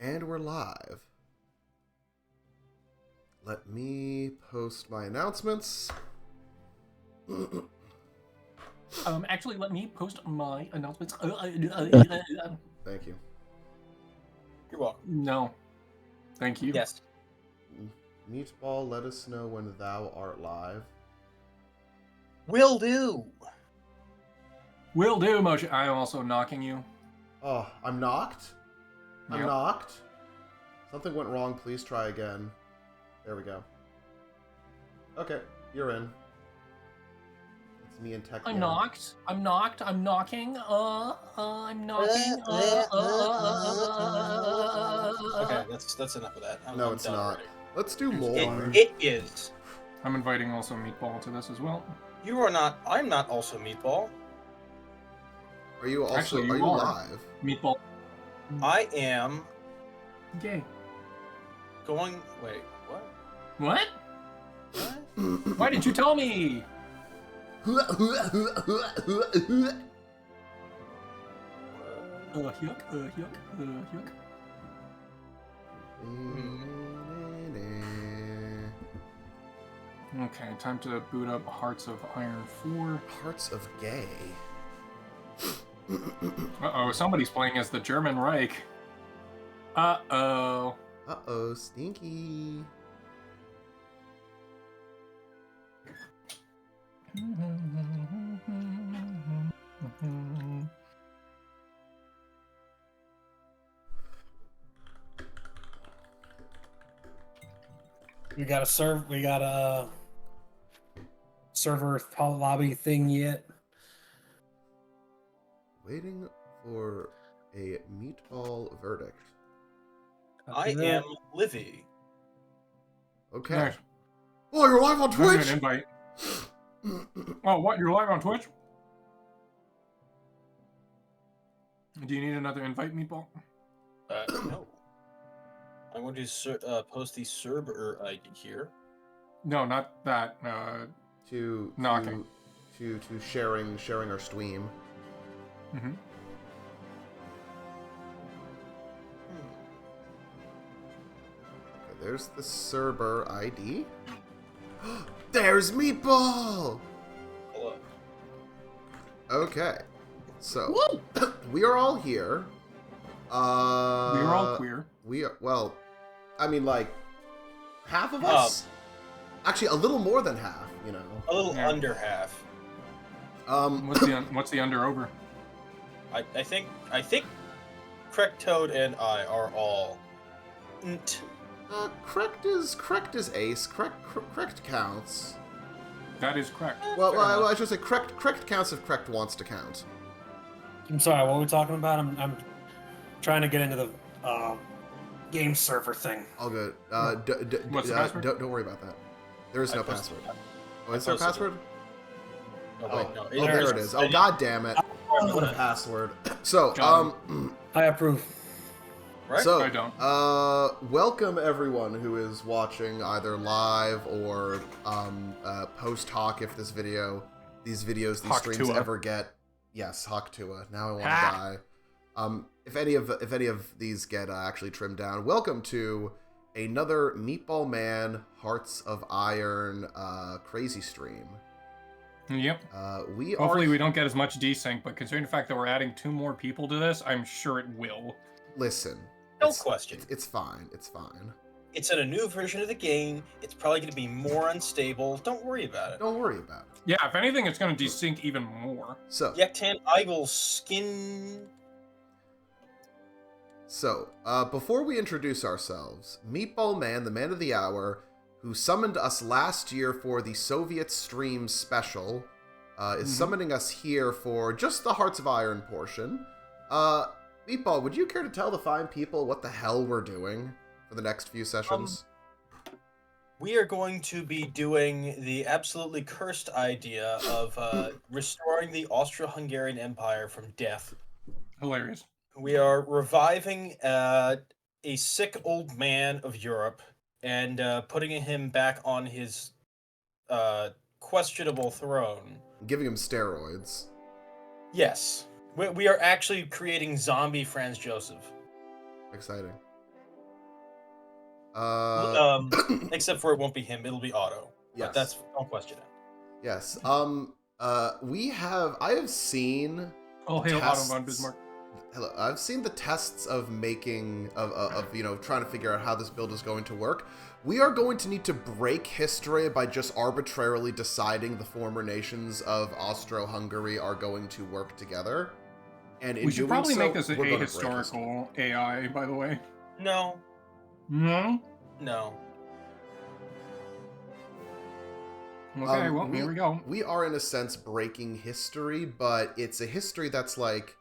And we're live. Let me post my announcements. Actually, let me post my announcements. Thank you. You're welcome. No. Thank you. Yes. Meatball, let us know when thou art live. Will do. Will do, Motion. I'm also knocking you. Oh, I'm knocked? I'm Yep. knocked? Something went wrong, please try again. There we go. Okay, you're in. It's me and Tech. I'm knocked. I'm knocked. I'm knocking. I'm knocking. Okay, that's enough of that. No, I'm it's done not. already. Let's do more. It is. I'm inviting also Meatball to this as well. You are not. I'm not also Meatball. Are you also Actually, you are you are. live? Meatball. I am Gay. going. Wait, what? What? What? Why didn't you tell me? Yuck. Yuck. Okay, time to boot up Hearts of Iron 4. Hearts of Gay. Uh-oh, somebody's playing as the German Reich. Uh-oh. Uh-oh, stinky. We got a server lobby thing yet? Waiting for a meatball verdict. I am Livy. Okay. Nice. Oh, you're live on I'm gonna Twitch? invite. Oh, what? You're live on Twitch? Do you need another invite, Meatball? No. I'm going to post the server ID here. No, not that. to Knocking. to sharing our stream. Mm-hmm. Okay, there's the server ID. There's Meatball. Hello. Okay, so we are all here. We're all queer. We are, well, I mean, like half of us. Actually, a little more than half. You know, A little Yeah. under half. What's the under over? I think Correct Toad and I are all. correct is ace. Correct counts. That is correct. Well, I should say correct counts if correct wants to count. I'm sorry, what were we talking about? I'm trying to get into the game server thing. All good. What's the password? Don't worry about that. There is no password. Oh, is there a password? Oh, wait, no. There it is. Oh, god damn it. What a password. So, I approve. Right? so, I don't. welcome everyone who is watching either live or post hoc if these streams Hawk-tua. ever get, yes, Hawk-tua. Now I want to Ha! die. If any of these get actually trimmed down, welcome to another Meatball Man Hearts of Iron crazy stream. Yep. We we don't get as much desync, but considering the fact that we're adding 2 more people to this, I'm sure it will. listen. No question. It's fine. It's fine. It's in a new version of the game. It's probably going to be more unstable. Don't worry about it. Don't worry about it. Yeah, if anything, it's going to desync even more. So, Yektan, I will skin. So, before we introduce ourselves, Meatball Man, the man of the hour, who summoned us last year for the Soviet Stream special, is summoning us here for just the Hearts of Iron portion. Meatball, would you care to tell the fine people what the hell we're doing for the next few sessions? We are going to be doing the absolutely cursed idea of restoring the Austria-Hungarian Empire from death. Hilarious. We are reviving a sick old man of Europe and putting him back on his questionable throne. Giving him steroids. Yes. We are actually creating zombie Franz Joseph. Exciting. Except for it won't be him, it'll be Otto. Yes. But that's, don't question it. Yes. I have seen Oh, hail Otto von tests- Bismarck. Hello. I've seen the tests of making of trying to figure out how this build is going to work. We are going to need to break history by just arbitrarily deciding the former nations of Austro-Hungary are going to work together. And in We should doing probably so, make this an we're gonna break history. ahistorical AI, by the way. No. No? No. Okay, well, here we go. We are, in a sense, breaking history, but it's a history that's like...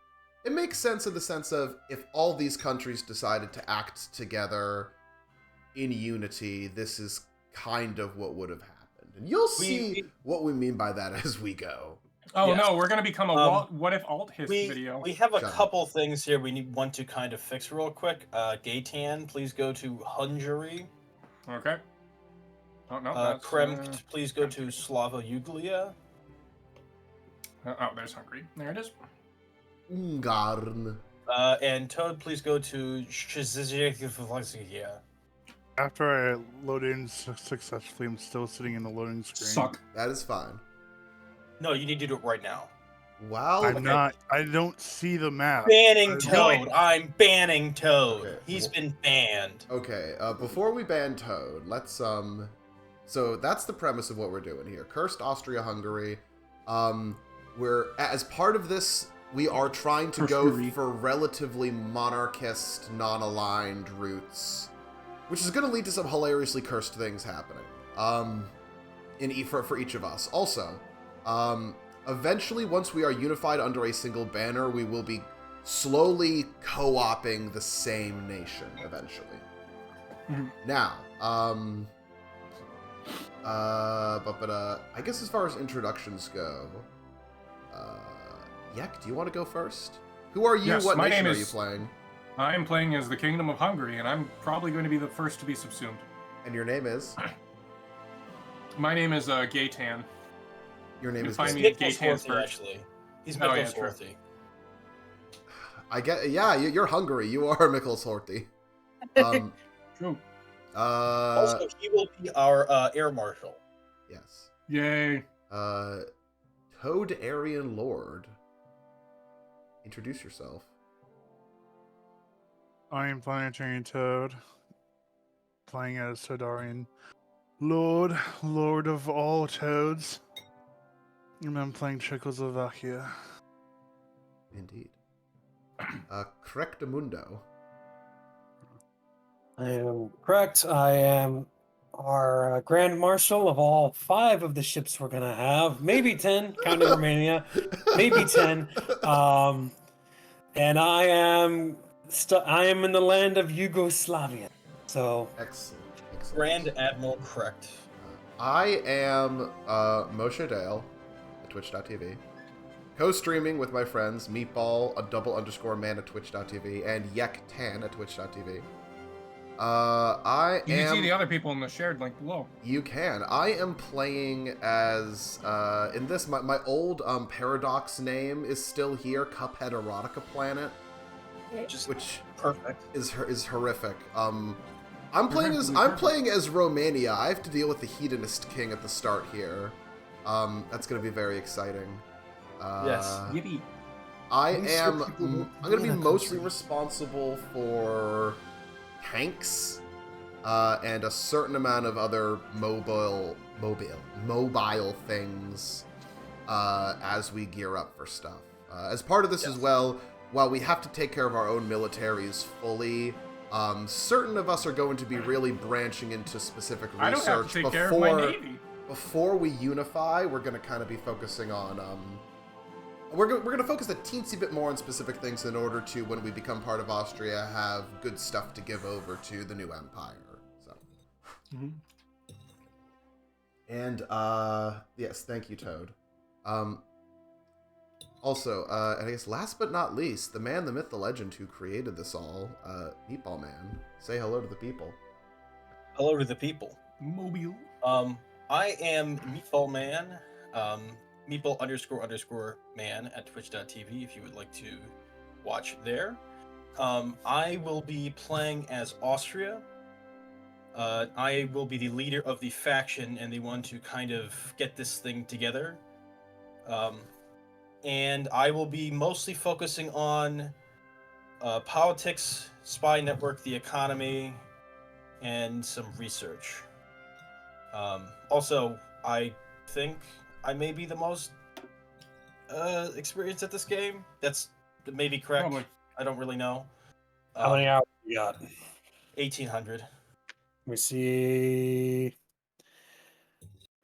It makes sense in the sense of if all these countries decided to act together in unity, this is kind of what would have happened. And you'll see what we mean by that as we go. Oh, Yes. no, we're going to become a what if alt his We video. have a Shut up. couple things here we want to kind of fix real quick. Gaytan, please go to Hungary. Okay. Oh, no, that's... Kremt, please go to Slava Uglia. oh, there's Hungary. There it is. Ungarn. And Toad, please go to Czechoslovakia. After I load in successfully, I'm still sitting in the loading screen. Suck. That is fine. No, you need to do it right now. Wow. I'm not. I don't see the map. Banning Do Toad. I'm banning Toad. Okay. He's been banned. Okay, before we ban Toad, let's, so that's the premise of what we're doing here. Cursed Austria-Hungary. As part of this, we are trying to go Hungary. for relatively monarchist, non-aligned routes, which is going to lead to some hilariously cursed things happening, for each of us. Also, eventually, once we are unified under a single banner, we will be slowly co-oping the same nation, eventually. Mhm. Now, I guess as far as introductions go, Yek, do you want to go first? Who are you? Yes, What my nation name are you is- playing? I'm playing as the Kingdom of Hungary, and I'm probably going to be the first to be subsumed. And your name is? My name is Gaytan. Your name You is. find Gay- me- Mikkel's Gaytan's Horthy, first. actually. He's Oh, yeah, Mikkel's true. Horthy. Yeah, you're Hungary. You are Mikkel's Horthy. True. Also, he will be our air marshal. Yes. Yay. Toad Aryan Lord. Introduce yourself. I am Planetary Toad, playing as Todarian Lord of all Toads. And I'm playing Czechoslovakia. Indeed. Correctamundo. I am correct. I am our Grand Marshal of all 5 of the ships we're gonna have, maybe 10, counting Romania, maybe 10. And I am in the land of Yugoslavia. So Excellent. Excellent. Grand Admiral correct. I am Moshe Dale at twitch.tv. Co-streaming with my friends Meatball, _man at twitch.tv, and Yek10 at twitch.tv. You can see the other people in the shared link below. You can. I am playing as, in this, my old Paradox name is still here, Cuphead Erotica Planet, which Perfect. is horrific. I'm playing as Romania. I have to deal with the hedonist king at the start here. That's going to be very exciting. Yes. Yippee. I'm going to be mostly responsible for tanks and a certain amount of other mobile things as we gear up for stuff. As part of this as well, while we have to take care of our own militaries fully, certain of us are going to be really branching into specific research I don't have to take care of my navy. before we unify. We're going to kind of be focusing on we're going to focus a teensy bit more on specific things in order to, when we become part of Austria, have good stuff to give over to the new empire. So, and yes, thank you, Toad. Also, and I guess last but not least, the man, the myth, the legend who created this all, Meatball Man. Say hello to the people. Hello to the people. Mobile. I am Meatball Man. Meatball __man at twitch.tv if you would like to watch there. I will be playing as Austria. I will be the leader of the faction and the one to kind of get this thing together. And I will be mostly focusing on politics, spy network, the economy, and some research. Also, I think I may be the most experienced at this game. That may be correct. Probably. I don't really know. How many hours you got? 1800. Let me see.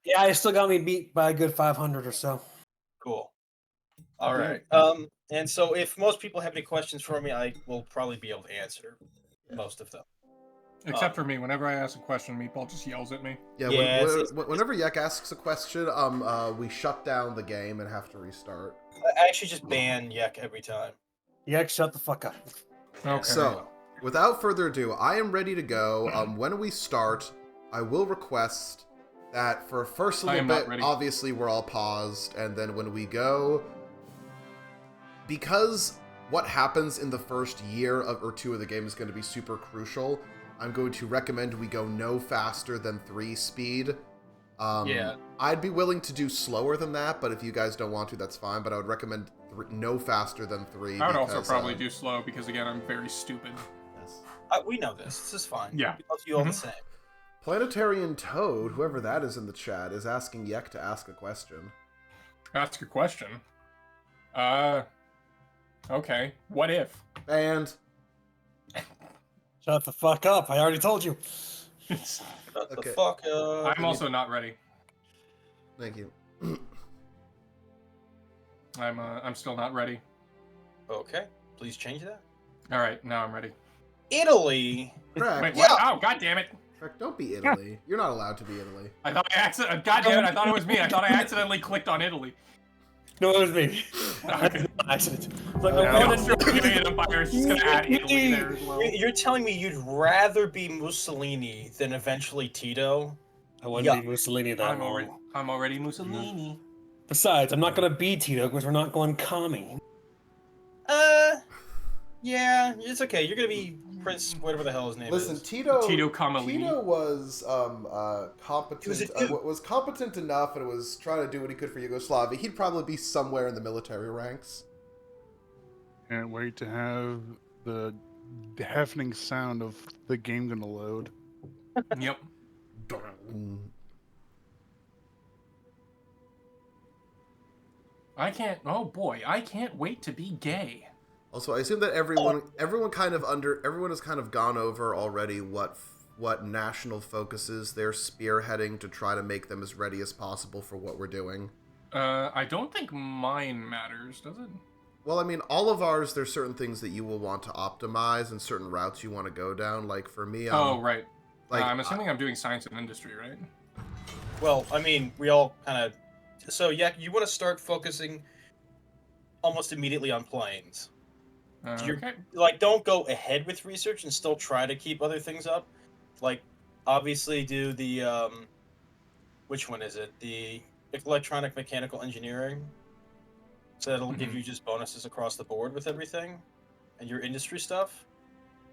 Yeah, you still got me beat by a good 500 or so. Cool. All right. And so if most people have any questions for me, I will probably be able to answer most of them. Except for me, whenever I ask a question, Meatball just yells at me. Yeah, Yeah, whenever Yek asks a question, we shut down the game and have to restart. I actually just ban Yek every time. Yeah, shut the fuck up. Okay. So, without further ado, I am ready to go. When we start, I will request that for first a I little am not bit, ready. obviously we're all paused, and then when we go, because what happens in the first year or two of the game is going to be super crucial, I'm going to recommend we go no faster than 3 speed. Yeah. I'd be willing to do slower than that, but if you guys don't want to, that's fine. But I would recommend no faster than 3. I would also because, probably do slow because, again, I'm very stupid. yes. We know this. This is fine. Yeah. We love you all the same. Planetarian Toad, whoever that is in the chat, is asking Yek to ask a question. Ask a question. Okay. What if? And Shut the fuck up. I already told you. Shut Okay. the fuck up. I'm also not ready. thank you. I'm still not ready. Okay. Please change that. All right, now I'm ready. Italy. Crack, Wait, Yeah. what? Oh, god damn it! Crack, don't be Italy. You're not allowed to be Italy. I thought God damn it! I thought it was me. I thought I accidentally clicked on Italy. No, it was me. Okay. That's an accident. It's like, The I wanted- Austrian Empire is just gonna add Italy there as well. You're telling me you'd rather be Mussolini than eventually Tito? I wouldn't Yeah. be Mussolini that I'm already Mussolini. Besides, I'm not going to be Tito because we're not going commie. Yeah, it's okay. You're gonna be Prince, whatever the hell his name Listen, is. Tito Camellini. was competent. He was a dude. Was competent enough, and was trying to do what he could for Yugoslavia. He'd probably be somewhere in the military ranks. Can't wait to have the deafening sound of the game gonna load. Yep. I can't wait to be gay. Also, I assume that everyone has kind of gone over already what national focuses they're spearheading to try to make them as ready as possible for what we're doing. I don't think mine matters, does it? Well, I mean, all of ours, there's certain things that you will want to optimize and certain routes you want to go down. Like, for me, Oh, right. like, I'm assuming I'm doing science and industry, right? Well, I mean, we all kind of. So yeah, you want to start focusing almost immediately on planes. You're- Okay. Like, don't go ahead with research and still try to keep other things up. Like, obviously, do the which one is it? The electronic mechanical engineering. So that'll give you just bonuses across the board with everything, and your industry stuff.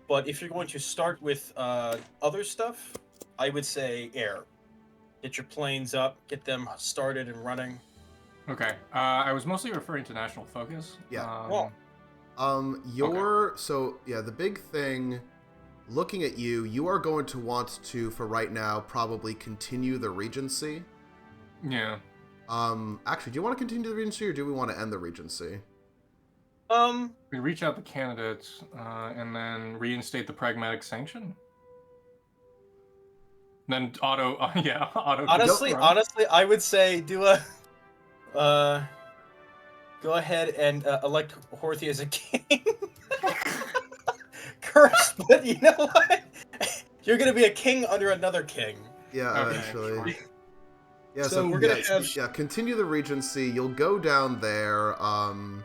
But if you're going to start with other stuff, I would say air. Get your planes up, get them started and running. Okay. I was mostly referring to national focus. Yeah. Well, the big thing, looking at you, you are going to want to, for right now, probably continue the Regency. Yeah. Actually, do you want to continue the Regency, or do we want to end the Regency? We reach out the candidates and then reinstate the pragmatic sanction. Then auto. honestly, I would say do a go ahead and elect Horthy as a king. Curse, but you know what? You're gonna be a king under another king. Yeah, Okay, eventually. sure. Yeah, So we're gonna have- continue the Regency. You'll go down there, and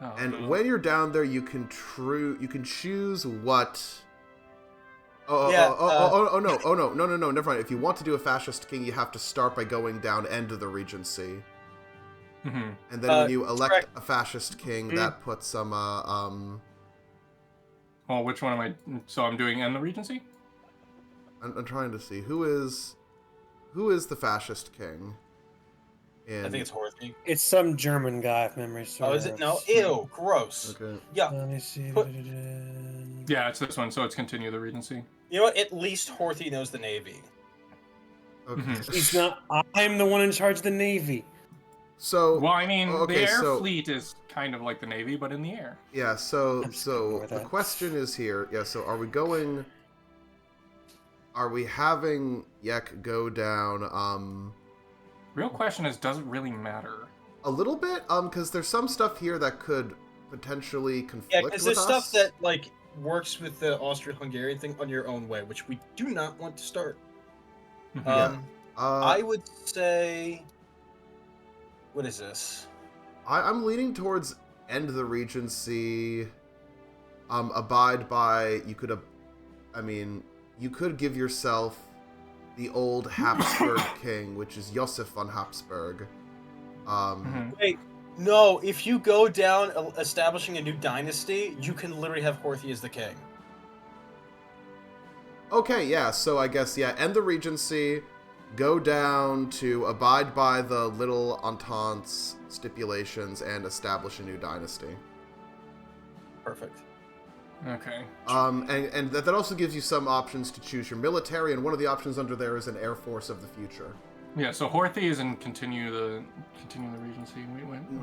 no. when you're down there, you can choose what. No, never mind. If you want to do a fascist king, you have to start by going down end of the Regency, Mhm. and then when you elect correct. a fascist king, that puts some Well, which one am I? So I'm doing end the Regency? I'm trying to see who is the fascist king. I think it's Horthy. It's some German guy, if memory serves. Oh, is it? No. Ew. Gross. Okay. Yeah. Let me see. Put- Yeah, it's this one. So it's continue the Regency. You know what? At least Horthy knows the Navy. Okay. He's not. I'm the one in charge of the Navy. So Well, I mean, okay, the air so- fleet is kind of like the Navy, but in the air. yeah, so I'm sticking with the that. question is here. Yeah, so are we having Yek go down Real question is, does it really matter? a little bit? Because there's some stuff here that could potentially conflict Yeah, with because there's us. stuff that like works with the Austria-Hungarian thing on your own way, which we do not want to start. Mhm. I would say, what is this? I'm leaning towards end the Regency. Abide by. You could give yourself the old Habsburg king, which is Josef von Habsburg. Mhm. Wait, no. If you go down establishing a new dynasty, you can literally have Horthy as the king. Okay, yeah. So I guess end the Regency. Go down to abide by the Little Entente's stipulations and establish a new dynasty. Perfect. Okay. And that also gives you some options to choose your military, and one of the options under there is an air force of the future. Yeah, so Horthy is in continue the Regency.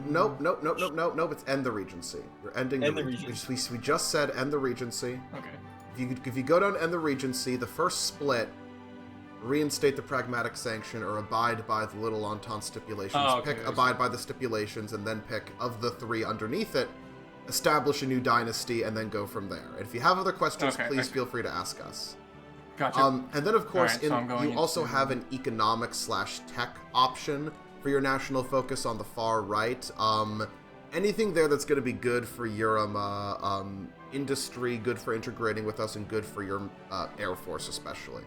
Nope. It's end the Regency. You're ending End the the Regency. We just said end the Regency. Okay. If you go down to end the Regency, the first split, reinstate the Pragmatic Sanction or abide by the Little Entente stipulations. Oh, okay, Pick I see. abide by the stipulations, and then pick of the three underneath it, establish a new dynasty, and then go from there. And if you have other questions, Okay, I please see. feel free to ask us. Gotcha. And then, of course, Alright, so I'm going you also into- have an economic/tech option for your national focus on the far right. Anything there that's going to be good for your industry, good for integrating with us, and good for your Air Force especially.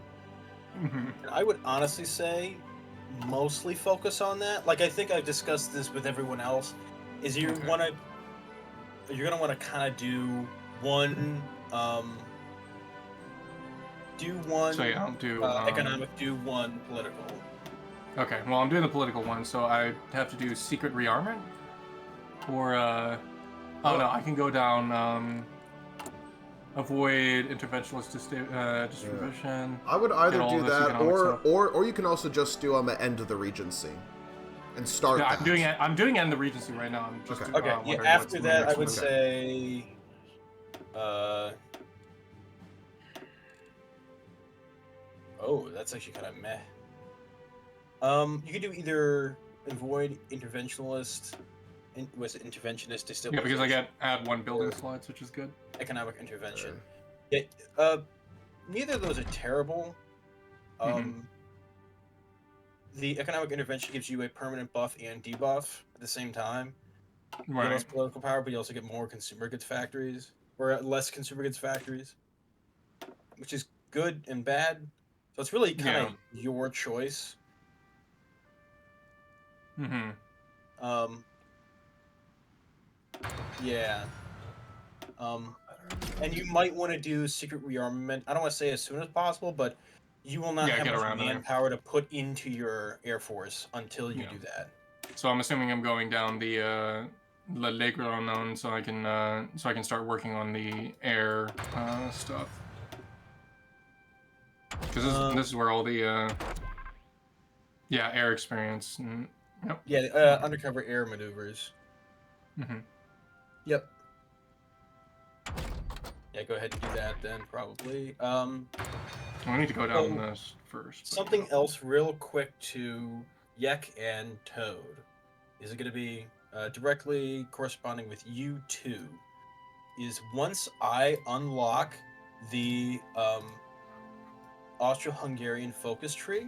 Mhm. And I would honestly say, mostly focus on that. Like I think I've discussed this with everyone else. Is you're Okay. gonna want to kind of do one. So yeah, I'll do economic, do one political. Okay, well, I'm doing the political one, so I have to do secret rearmament? Or, oh no, I can go down, avoid interventionist distribution. I would either Get all do this that, economic stuff. or you can also just do end of the Regency, and start Yeah, that. I'm doing end the Regency right now. I'm just Okay. Okay, wondering yeah. what's After the that, I next would one. say, oh, that's actually kind of meh. You could do either avoid interventionist, interventionist destabilization. Yeah, because I add one building slots, which is good. Economic intervention. Okay. Yeah, neither of those are terrible. Mhm. The economic intervention gives you a permanent buff and debuff at the same time. You get Right. less political power, but you also get more consumer goods factories, or less consumer goods factories, which is good and bad. So it's really kind of your choice. Mm-hmm. Yeah. And you might want to do secret rearmament. I don't want to say as soon as possible, but you will not Yeah, have get much around to there. manpower to put into your Air Force until you Yeah. do that. So I'm assuming I'm going down the L'Allegro unknown, so I can start working on the air stuff. Because this is where all the air experience. Yep. Yeah, undercover air maneuvers. Mm-hmm. Yep. Yeah, go ahead and do that then, probably. I need to go down this first. but- Something else real quick to Yek and Toad. Is it going to be directly corresponding with you two? Is once I unlock the Austro-Hungarian focus tree,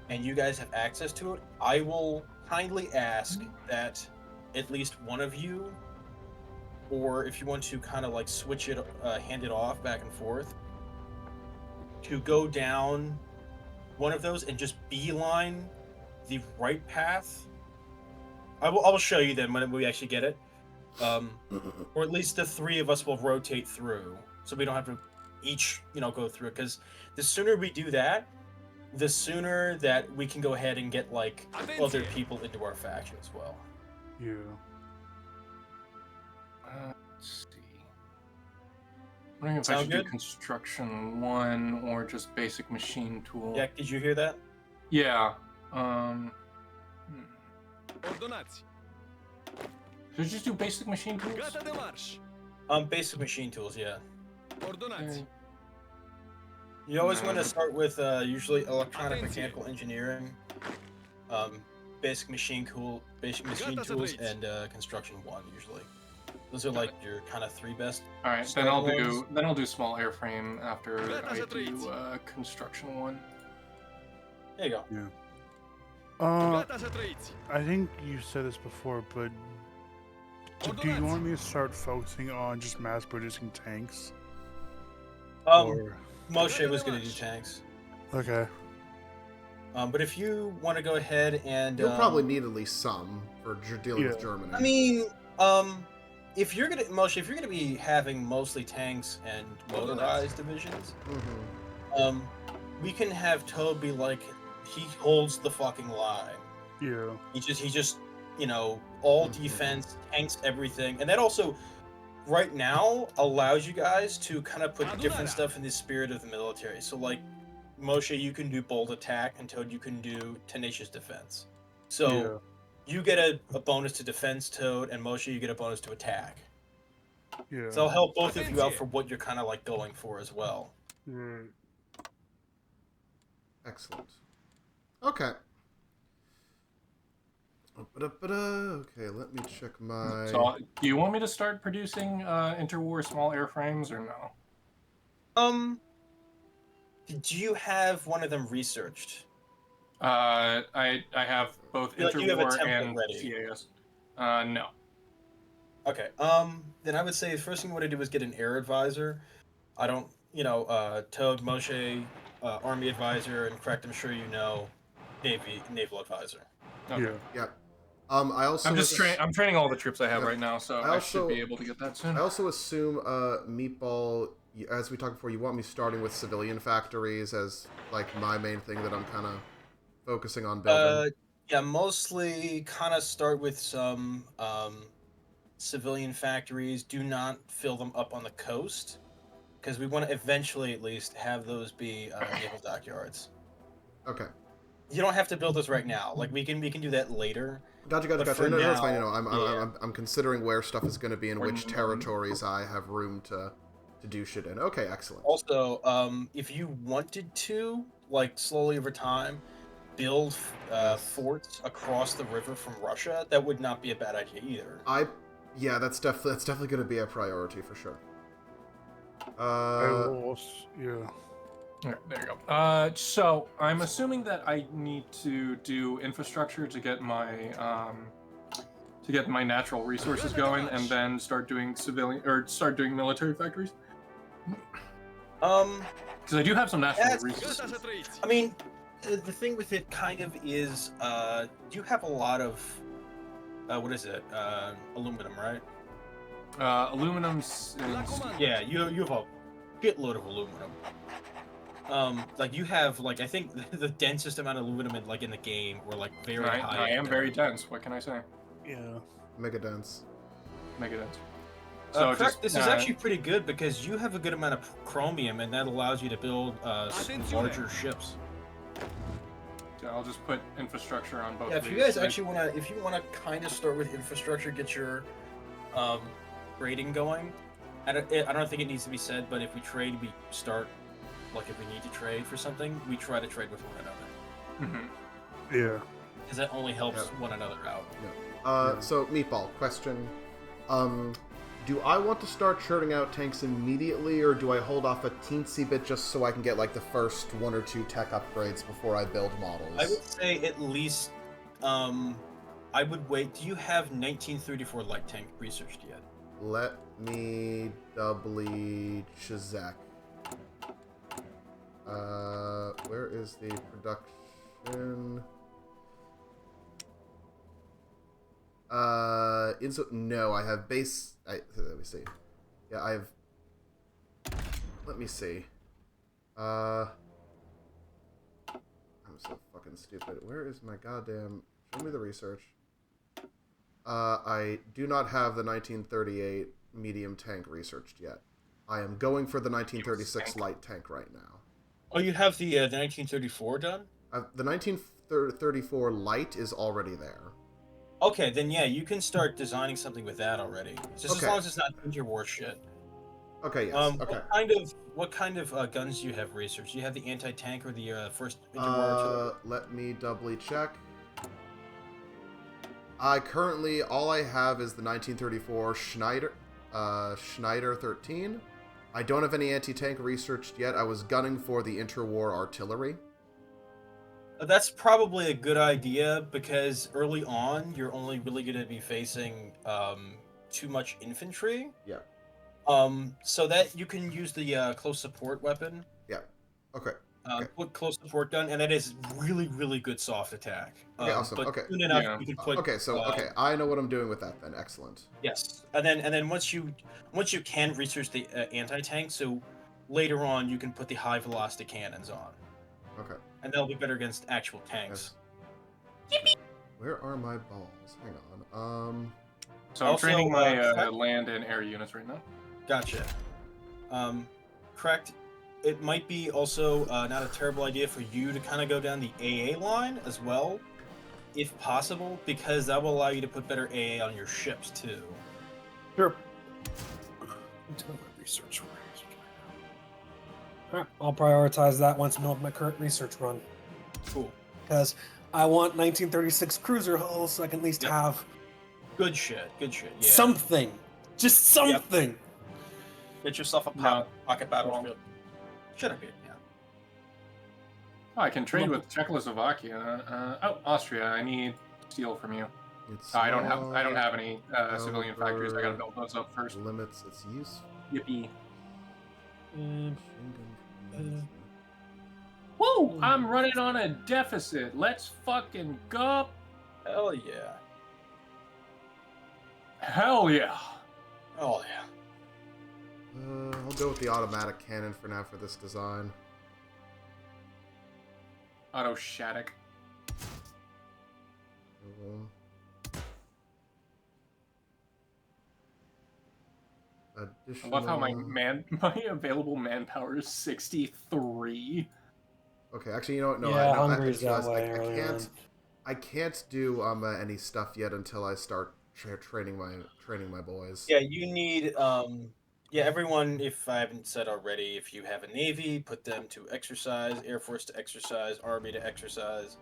and you guys have access to it, I will kindly ask that at least one of you, or if you want to kind of like switch it, hand it off back and forth, to go down one of those and just beeline the right path. I will show you then when we actually get it. Or at least the three of us will rotate through, so we don't have to each, go through it. Because the sooner we do that, the sooner that we can go ahead and get like other people into our faction as well. Yeah. Let's see. I'm wondering if I Sound should good? do construction 1 or just basic machine tool. Yeah, did you hear that? Yeah. Should I just do basic machine tools? Basic machine tools, yeah. Okay. You always want to start with usually electronic mechanical engineering, basic machine tools, and construction 1 usually. Those are like your kind of 3 best. All right, then I'll do small airframe after I do construction 1. There you go. Yeah. I think you said this before, but do you want me to start focusing on just mass producing tanks? Moshe was going to do tanks. Okay. But if you want to go ahead and You'll probably need at least some for dealing with Germany. I mean, if you're gonna be having mostly tanks and motorized divisions, we can have Toad be like, he holds the fucking line. Yeah. He just all defense, tanks, everything, and that also, right now, allows you guys to kind of put different stuff in the spirit of the military. So like, Moshe, you can do bold attack, and Toad, you can do tenacious defense. So you get a bonus to defense, Toad, and Moshe, you get a bonus to attack. Yeah. So I'll help both of you out for what you're kind of like going for as well. Right. Excellent. Okay. Okay, let me check my... So, do you want me to start producing interwar small airframes or no? Do you have one of them researched? I have both You have a interwar template and ready. CAS. No. Okay. Then I would say the first thing you want to do is get an air advisor. I don't, Toad, Moshe, Army advisor, and correct, I'm sure you know, naval advisor. Okay. Yeah. I also... I'm training all the troops I have right now, so I also- should be able to get that soon. I also assume, Meatball, as we talked before, you want me starting with civilian factories as, like, my main thing that I'm kind of focusing on building? Yeah, mostly kind of start with some civilian factories. Do not fill them up on the coast, because we want to eventually at least have those be naval dockyards. Okay. You don't have to build those right now. Like we can do that later. Gotcha. But for No, that's fine. now, I'm considering where stuff is going to be and which territories I have room to do shit in. Okay, excellent. Also, if you wanted to, like slowly over time, build forts across the river from Russia, that would not be a bad idea either. Yeah, that's definitely going to be a priority for sure. Yeah. Alright, there you go. So I'm assuming that I need to do infrastructure to get my natural resources going, and then start doing military factories. Because I do have some natural resources. I mean, the thing with it kind of is, you have a lot of, aluminum, right? Aluminum's... Yeah, you have a shitload of aluminum. Like you have, like, I think the densest amount of aluminum in the game, or like very high. I am very dense. What can I say? Yeah. Mega dense. Mega dense. So this is actually pretty good because you have a good amount of chromium, and that allows you to build larger ships. So I'll just put infrastructure on both. Yeah, if you guys actually if you wanna kind of start with infrastructure, get your rating going. I don't think it needs to be said, but if we trade, we start. Like if we need to trade for something, we try to trade with one another. Mm-hmm. Yeah. Because that only helps one another out. Yeah. So, Meatball, question. Do I want to start churning out tanks immediately, or do I hold off a teensy bit just so I can get, like, the first 1 or 2 tech upgrades before I build models? I would say at least, I would wait. Do you have 1934 light tank researched yet? Let me doubly check. Where is the production? No, I have base. Let me see. Yeah, I have. let me see. I'm so fucking stupid. Where is my goddamn... Show me the research. I do not have the 1938 medium tank researched yet. I am going for the 1936 light tank right now. Oh, you have the 1934 done? The 1934 light is already there. Okay, then yeah, you can start designing something with that already. Just Okay. as long as it's not interwar shit. Okay, yes. Okay. What kind of guns do you have researched? Do you have the anti-tank or the first interwar artillery? Let me doubly check. Currently, all I have is the 1934 Schneider 13. I don't have any anti-tank researched yet. I was gunning for the interwar artillery. That's probably a good idea because early on, you're only really going to be facing too much infantry. Yeah. So that you can use the close support weapon. Yeah. Okay. Put close support gun, and that is really, really good soft attack. Okay, awesome. But Okay. soon enough, Yeah. you can put. Okay, so I know what I'm doing with that then. Excellent. Yes, and then once you can research the anti-tank, so later on you can put the high velocity cannons on, Okay. and they'll be better against actual tanks. Where are my balls? Hang on. So I'm Also, training my correct- land and air units right now. Gotcha. Correct. It might be also not a terrible idea for you to kind of go down the AA line as well, if possible, because that will allow you to put better AA on your ships too. Sure. Until my research. Alright, I'll prioritize that once I'm done with my current research run. Cool. Because I want 1936 cruiser hulls so I can at least Yep. have Good shit. Good shit. Yeah. something. Just something. Get yourself a No. pocket battlefield. Should have been, yeah. Oh, I can trade with Czechoslovakia. Austria. I need steel from you. It's I don't have any civilian over factories. I gotta build those up first. limits its use. Yippee! Machine gun. Woo! I'm running on a deficit. Let's fucking go! Hell yeah. Hell yeah! Oh yeah. I'll go with the automatic cannon for now for this design. Auto Shattuck. I love how my available manpower is 63. Okay, actually, you know what? No, Yeah, I Hungary's just realized that way early on. I can't do any stuff yet until I start training my boys. Yeah, you need yeah, everyone, if I haven't said already, if you have a navy, put them to exercise, Air Force to exercise, Army to exercise.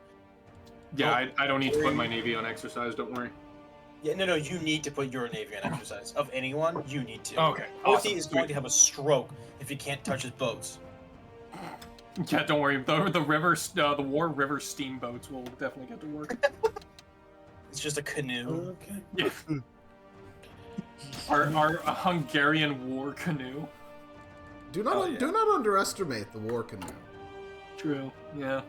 Yeah, I don't need to put my navy on exercise. Don't worry. Yeah, no, you need to put your navy on exercise. Of anyone, you need to. Okay. Othi Awesome. is going to have a stroke if he can't touch his boats. Yeah, don't worry. The war river steamboats will definitely get to work. It's just a canoe. Okay. Yeah. Our Hungarian war canoe. Do not underestimate the war canoe. True. Yeah.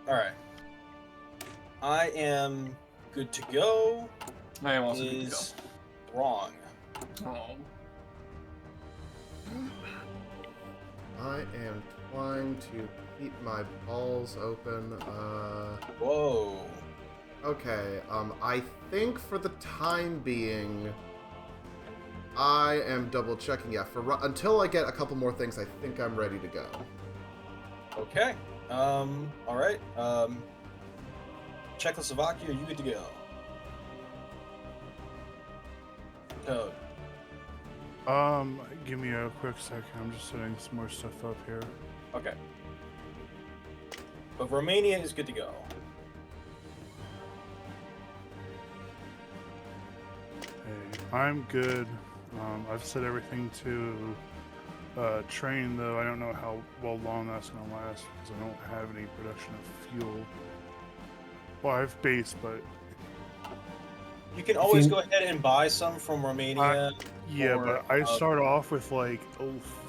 Alright. I am good to go. I am also good to Is wrong. go. Oh. I am trying to keep my balls open. Whoa. Okay. I think for the time being, I am double checking. Yeah, until I get a couple more things, I think I'm ready to go. Okay. Alright. Czechoslovakia, are you good to go? Code. Give me a quick second. I'm just setting some more stuff up here. Okay. But Romania is good to go. Hey, I'm good. I've set everything to train, though. I don't know how long that's going to last because I don't have any production of fuel. Well, I have base, but You can always go ahead and buy some from Romania. yeah, or, but I start off with like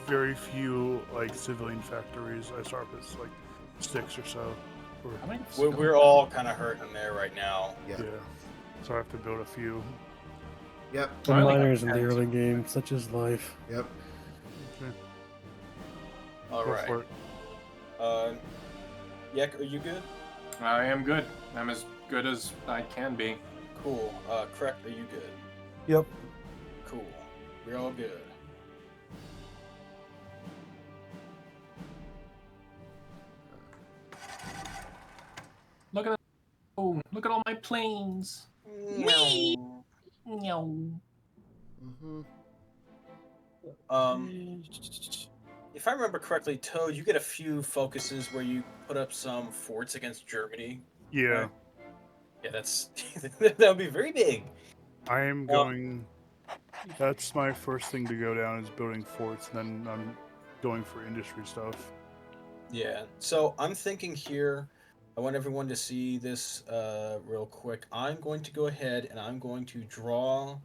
very few like civilian factories. I start with like 6 or so. Or, How many We're all kind of hurting there right now. Yeah. yeah, so I have to build a few. Yep. The I think miners in I the can. early game, such is life. Yep. Okay, All go right. for it. Yek, are you good? I am good. I'm as good as I can be. Cool. Correct, are you good? Yep. Cool. We're all good. Look at look at all my planes. Whee! No. Mm-hmm. If I remember correctly, Toad, you get a few focuses where you put up some forts against Germany. Yeah, Right. Yeah, that's that would be very big. I am going. That's my first thing to go down is building forts, and then I'm going for industry stuff. Yeah. So I'm thinking here, I want everyone to see this real quick. I'm going to go ahead and I'm going to draw,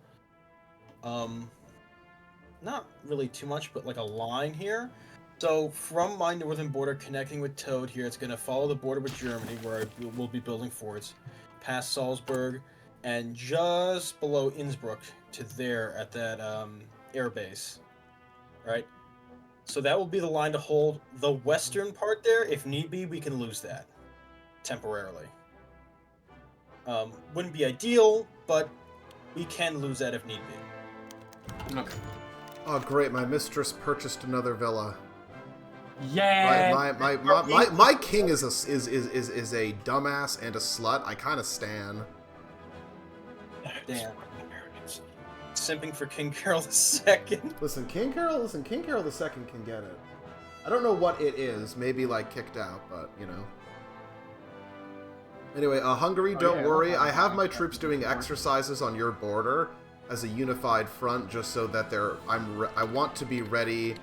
not really too much, but like a line here. So from my northern border connecting with Toad here, it's going to follow the border with Germany, where I will be building forts, past Salzburg, and just below Innsbruck to there at that air base, right? So that will be the line to hold. The western part there, if need be, we can lose that temporarily. Wouldn't be ideal, but we can lose that if need be. Okay. Oh, great! My mistress purchased another villa. Yeah. My king is a dumbass and a slut. I kind of stan. Damn. Simping for King Carol II. Listen, King Carol II can get it. I don't know what it is. Maybe like kicked out, but you know. Anyway, Hungary, don't worry. I have my troops doing exercises on your border as a unified front, just so that I want to be ready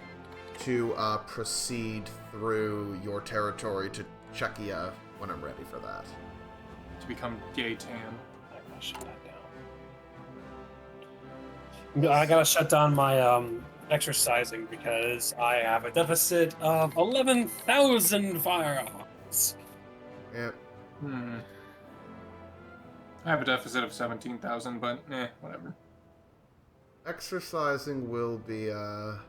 to proceed through your territory to Czechia when I'm ready for that. To become gay tan. I'm gonna shut that down. I gotta shut down my exercising because I have a deficit of 11,000 firearms. Yeah. I have a deficit of 17,000, but whatever. Exercising will be at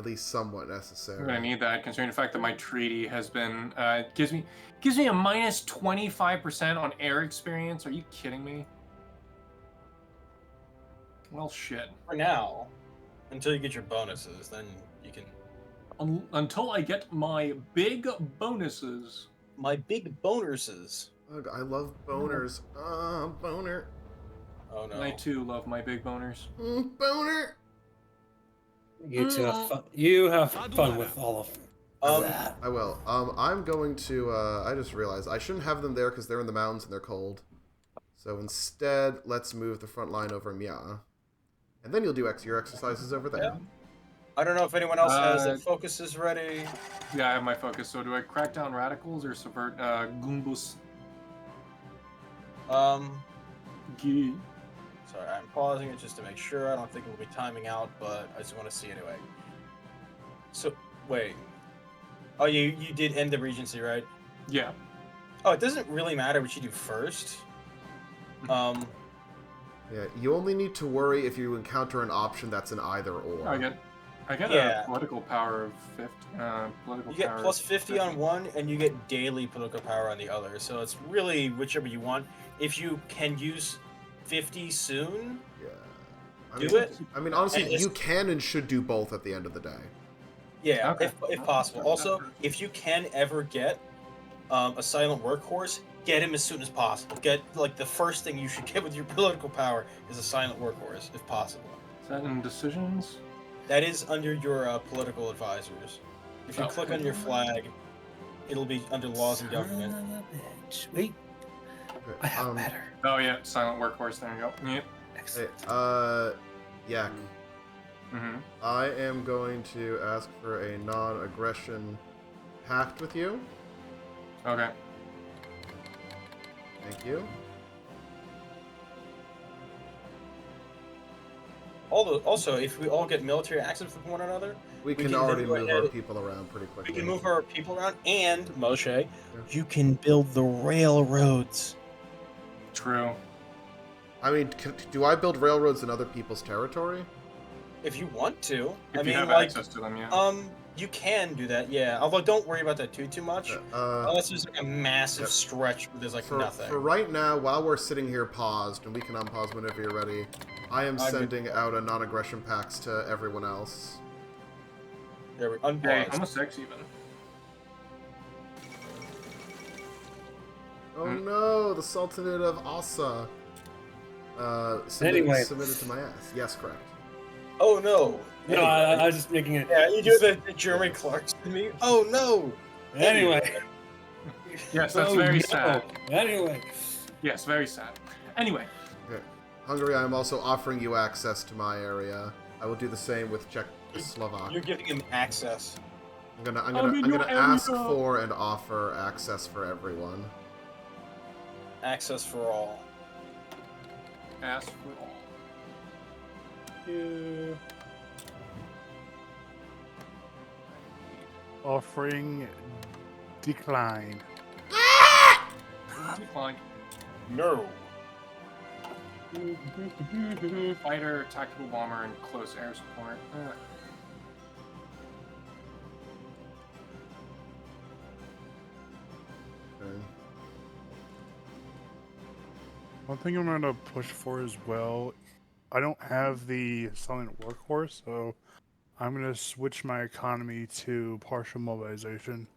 least somewhat necessary. I'm gonna need that, considering the fact that my treaty has been gives me a minus 25% on air experience. Are you kidding me? Well, shit. For now, until you get your bonuses, then you can. Until I get my big bonuses. My big bonuses. Ugh, I love boners. Boner. Oh no. I too love my big boners. Boner. You two have fun. You have fun with all of that. I will. I'm going to. I just realized I shouldn't have them there because they're in the mountains and they're cold. So instead, let's move the front line over Mia, and then you'll do your exercises over there. Yeah. I don't know if anyone else has their focuses ready. Yeah, I have my focus. So do I crack down radicals or subvert Gumbus? Gee. Sorry, I'm pausing it just to make sure. I don't think we'll be timing out, but I just want to see anyway. So, wait. Oh, you did end the Regency, right? Yeah. Oh, it doesn't really matter what you do first. Yeah, you only need to worry if you encounter an option that's an either or. I get Yeah. a political power of 50. You get plus 50 on one, and you get daily political power on the other. So it's really whichever you want. If you can use 50 soon, Yeah. do it. I mean, honestly, And it's- you can and should do both at the end of the day. Yeah, Okay. if possible. Also, if you can ever get a silent workhorse, get him as soon as possible. Get like the first thing you should get with your political power is a silent workhorse, if possible. Is that in decisions? That is under your political advisors. If you Oh. click on your flag, it'll be under laws and government. Son of a bitch. Wait, Okay, I have better. Oh yeah, silent workhorse. There you go. Yep. Hey, Excellent. Yak. Mm-hmm. I am going to ask for a non-aggression pact with you. Okay. Thank you. Also, if we all get military access with one another, We can can already then go move our ahead- people around pretty quickly. we can move our people around. And Moshe, you can build the railroads. True. I mean, do I build railroads in other people's territory? If you want to. If I you mean, have like, access to them, yeah. you can do that, yeah. Although don't worry about that too much. Unless there's like a massive yep. stretch where there's like nothing. For right now, while we're sitting here paused, and we can unpause whenever you're ready, I am sending out a non-aggression pacts to everyone else. There we unpause. Okay, almost 6 even. Oh no, the Sultanate of Assa. Submitted to my ass. Yes, correct. Oh no. No, I was just making it. Yeah, you do the Jeremy Clarkson to me. Oh no. Anyway. Yes, that's very sad. Anyway. Yes, very sad. Anyway. Okay. Hungary, I am also offering you access to my area. I will do the same with Czechoslovakia. You're giving him access. I'm gonna ask for and offer access for everyone. Access for all. Ask for all. Yeah. Offering decline. Decline. No. Fighter, tactical bomber, and close air support. Okay. One thing I'm going to push for as well, I don't have the silent workhorse, so I'm going to switch my economy to partial mobilization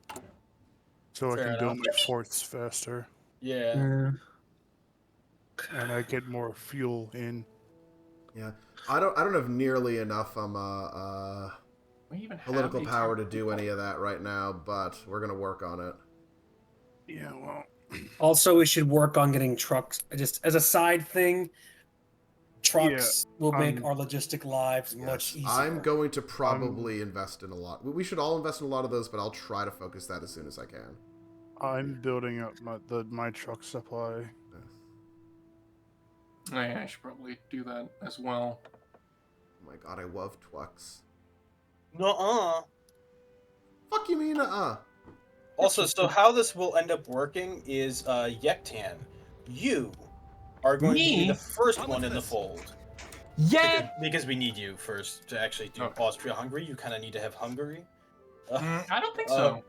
so Fair I can build enough. my forts faster Yeah. and I get more fuel in. Yeah, I don't have nearly enough We even have political a power to tactical do any of that right now, but we're gonna work on it. Yeah, well, Also, we should work on getting trucks. Just as a side thing, trucks will make our logistic lives much easier. I'm going to probably invest in a lot. We should all invest in a lot of those, but I'll try to focus that as soon as I can. I'm building up my truck supply. Yeah, I should probably do that as well. Oh my god, I love Twux. Nuh-uh. Fuck you mean, Also, so how this will end up working is, Yektan, you are going to be the first one in the fold. Yeah! Because we need you first to actually do Austria-Hungary. You kind of need to have Hungary. I don't think so.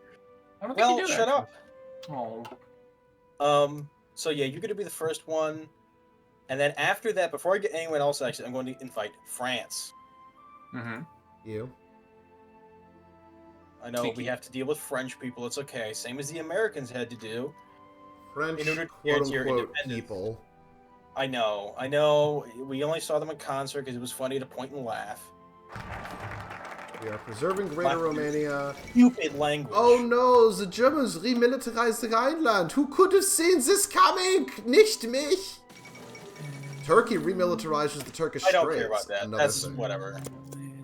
I don't think you do shut actually. up. Oh. So yeah, you're going to be the first one. And then after that, before I get anyone else, actually, I'm going to invite France. Mm-hmm. You? I know we have to deal with French people. It's okay. Same as the Americans had to do. French, In order to get your quote-unquote, independence. people. I know. We only saw them in concert because it was funny to point and laugh. We are preserving Greater Romania. Stupid language. Oh no, the Germans remilitarized the Rhineland. Who could have seen this coming? Nicht mich. Turkey remilitarizes the Turkish I don't Straits. care about that. Another That's thing. whatever.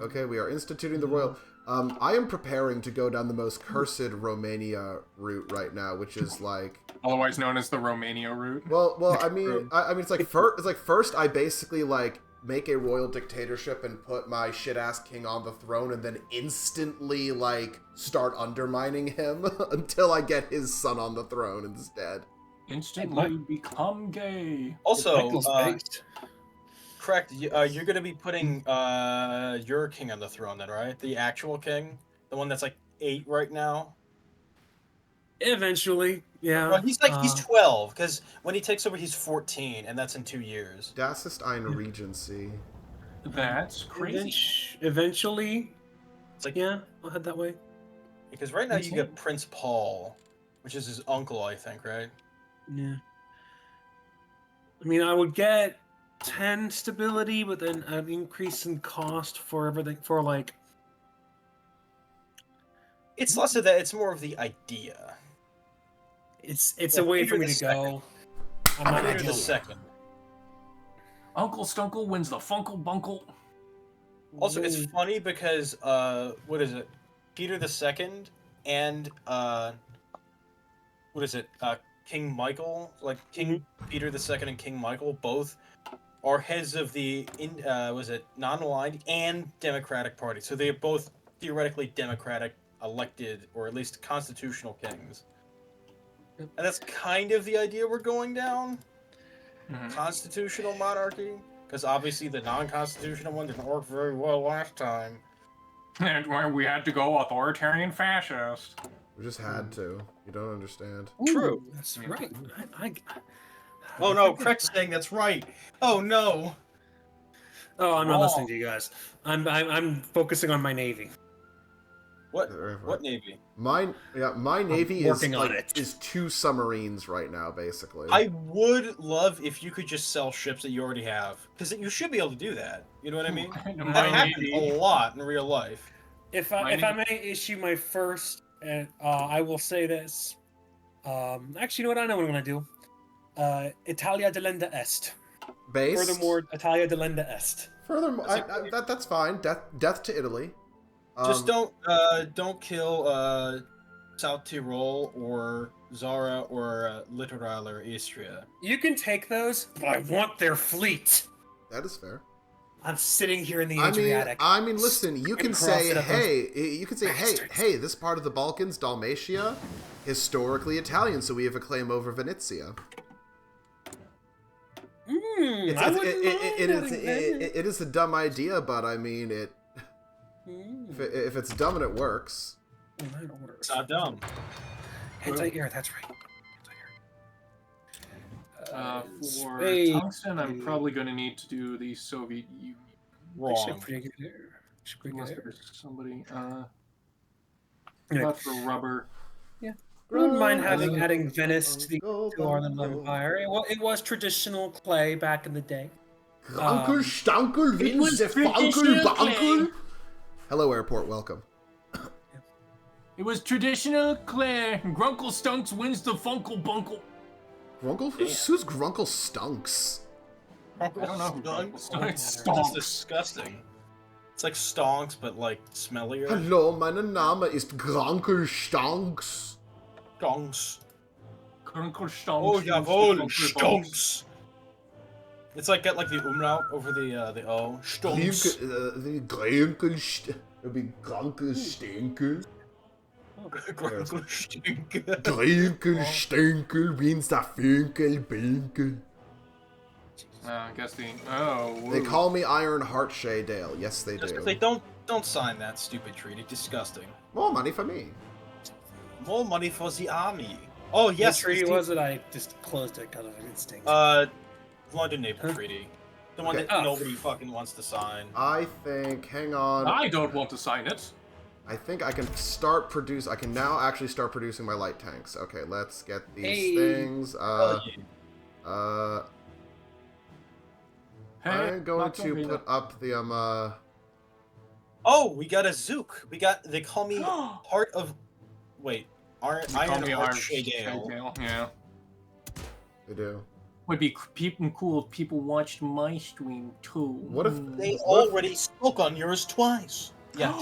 Okay, we are instituting the royal. I am preparing to go down the most cursed Romania route right now, which is like, Otherwise known as the Romania route. well, I mean, it's like first I basically like make a royal dictatorship and put my shit ass king on the throne, and then instantly like start undermining him until I get his son on the throne instead. Instantly become gay. Also, correct. You're going to be putting your king on the throne then, right? The actual king, the one that's like 8 right now. Eventually, yeah. Well, he's 12 because when he takes over, he's 14, and that's in 2 years. Das ist eine Regency. That's crazy. Eventually, It's like I'll head that way. because right now you get Prince Paul, which is his uncle, I think, right? Yeah. I mean, I would get 10 stability, but then an increase in cost for everything for like. It's less of that. It's more of the idea. It's a way for me to go. I'm not Peter ideal. the second. Uncle Stunkle wins the Funkle Bunkle. Also, it's funny because what is it? Peter the Second and what is it? King Michael, like King Peter the Second and King Michael, both are heads of the was it non-aligned and Democratic Party. So they are both theoretically Democratic elected or at least constitutional kings. And that's kind of the idea we're going down. constitutional monarchy, because obviously the non-constitutional one didn't work very well last time. And when we had to go authoritarian fascist. We just had to. You don't understand. True. Ooh, that's right. Oh no, Craig's saying that's right. Oh no. Oh, I'm not listening to you guys. I'm focusing on my navy. What navy? My navy is working on like it. is 2 submarines right now, basically. I would love if you could just sell ships that you already have, because you should be able to do that. You know what I mean? That happens a lot in real life. If I may issue my first, I will say this. Actually, you know what? I know what I'm going to do. Italia delenda est. Based. Furthermore, Italia delenda est. Furthermore, that's fine. Death to Italy. Just don't kill South Tyrol or Zara or Littoral or Istria. You can take those, but I want their fleet. That is fair. I'm sitting here in the Adriatic. I mean, listen. You can say, hey, bastards. hey, this part of the Balkans, Dalmatia, historically Italian, so we have a claim over Venetia. It is a dumb idea, but I mean, if it's dumb and it works. It's not dumb. Anti-air, that's right. For Spain. tungsten, I'm probably going to need to do the Soviet Union. Wrong. Unless there's somebody. Yeah. But for rubber. I wouldn't mind adding Venice to our little empire. It was traditional clay back in the day. Grunkel, Stankel, Wins, Funkel, Bankel. Hello, airport. Welcome. It was traditional clay. Grunkle Stunks wins the Funkle Bunkle. Grunkel? Who's Grunkel Stunks? I don't know who Grunkle Stunks. It's disgusting. It's like stonks, but like smellier. Hallo, mein Name ist Grunkel Stunks. Stonks. Grunkle Stunks. Oh, wins the jawohl, Funkle Bunks. stonks. It's like got like the umlaut over the O. Stonks. Grunkel Stinkel. Grunkle stinker. Grunkel Stinkel, wins der Finkel, Binkel. I guess the... Oh. They call me Iron Heart Shay Dale. Yes, they do. They don't sign that stupid treaty. Disgusting. More money for me. More money for the army. Oh yes. What treaty was it? I just closed it because of instinct. London Naval Treaty. The one Okay. that nobody fucking wants to sign. I think, hang on. I don't want to sign it. I think I can I can now actually start producing my light tanks. Okay, let's get these things. I'm going to put up the Oh, we got a Zook. They call me part of. Wait, Iron Heart Shadale. Yeah. They do. Would be cool if people watched my stream too. What if They already spoke on yours twice. Yeah.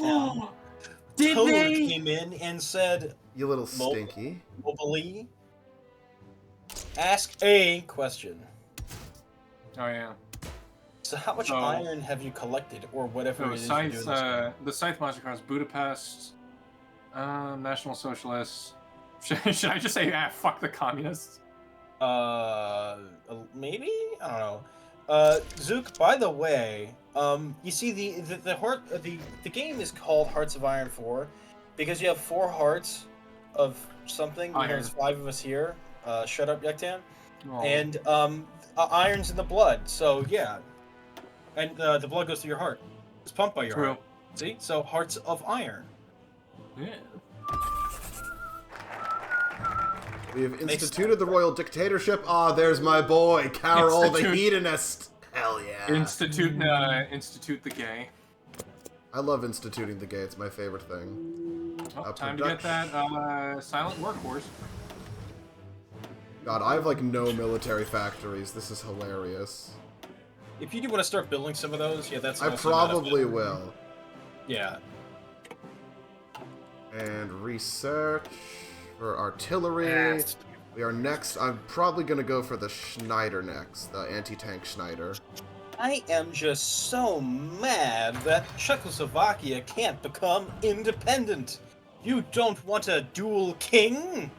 Did Toad they? came in and said, you little stinky? "Mobily, ask a question." Oh yeah. So, how much iron have you collected, or whatever So it is you're doing this game? the Scythe Monster Cards, Budapest, National Socialists. Should I just say, fuck the communists? Maybe? I don't know. Zook, by the way, you see the game is called Hearts of Iron 4 because you have 4 hearts of something. Iron. There's 5 of us here. Shut up, Yektan. Oh. And iron's in the blood, so yeah. And the blood goes to your heart. It's pumped by your True. heart. See? So Hearts of Iron. Yeah. We have instituted the royal dictatorship. Ah, there's my boy, Carol the hedonist. Hell yeah. Institute the gay. I love instituting the gay. It's my favorite thing. Oh, time to get that silent workhorse. God, I have like no military factories. This is hilarious. If you do want to start building some of those, yeah, that's I also not a probably bad- will. Yeah. And research for artillery. We are next. I'm probably going to go for the Schneider next, the anti-tank Schneider. I am just so mad that Czechoslovakia can't become independent. You don't want a dual king?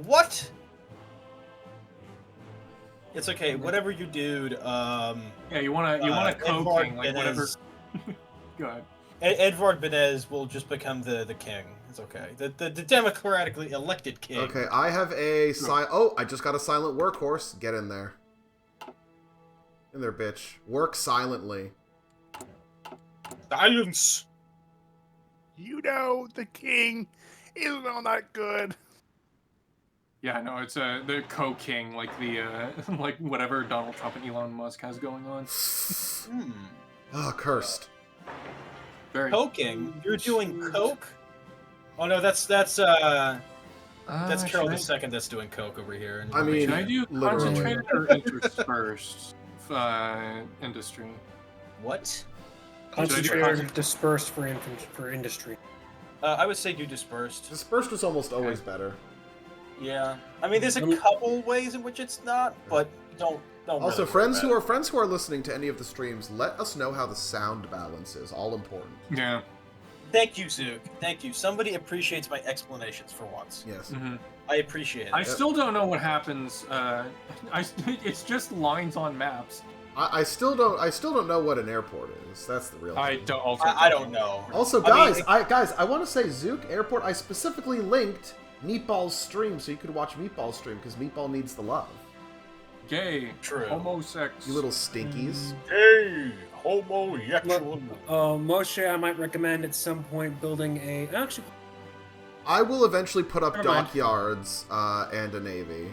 What? It's okay. Whatever you do, Yeah, you want a co-king, like whatever. Go ahead. Edvard Benez will just become the king. It's okay. The democratically elected king. Okay, I have a Oh, I just got a silent workhorse. Get in there. In there, bitch. Work silently. Silence. You know, the king isn't all that good. Yeah, no, it's the co-king, like the like whatever Donald Trump and Elon Musk has going on. Oh, cursed. Very Coking? You're doing coke? Oh no, that's Carol II that's doing coke over here. I mean, should I do literally. concentrated or interspersed industry? What? Concentrated, dispersed for industry. I would say do dispersed. Dispersed was almost always better. Yeah, I mean, there's a couple ways in which it's not, but don't. Also, really friends who are listening to any of the streams, let us know how the sound balance is. All important. Yeah. Thank you, Zook. Thank you. Somebody appreciates my explanations for once. Yes. Mm-hmm. I appreciate it. I still don't know what happens. It's just lines on maps. I still don't know what an airport is. That's the real thing. I don't know. Also, guys, I want to say Zook Airport. I specifically linked Meatball's stream so you could watch Meatball's stream because Meatball needs the love. Gay. True. Homosex. You little stinkies. Hey, homosexual. Moshe, I might recommend at some point building actually. I will eventually put up Never mind. dockyards and a navy.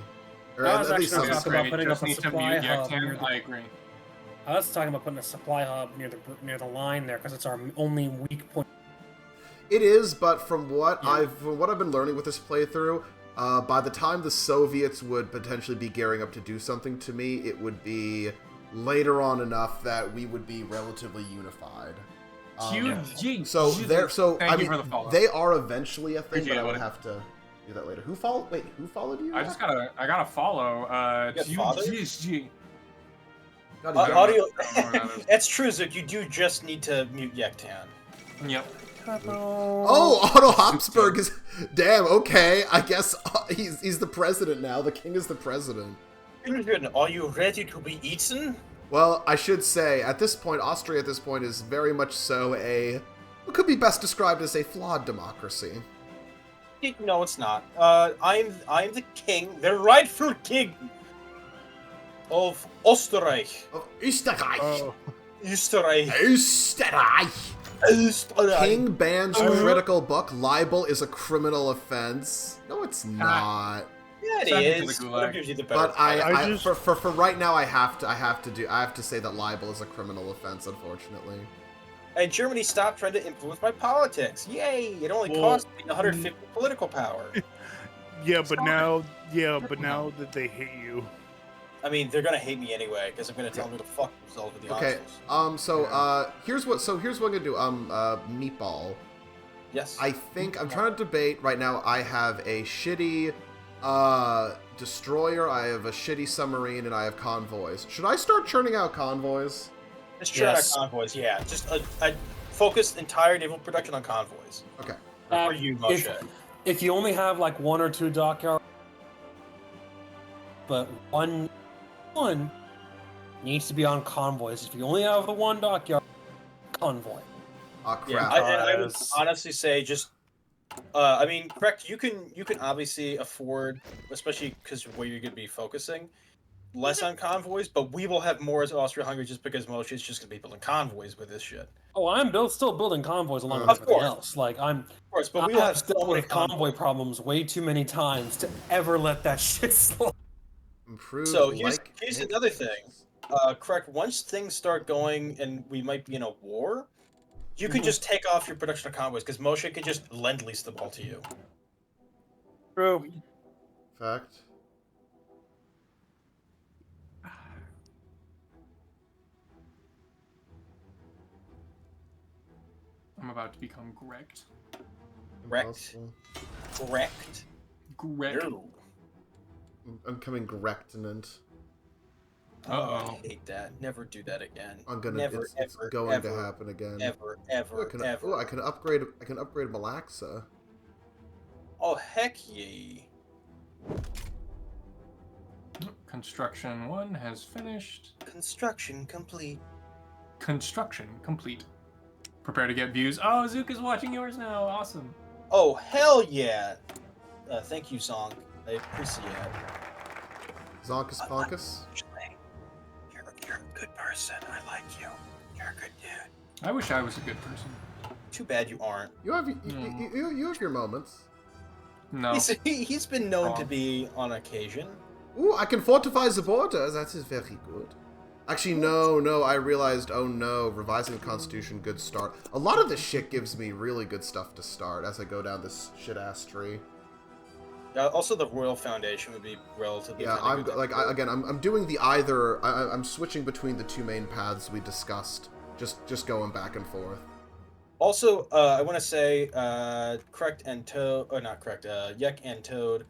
Or I was at least actually some. talking about putting Just up a need to supply mute hub Yaktan. near the- I agree. I was talking about putting a supply hub near the line there because it's our only weak point. It is, but from what I've been learning with this playthrough, by the time the Soviets would potentially be gearing up to do something to me, it would be later on enough that we would be relatively unified. So they're Thank you for the follow. they are eventually a thing, Appreciate but I it, would buddy. have to do that later. Who followed you? I gotta follow. You got GG. God, Audio. I don't know what that is. That's true, Zook. You do just need to mute Yaktan. Yep. Oh, Otto Habsburg is... Damn, okay. I guess he's the president now. The king is the president. Children, are you ready to be eaten? Well, I should say, at this point, Austria at this point is very much so what could be best described as a flawed democracy. No, it's not. I'm the king, the rightful king of Österreich. Of Österreich. Oh, Österreich. Österreich. Österreich. King bans critical book. Libel is a criminal offense. No, it's not. Yeah, Send it it to is. the gulag. Whatever gives you the better. But I just- for right now, I have to say that libel is a criminal offense. Unfortunately. And Germany stopped trying to influence my politics. Yay! It only cost me 150 political power. yeah, but now that they hate you. I mean, they're gonna hate me anyway because I'm gonna tell them to fuck themselves with the Okay. Hostiles. Here's what I'm gonna do. Meatball. Yes. I think I'm trying to debate right now. I have a shitty destroyer, I have a shitty submarine, and I have convoys. Should I start churning out convoys? Just churn Yes. out convoys. Yeah. Just a focused entire naval production on convoys. Okay. For you, Moshe. If you only have like one or two dockyards, but one needs to be on convoys. If you only have the one dockyard, convoy. Ah, crap. Yeah, I would Because- honestly say just. I mean, correct. You can obviously afford, especially because where you're going to be focusing, less on convoys. But we will have more as Austria-Hungary just because Moshe is just going to be building convoys with this shit. Oh, I'm still building convoys along with Of everything course. with course, but I we will have have dealt so many with convoy problems way too many times to ever let that shit slide. Improve. So here's like- another thing. Correct. Once things start going and we might be in a war, you can just take off your production of convoys because Moshe can just lend lease them all to you. True. Fact. I'm about to become Grekt. Correct. Impossible. Correct. Grekt. No. I'm coming Grectinant. Oh, Uh-oh. I hate that. Never do that again. I'm gonna. Never, it's ever, going ever, to happen again. Ever, Ooh, ever, ever. I can upgrade. I can upgrade Malaxa. Oh, heck ye. Construction 1 has finished. Construction complete. Construction complete. Prepare to get views. Oh, Zook is watching yours now. Awesome. Oh, hell yeah! Thank you, Zonk. I appreciate it. Zonkus Ponkus. You're a good person. I like you. You're a good dude. I wish I was a good person. Too bad you aren't. You have you have your moments. No. He's been known to be on occasion. Ooh, I can fortify the border. That is very good. Actually, no, I realized, oh no, revising the Constitution, good start. A lot of this shit gives me really good stuff to start as I go down this shit-ass tree. Also, the Royal Foundation would be relatively. Yeah, I'm doing the either. I'm switching between the two main paths we discussed, just going back and forth. Also, I want to say, correct and Toad, or not correct, Yek and Toad.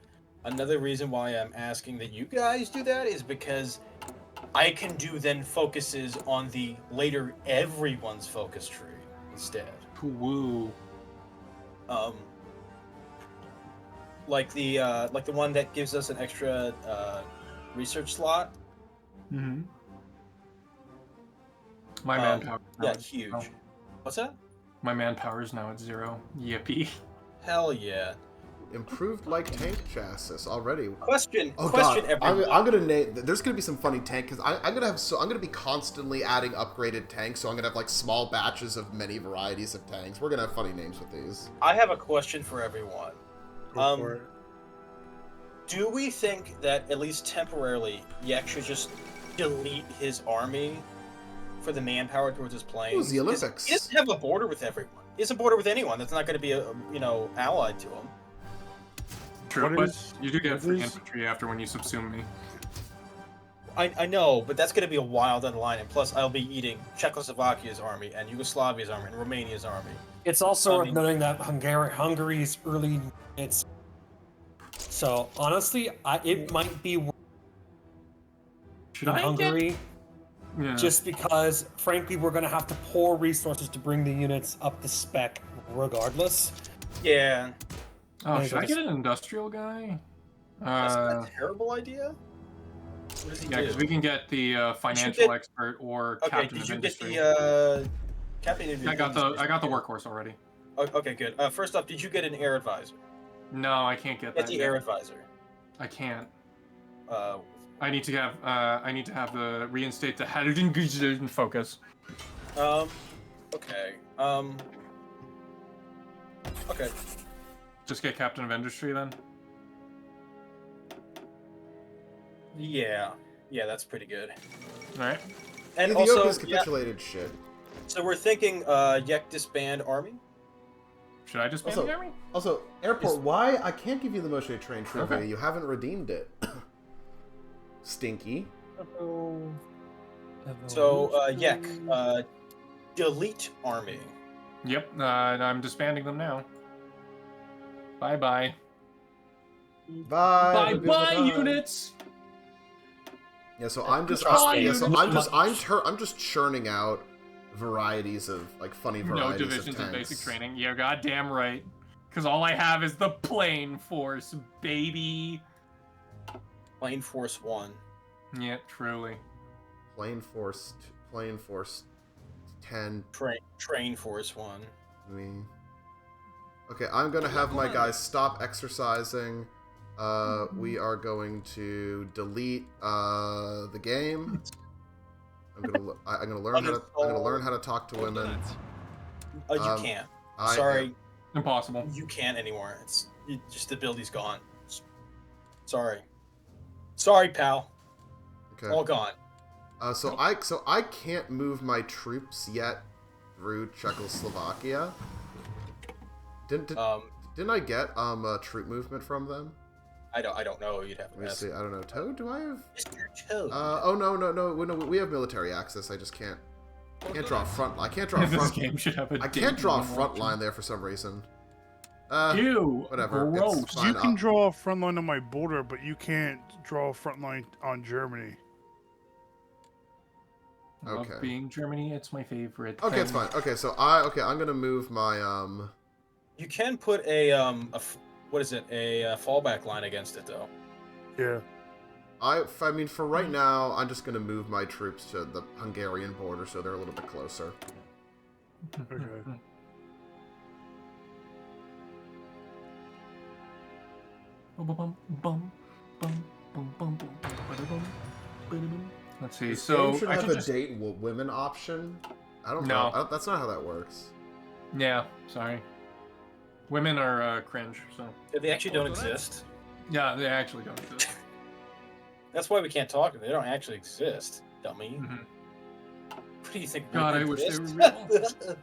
Another reason why I'm asking that you guys do that is because I can do then focuses on the later everyone's focus tree instead. Woo. Like the one that gives us an extra research slot. Mm-hmm. My manpower. Yeah, huge. What's that? My manpower is now at 0. Yippee. Hell yeah. Improved light tank chassis already. Question. Oh question. god, Everyone. I'm gonna name. There's gonna be some funny tank because I'm gonna be constantly adding upgraded tanks. So I'm gonna have like small batches of many varieties of tanks. We're gonna have funny names with these. I have a question for everyone. Go for it. Do we think that at least temporarily Yek should just delete his army for the manpower towards his planes? It was the Olympics. He doesn't have a border with everyone. He has a border with anyone that's not going to be allied to him. True, What but is- you do get what free is- infantry after when you subsume me. I know, but that's going to be a while down the line, and plus I'll be eating Czechoslovakia's army and Yugoslavia's army and Romania's army. It's also I worth mean- noting that Hungary's early units. So honestly, it might be worth Should in I Hungary Yeah. just because, frankly, we're going to have to pour resources to bring the units up to spec regardless. Yeah, Oh, Maybe should I just- get an industrial guy? that's not a terrible idea. What does he Yeah, do? because we can get the financial get- expert or Okay, captain did of you get industry. the captain of I got the industry? workhorse already. Okay, good. First off, did you get an air advisor? No, I can't get Get that. the yet. air advisor. I can't. Uh, I need to have the reinstate the Hadouken focus. okay. Okay. Just get captain of industry then. Yeah, that's pretty good. All right. And Ethiopia's also, yeah, capitulated shit. so we're thinking Yek disband army. Should I just ban Also- the army? Also, airport. Why I can't give you the motion train trivia? Okay. You haven't redeemed it. Stinky. So Yek, delete army. Yep. I'm disbanding them now. Bye bye. Bye. Bye units. Yeah, so I'm just Trust me. I'm just churning out varieties of like funny No varieties divisions of of tanks. basic training. Yeah, goddamn right. Because all I have is the plane force, baby. Plane Force 1. Yeah, truly. Plane Force 10. Train Force 1. Me. Okay, I'm gonna have my guys stop exercising. We are going to delete the game. I'm gonna learn how to talk to women. You Um, can't. I Sorry, Impossible. you can't anymore. Just the ability's gone. Sorry, pal. Okay. All gone. So I can't move my troops yet through Czechoslovakia. Didn't I get a troop movement from them? I don't know. You'd have Let to me ask. see. I don't know. Toad, do I have? Mr. Toad. Oh no. We have military access. I just can't draw a front. I can't draw a This front. game should have a I date can't draw a when front watching. line there for some reason. Ew. whatever, it's Gross. fine. You can draw a front line on my border, but you can't draw a front line on Germany. Love Okay. being Germany. It's my favorite. Okay, it's thing. fine. Okay, so I'm gonna move my You can put a fallback line against it though. Yeah. I mean, for right now, I'm just gonna move my troops to the Hungarian border so they're a little bit closer. Okay. Let's see. This So game should I have should a just... date women option. I don't No. know. That's not how that works. Yeah, sorry. Women are cringe. So They actually don't exist. yeah, they actually don't exist. That's why we can't talk to them. They don't actually exist, dummy. Mhm. What do you think? God, women I wish they exist? were real.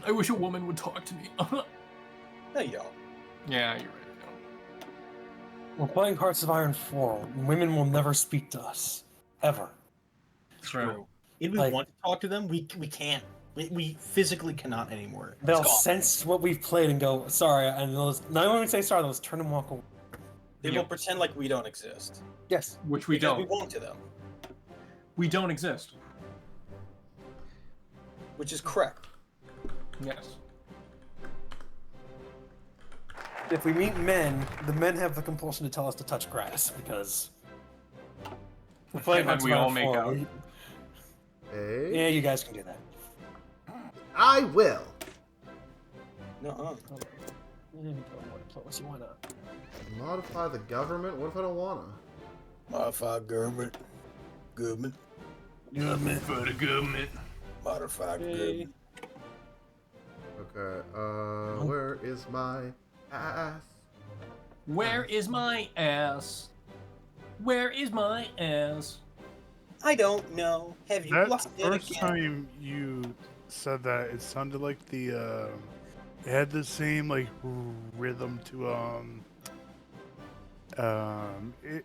I wish a woman would talk to me. No, you don't. Yeah, you're right. We're playing Hearts of Iron 4. Women will never speak to us. Ever. True. If we Like- want to talk to them, we can't. We physically cannot anymore. They'll It's gone. sense what we've played and go, sorry, and they'll not only say sorry, they'll just turn and walk away. They Yeah. will pretend like we don't exist. Yes. Which we Because don't. We won't to them, We don't exist. which is correct. Yes. If we meet men, the men have the compulsion to tell us to touch grass because we're playing And then Hearts we of Iron all make 4. out. Hey, Yeah, you guys can do that. I will. Nuh-uh. Why not? Modify the government? What if I don't wanna? Modify government. Government. For the government. Modify Okay. government. Okay, where is my ass? Where is my ass? Where is my ass? I don't know. Have you That lost it first again? time you said that, it sounded like the it had the same like rhythm to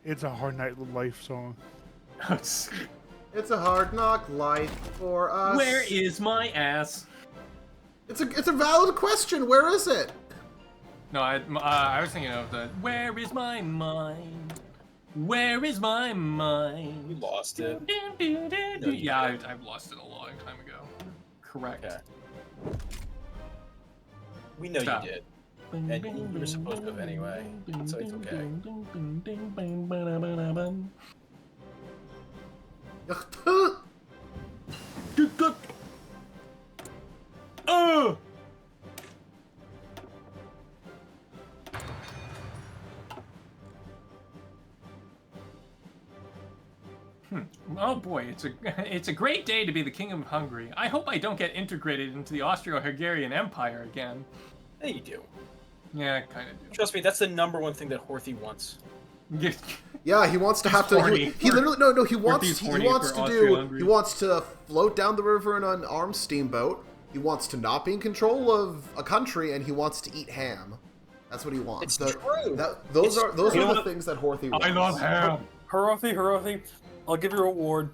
it's a Hard Night Life song. It's a hard knock life for us. Where is my ass? It's a valid question. Where is it? No, I was thinking of the where is my mind? Where is my You mind? lost it. No, yeah, I've lost it a long time ago. Correct. Okay. We know Stop. you did. And you were supposed to have anyway, so it's okay. Oh! Oh boy, it's a great day to be the king of Hungary. I hope I don't get integrated into the Austro-Hungarian Empire again. Yeah, you do. Yeah, I kind of do. Trust me, that's the #1 thing that Horthy wants. Yeah, he wants to have to. horny. He literally no. He wants. He's He horny wants for to do. Austria-Hungary. He wants to float down the river in an armed steamboat. He wants to not be in control of a country, and he wants to eat ham. That's what he wants. It's true. Those It's are those true. are the things that Horthy wants. I love ham. Hirothi, I'll give you a reward.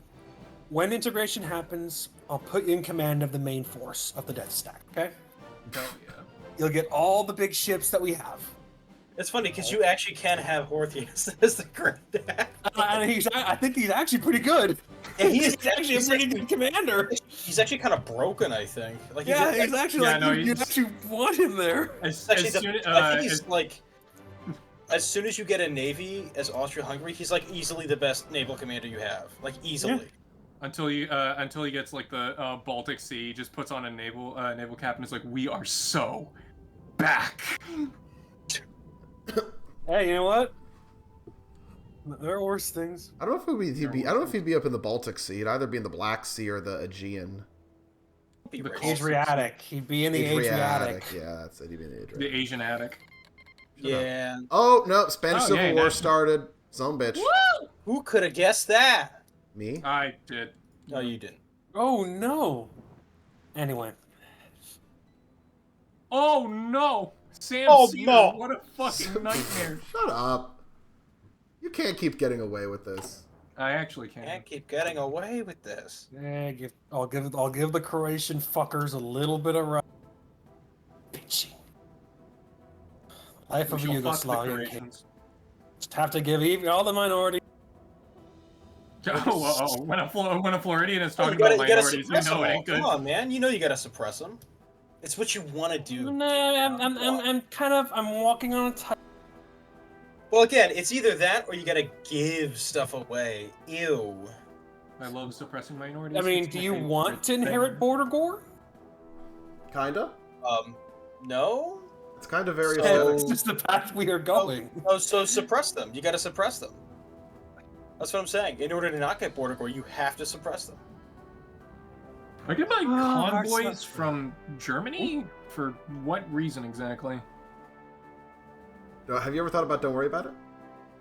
When integration happens, I'll put you in command of the main force of the Death Stack, okay? Hell yeah. You'll get all the big ships that we have. It's funny because you actually can have Horthy as the granddad. I think he's actually pretty good. Yeah, he is He's actually a pretty good commander. He's actually kind of broken, I think. Like, Yeah, he's he's actually Yeah, like, no, you he's- actually want him there. actually I think he's as- like, as soon as you get a navy as Austria-Hungary, he's like easily the best naval commander you have. Like easily. until he gets like the Baltic Sea, he just puts on a naval cap and is like, we are so back. Hey, you know what? There are worse things. I don't know if I don't know if he'd be up in the Baltic Sea. It'd either be in the Black Sea or the Aegean. Be The racist. Cold- Adriatic. He'd be in the Adriatic. Yeah, that's it. He'd be in the Adriatic. The Asian attic. Yeah. Oh no! Spanish Oh, Civil yeah, War no. started. Some bitch. Who could have guessed that? Me. I did. No, you didn't. Oh no. Anyway, Oh no! Sam Oh, Cedar, no. what a fucking nightmare. Shut up. You can't keep getting away with this. I actually can. Can't keep getting away with this. I'll give the Croatian fuckers a little bit of bitching. Life of a We shall fuck the Yugoslavian king. Croatians. Just have to give even all the minorities. Oh, when a Floridian is Oh, talking about minorities, you suppress know them it all. ain't good. Come on, man. You know you gotta suppress them. It's what you want to do. No, I'm walking on a tight. Well, again, it's either that or you gotta give stuff away. Ew. I love suppressing minorities. I mean, It's do my you favorite want to inherit thing. Border Gore? Kinda. No? It's kind of very So- aesthetic. It's just the path we are going. Oh, so suppress them. You gotta suppress them. That's what I'm saying. In order to not get border gore, you have to suppress them. I get my hard convoys stuff. from Germany? For what reason exactly? Have you ever thought about don't worry about it?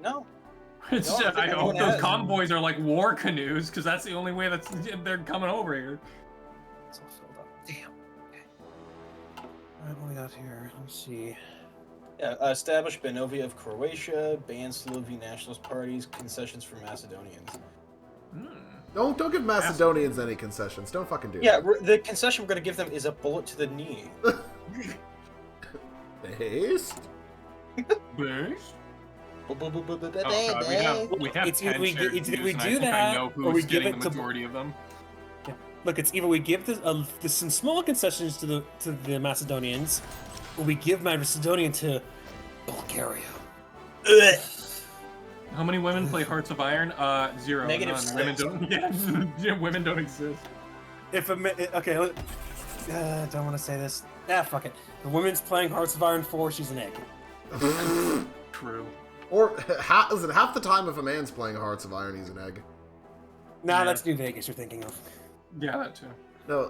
No. It's No, I just, think I hope everyone those has. convoys are like war canoes, because that's the only way they're coming over here. It's all filled up. Damn. Okay. Alright, what we got here? Let's see. Yeah, establish Banovia of Croatia, ban Slovene nationalist parties, concessions for Macedonians. Hmm. Don't give Macedonians any concessions. Don't fucking do Yeah, that. the concession we're gonna give them is a bullet to the knee. Based? Base? Oh God, we have It's 10 either we shared it's either views, we and do I think I that, know or we who's give getting it the to- majority of them. Look, it's either we give this some small concessions to the Macedonians, or we give Macedonia to Bulgaria. How many women play Hearts of Iron? 0. Negative None. Women 6. don't. Yeah, women don't exist. If okay, don't want to say this. Fuck it. The woman's playing Hearts of Iron 4. She's an egg. True. Or listen, half the time if a man's playing Hearts of Iron, he's an egg. Nah, Yeah. that's New Vegas you're thinking of. Yeah, that too. No,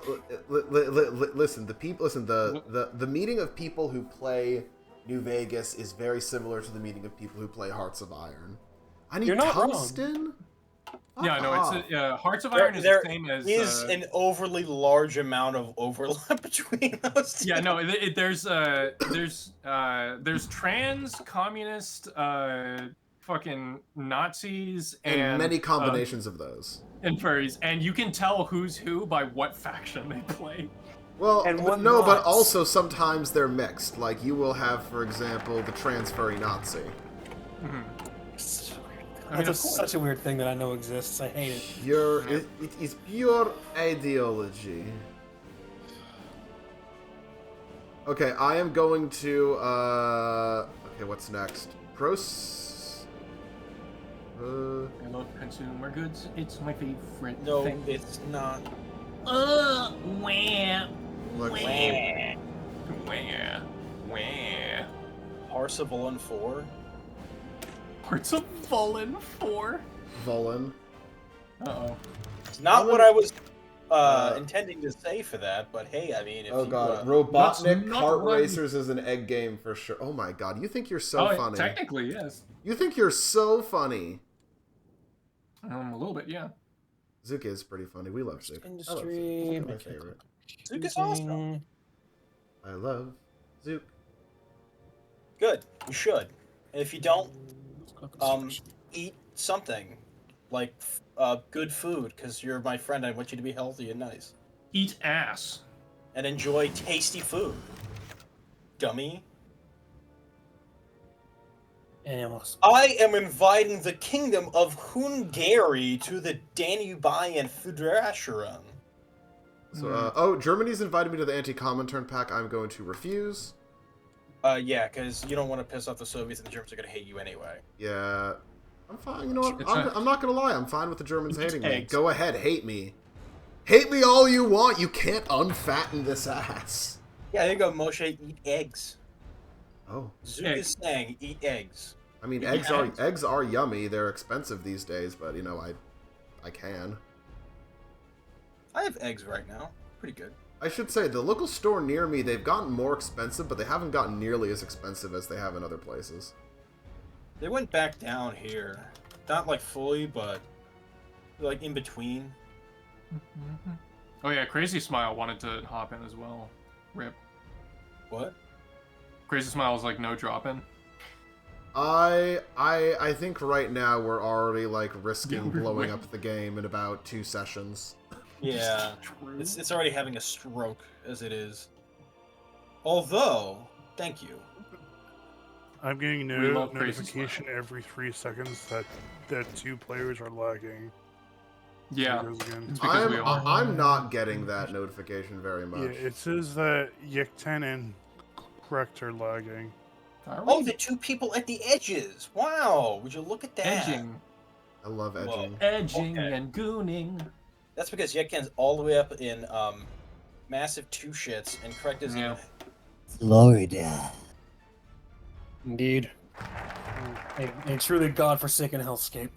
listen. The meeting of people who play New Vegas is very similar to the meeting of people who play Hearts of Iron. I need You're not wrong. tungsten. Yeah, no, it's off. Hearts of There- Iron is there the same as. Is an overly large amount of overlap between those two. Yeah, no, there's trans, communist, fucking Nazis, and many combinations of those. and furries, and you can tell who's who by what faction they play. Well, And but what no, but mods? also sometimes they're mixed. Like you will have, for example, the trans furry Nazi. I mean, That's of course. such a weird thing that I know exists. I hate it. It is pure ideology. Okay, I am going to. Okay, what's next? I love consumer goods. It's my favorite No, thing. it's not. Wah, Look, wah. Parsifal and 4. Parts of Fallen 4. Vulin. Uh-oh. It's not I'm what gonna- I was intending to say for that, but hey, I mean, if Oh you, god, That's Robotnik not Kart what I- Racers is an egg game for sure. Oh my god, you think you're so funny. Technically, yes. You think you're so funny. A little bit, yeah. Zook is pretty funny. We love Zook. I love Zook. Industry, Zook is my favorite. Zook is awesome. I love Zook. Good, you should. And if you don't, eat something like good food, because you're my friend. I want you to be healthy and nice, Eat ass. and enjoy tasty food. Dummy. Animals. I am inviting the kingdom of Hungary to the Danubian Federation. So, Germany's invited me to the anti-Comintern pack. I'm going to refuse. Yeah, because you don't want to piss off the Soviets, and the Germans are going to hate you anyway. Yeah, I'm fine. You know what? It's I'm not gonna lie. I'm fine with the Germans Eat hating me. eggs. Go ahead, hate me. Hate me all you want. You can't unfatten this ass. Yeah, there you go, Moshe. Eat eggs. Oh, Zook Eggs. is saying, eat eggs. I mean, Eat eggs eggs. are yummy. They're expensive these days, but you know, I can. I have eggs right now. Pretty good. I should say the local store near me, they've gotten more expensive, but they haven't gotten nearly as expensive as they have in other places. They went back down here. Not like fully, but like in between. Oh yeah, Crazy Smile wanted to hop in as well. Rip. What? Crazy Smile was like no drop-in. I think right now we're already like risking Yeah, we're blowing way- up the game in about 2 sessions. Yeah. True. It's already having a stroke as it is. Although, thank you. I'm getting We love Crazy notification every 3 seconds that 2 players are lagging. Yeah. There it goes again. It's because we all. I'm not getting that notification very Yeah, much. it says that Yikten and Correct are lagging. Are Oh, we? the two people at the edges. Wow, would you look at that? Edging. I love edging. Edging Okay. and gooning. That's because Yetkan's all the way up in massive two shits, and correct is Yeah. in Florida. Indeed. A truly godforsaken hellscape.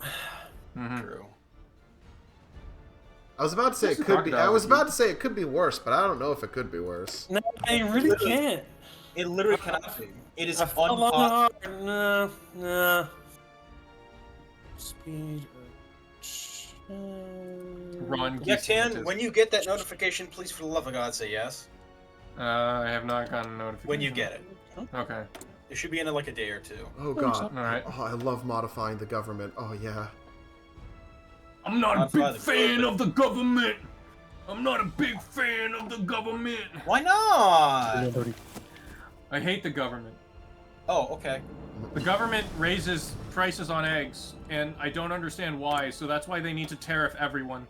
Mm-hmm. True. I was about to say What's it the could be. I crocodile was with about you? to say it could be worse, but I don't know if it could be worse. No, I really can't. It literally cannot be. It is I fell on the unpossible. hard. Nah. Speed. Run. Yektan, when you get that notification, please, for the love of God, say yes. I have not gotten a notification. When you get it. Okay. It should be in like a day or two. Oh god. Alright. Oh, I love modifying the government. Oh yeah. I'm not a Modify big the fan government. of the government. I'm not a big fan of the government. Why not? I hate the government. Oh, okay. The government raises prices on eggs, and I don't understand why, so that's why they need to tariff everyone.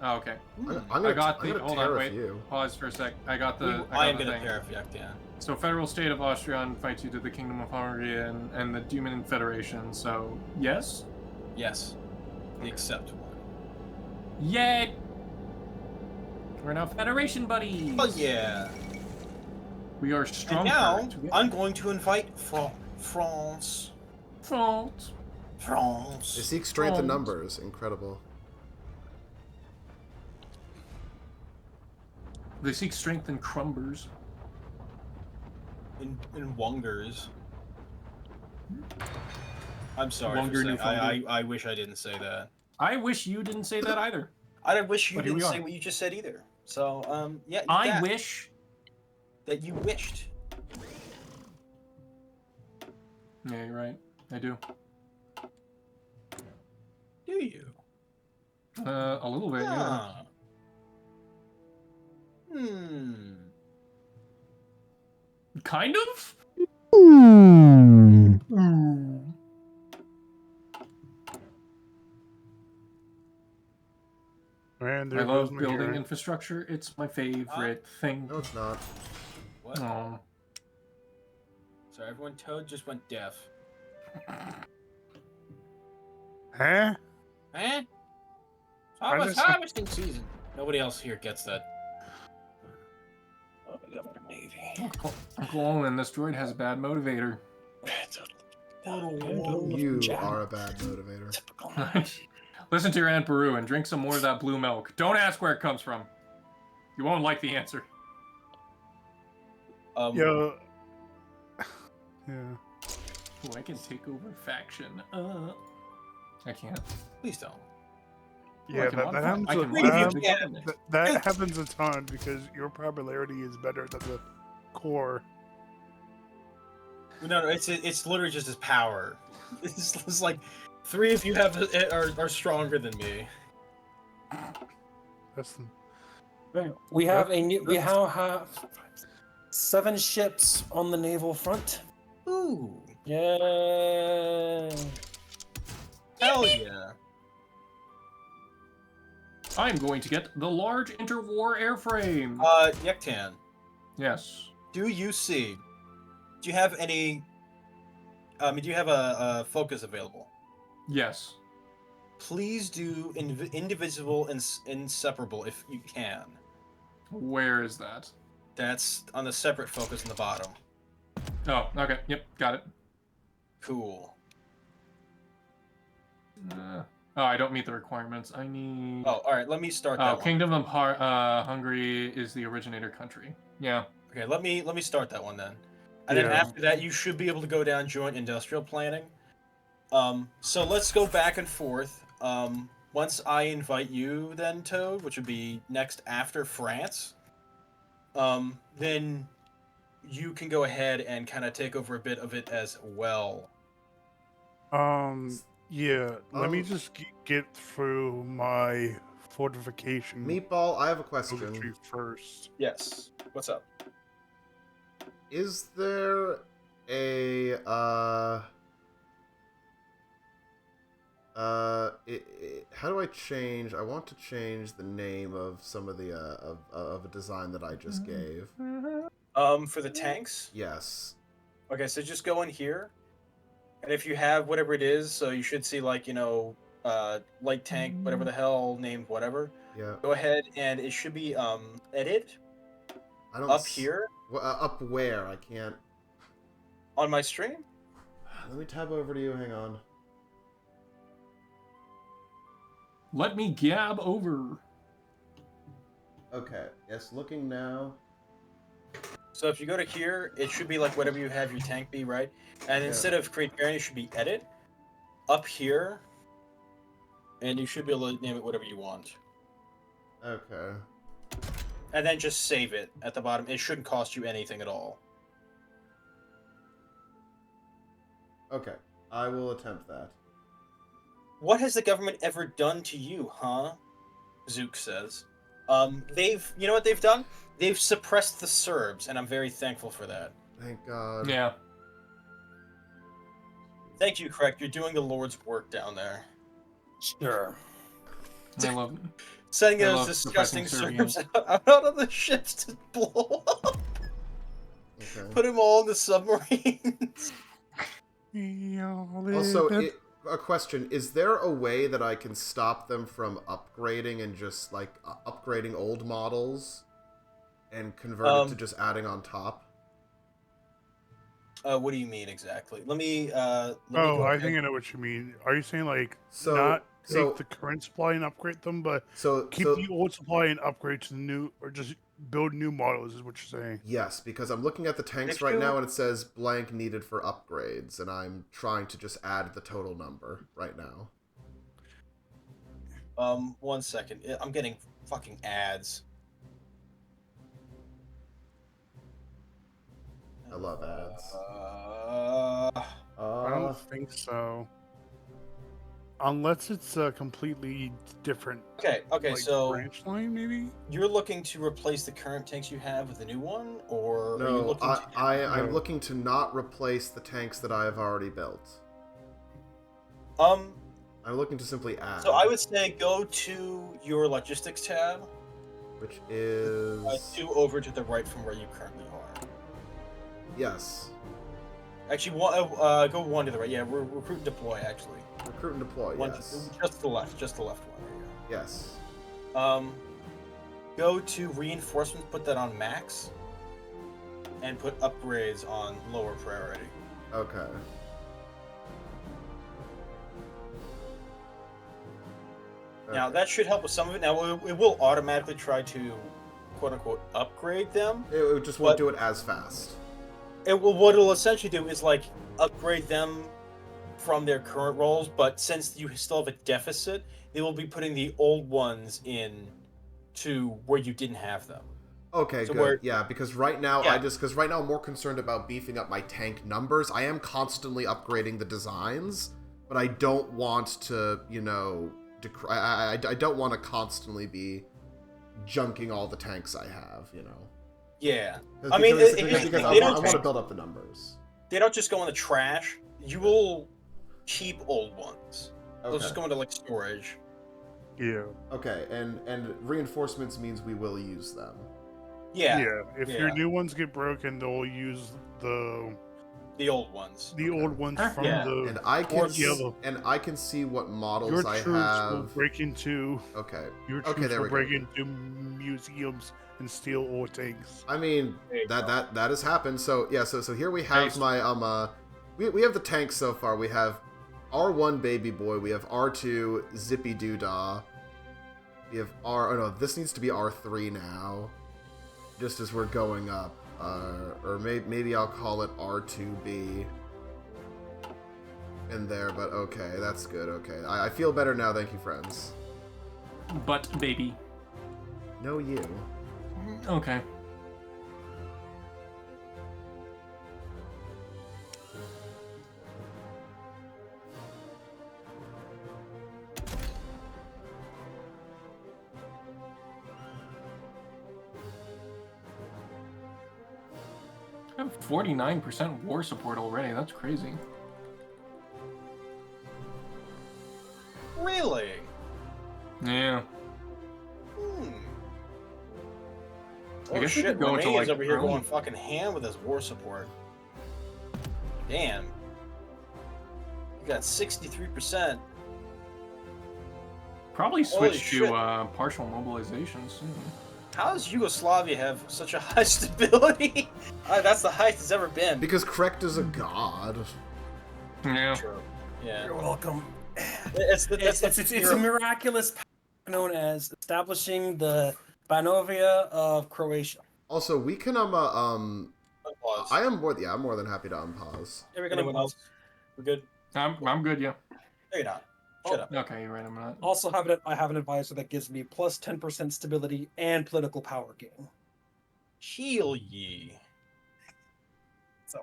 Oh, okay. I'm I gonna, got I'm the. gonna Hold on, tariff wait. you. Pause for a sec. I got the. I am the gonna thing. tariff Yektan. So, federal state of Austria invites you to the Kingdom of Hungary and the Duman Federation. So, yes? Yes. The accept one. Yay! We're now Federation buddies! Oh yeah. We are And stronger. now, together. I'm going to invite France. France. They France. seek strength in Oh. numbers. Incredible. They seek strength in crumbers. In Wungers. I'm sorry. Wunger For saying, Newfoundland. I wish I didn't say that. I wish you didn't say that either. I wish you But here we didn't are. say what you just said either. So, yeah. I that, wish. that you wished. Yeah, you're right. I do. Do you? A little bit, yeah. Ah. Hmm. Kind of? Man, I there goes love my building hearing. infrastructure. It's my favorite thing. No, it's not. What? Oh. Sorry, everyone. Toad just went deaf. Huh? Eh? I Harvest, just- harvesting season. Nobody else here gets that. Oh, the government navy. Uncle Owen, this droid has a bad motivator. You are a bad motivator. Listen to your Aunt Beru and drink some more of that blue milk. Don't ask where it comes from. You won't like the answer. Yo. Yeah. Ooh, I can take over faction. I can't. Please don't. Yeah, can that modify- happens. I can a- modify that, the Yeah. government. that happens a ton because your popularity is better than the core. No, it's literally just his power. It's like 3 of you are stronger than me. That's the, We have we now have 7 ships on the naval front. Ooh, Yeah. hell yeah! I'm going to get the large interwar airframe. Yektan, Yes. do you see? Do you have any? Do you have a focus available? Yes. Please do indivisible and inseparable if you can. Where is that? That's on the separate focus in the bottom. Oh, okay. Yep, got it. Cool. Oh, I don't meet the requirements. I need... Oh, all right. Let me start that Oh, one. Kingdom of Hungary is the originator country. Yeah. Okay, let me start that one then. And then Yeah. after that, you should be able to go down joint industrial planning. So let's go back and forth. Once I invite you, then Toad, which would be next after France, then you can go ahead and kind of take over a bit of it as well. Yeah. Let me Um, just get through my fortification Meatball, I have a military question. first. Yes. What's up? Is there a how do I change? I want to change the name of some of the of a design that I just gave. For the tanks, Yes. Okay, so just go in here, and if you have whatever it is, so you should see like light tank, whatever the hell named whatever. Yeah. Go ahead, and it should be edit I don't. up here Up where? I can't. on my stream. Let me tab over to you. Hang on. Let me gab over. Okay. Yes. Looking now. So if you go to here, it should be like whatever you have your tank be, right? And instead of create variant, it should be edit up here, and you should be able to name it whatever you want. Okay. And then just save it at the bottom. It shouldn't cost you anything at all. Okay. I will attempt that. What has the government ever done to you, huh? Zook says. You know what they've done? They've suppressed the Serbs, and I'm very thankful for that. Thank God. Yeah. Thank you, Craig. You're doing the Lord's work down there. Sure. I love it. Sending I those love disgusting suppressing Serbs out of the ships to blow up. Okay. Put them all in the submarines. Also, a question: is there a way that I can stop them from upgrading and just like upgrading old models and convert it to just adding on top? What do you mean exactly? Let me I think I know what you mean. Are you saying like not take the current supply and upgrade them, but keep the old supply and upgrade to the new, or just build new models? Is what you're saying? Yes, because I'm looking at the tanks right now and it says blank needed for upgrades, and I'm trying to just add the total number right now. 1 second. I'm getting fucking ads. I love ads. I don't think so. Unless it's a completely different. Okay, like, so branch line, maybe. you're looking to replace the current tanks you have with a new one, or are you No, looking I'm looking to not replace the tanks that I have already built. I'm looking to simply add. So I would say go to your logistics tab, which is 2 over to the right from where you currently are. Yes. Actually, go 1 to the right. Yeah, recruit and deploy. Actually, recruit and deploy. Yes. Just to the left. Just the left one. There you go. Yes. Go to reinforcements. Put that on max, and put upgrades on lower priority. Okay. Now that should help with some of it. Now it will automatically try to, quote unquote, upgrade them. It just won't do it as fast. What it'll essentially do is like upgrade them from their current roles, but since you still have a deficit, they will be putting the old ones in to where you didn't have them. Okay, so good. Yeah, because right now right now I'm more concerned about beefing up my tank numbers. I am constantly upgrading the designs, but I don't want to, I don't want to constantly be junking all the tanks I have, Yeah. I want to build up the numbers. They don't just go in the trash. You will keep old ones. They'll just go into like storage. Yeah. Okay, and reinforcements means we will use them. Yeah. Yeah. If your new ones get broken, they'll use the old ones. The old ones from the and I can see what models your I troops have. will break into. Okay. Your troops will break into museums and steal old tanks. I mean that has happened. So yeah. So here we have my we have the tanks so far. We have R1 Baby Boy. We have R2 Zippy Doodah. We have this needs to be R3 now. Just as we're going up. Or maybe I'll call it R2B in there, but okay, that's good, okay. I feel better now, thank you, friends. But, baby. No, you. Okay. I have 49% war support already. That's crazy. Really? Yeah. Oh guess we shit, could go into, Romania's like, over here early. going fucking ham with his war support. Damn. You got 63%. Probably Holy switch shit. to partial mobilization soon. How does Yugoslavia have such a high stability? That's the highest it's ever been. Because Krekt is a god. Yeah. True. Yeah. You're welcome. It's a miraculous power known as establishing the Banovia of Croatia. Also, we can Pause. I'm more than happy to unpause. Here we're gonna Anyone else? We're good? I'm good, yeah. No, you're not. Shut up. Okay, you're right, I'm not. Also I have an advisor that gives me plus 10% stability and political power gain. Heal ye. So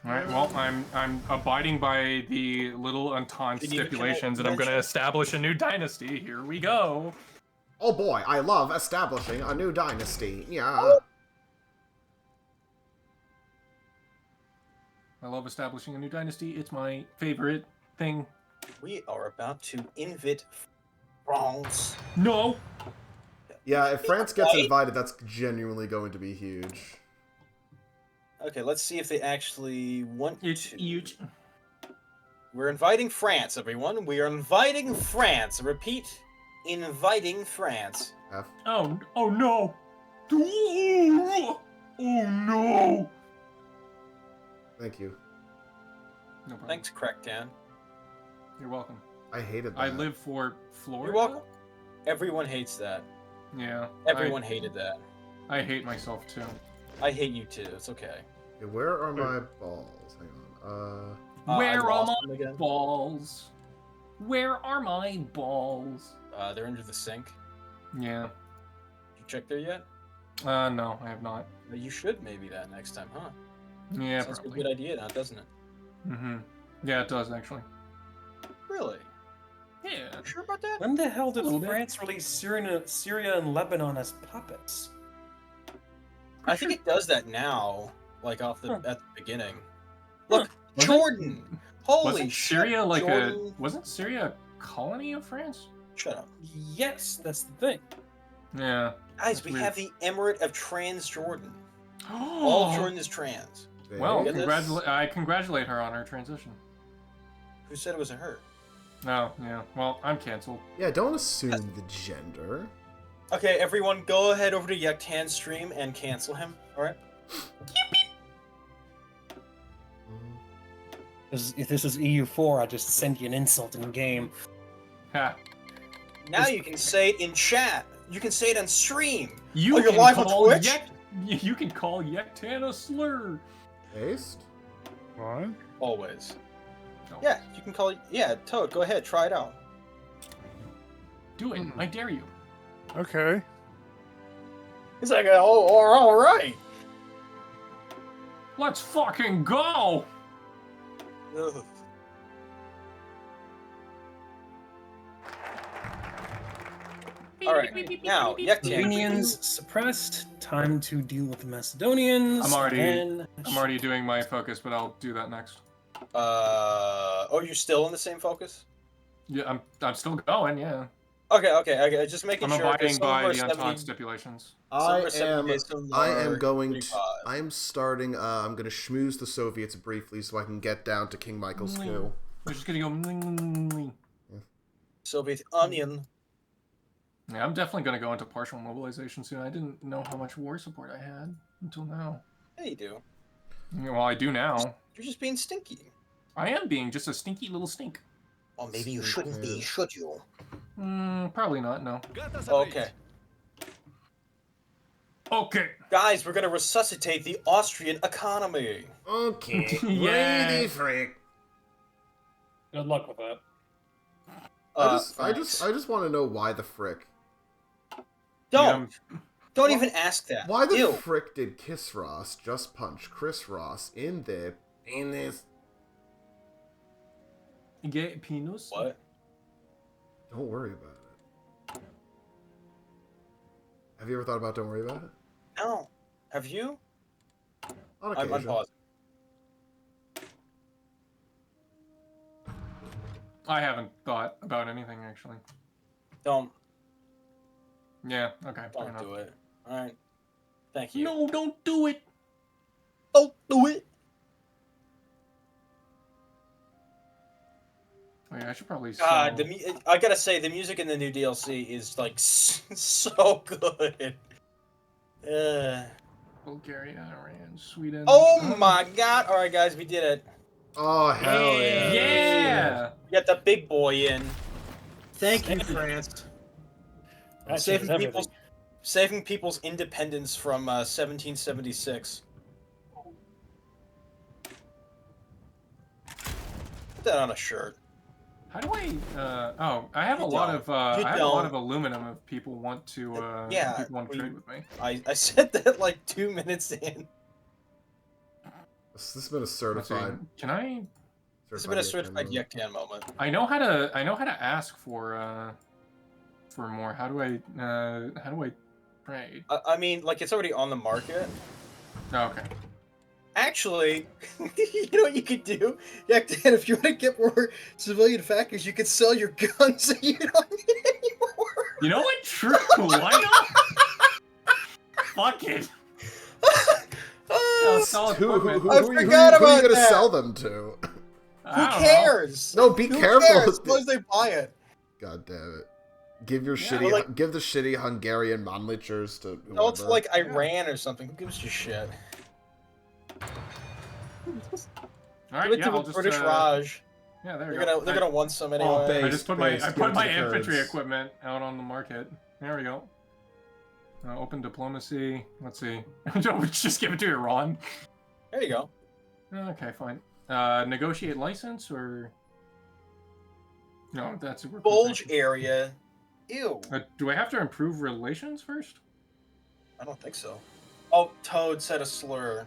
Alright, well, I'm abiding by the little Entente You need to stipulations, and I'm connect- gonna establish a new dynasty. Here we go. Oh boy, I love establishing a new dynasty. Yeah. I love establishing a new dynasty. It's my favorite thing. We are about to invade France. No! Yeah, if France gets invited, that's genuinely going to be huge. Okay, let's see if they actually want It's to. huge. We're inviting France, everyone. We are inviting France. Repeat, inviting France. F. Oh no! Oh no! Thank you. No problem. Thanks, Crackdown. You're welcome. I hated that. I live for Florida. You're welcome. Everyone hates that. Yeah. Everyone hated that. I hate myself too. I hate you too. It's okay. Okay, where are my balls? Hang on. Where I are lost my them again. balls? Where are my balls? They're under the sink. Yeah. You check there yet? No, I have not. You should maybe that next time, huh? Yeah, Sounds like a probably. good idea now, doesn't it? Mm-hmm. Yeah, it does actually. Really? Yeah. You sure about that? when the hell did A little bit. France release Syria and Lebanon as puppets? I think it does that now, like at the beginning. Huh. Look, Was it? Jordan. Holy Wasn't shit, Syria like Jordan. wasn't Syria a colony of France? Shut up, Yes, that's the thing. Yeah. guys. That's We weird. have the Emirate of Transjordan. All of Jordan is trans. Well, Get this? I congratulate her on her transition. Who said it was a her? No, yeah. Well, I'm canceled. Yeah, don't assume the gender. Okay, everyone, go ahead over to Yektan's stream and cancel him. All right. If this is EU4, I just send you an insult in game. Ha. Now you can say it in chat. You can say it on stream. You Oh, you're can live on call Twitch? You can call Yektan a slur. Based? What? Always. No. Yeah, you can call it. Yeah, Toad, go ahead, try it out. Do it. I dare you. Okay. He's like, oh, all right. Let's fucking go. Ugh. All right, now Yektan. Albanians suppressed. Time to deal with the Macedonians. I'm already- and- I'm already doing my focus, but I'll do that next. Oh, you're still in the same focus? Yeah, I'm still going. Yeah. Okay. Just making I'm sure. 'cause abiding some of by our the 70 Entente stipulations. some of our 70 days, some I are am going 35. to. I am starting. I'm going to schmooze the Soviets briefly so I can get down to King Michael's coup. We're just gonna go. Soviet onion. Yeah, I'm definitely gonna go into partial mobilization soon. I didn't know how much war support I had until now. Yeah, you do. Yeah, well, I do now. You're just being stinky. I am being just a stinky little stink. Or maybe you shouldn't be, should you? Probably not. No. Okay. Okay. Guys, we're gonna resuscitate the Austrian economy. Okay. Yeah. Lady frick. Good luck with that. I just want to know why the frick. Don't even ask that. Why the Ew. frick did Kiss Ross just punch Chris Ross in the penis? Get penis. What? Don't worry about it. Have you ever thought about don't worry about it? No. Have you? On I'm occasion. unpausing. I haven't thought about anything actually. Don't Yeah. Okay. fair don't enough. do it. All right. Thank you. No, don't do it. Don't do it. Wait, I should probably. God, sell... I gotta say, the music in the new DLC is like so good. Bulgaria, Iran, Sweden. Oh my God! All right, guys, we did it. Oh, hell yeah. Yeah! We got the big boy in. Thank you, France. That changes Saving people's independence from 1776. Put that on a shirt. How do I? I have You a lot don't. of You I have a lot don't. of aluminum if people want to Yeah, people want to trade with me. I said that like 2 minutes in. This has been a Let's see. certified. Can I? This has been a certified Yektan moment. I know how to ask for more. How do I trade? I mean, like it's already on the market. Oh, okay. Actually, you know what you could do? Yektan, if you want to get more civilian factors, you could sell your guns so you don't need any more. You know what? True. Why not? Fuck it. I'll sell Who equipment. are you forgot about going to that. sell them to? I Who don't know. cares? No, be Who careful. cares? As long as they buy it. God damn it. Give your give the shitty Hungarian manlichers to whoever. No, it's like Iran or something. Who gives a shit? All right, Give it yeah, to I'll the just British Raj. Yeah, there we They're go. gonna want some anyway. I just put my Base, give it to the infantry Kurds. equipment out on the market. There we go. Open diplomacy. Let's see. Just give it to Iran. There you go. Okay, fine. Negotiate license or no? That's a Bulge area. Ew. do I have to improve relations first? I don't think so. Oh, Toad said a slur.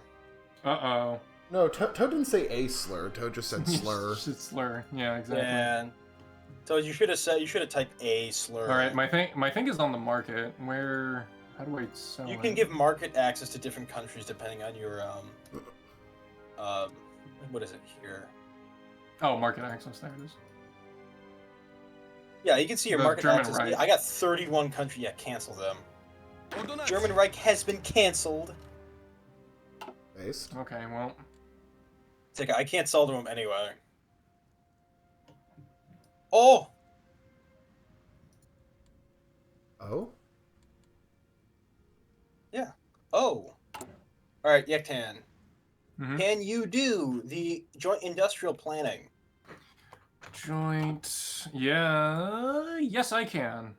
Uh No, Toad didn't say a slur. Toad just said oh. slur. It's slur. Yeah, exactly. Yeah. Toad, you should have typed a slur. All right, my thing is on the market. Where? How do I sell You it? can give market access to different countries depending on your what is it here? Oh, market access. There it is. Yeah, you can see your The market German access. Reich. I got 31 countries. Yeah, cancel them. German Reich has been canceled. Based. Okay, well. It's like I can't sell to them anyway. Oh. Oh? Yeah. Oh. All right, Yektan. Mhm. Can you do the joint industrial planning? Joint. Yeah. Yes, I can.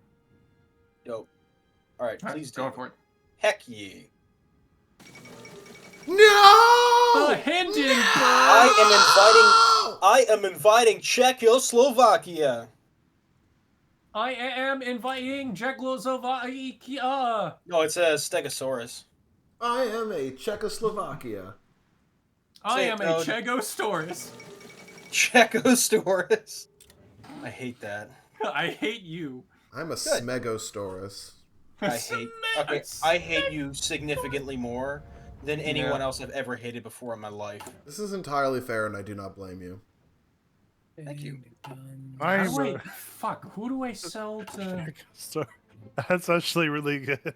Dope. All right, Alright, please do. Go for it. Heck ye. No! The Hindenburg! I am inviting Czechoslovakia. I am inviting Czechoslovakia. No, it says Stegosaurus. I am a Czechoslovakia. I Say it, am a Toad. Chegosaurus. Chegosaurus. I hate that. I hate you. I'm a Good. Smegosaurus. I hate you significantly more than anyone else I've ever hated before in my life. This is entirely fair, and I do not blame you. Thank you. How do I, fuck, who do I sell to? That's actually really good.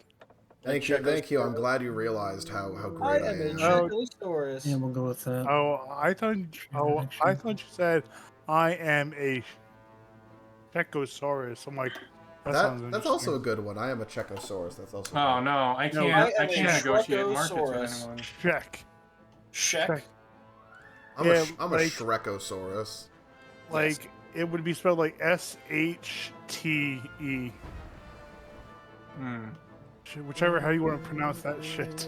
Thank you. I'm glad you realized how I great I am a am. Chegosaurus. Yeah, we'll go with that. I thought you said I am a Chechosaurus. I'm like, sounds That's also a good one. I am a Chechosaurus. That's also. Oh good. no, I I can't. am I can't a negotiate markets with Shrekosaurus. anyone. Check. Shek. I'm Yeah, a like- Shrekosaurus. Like it would be spelled like SHTE. Hmm. Whichever how you want to pronounce that shit.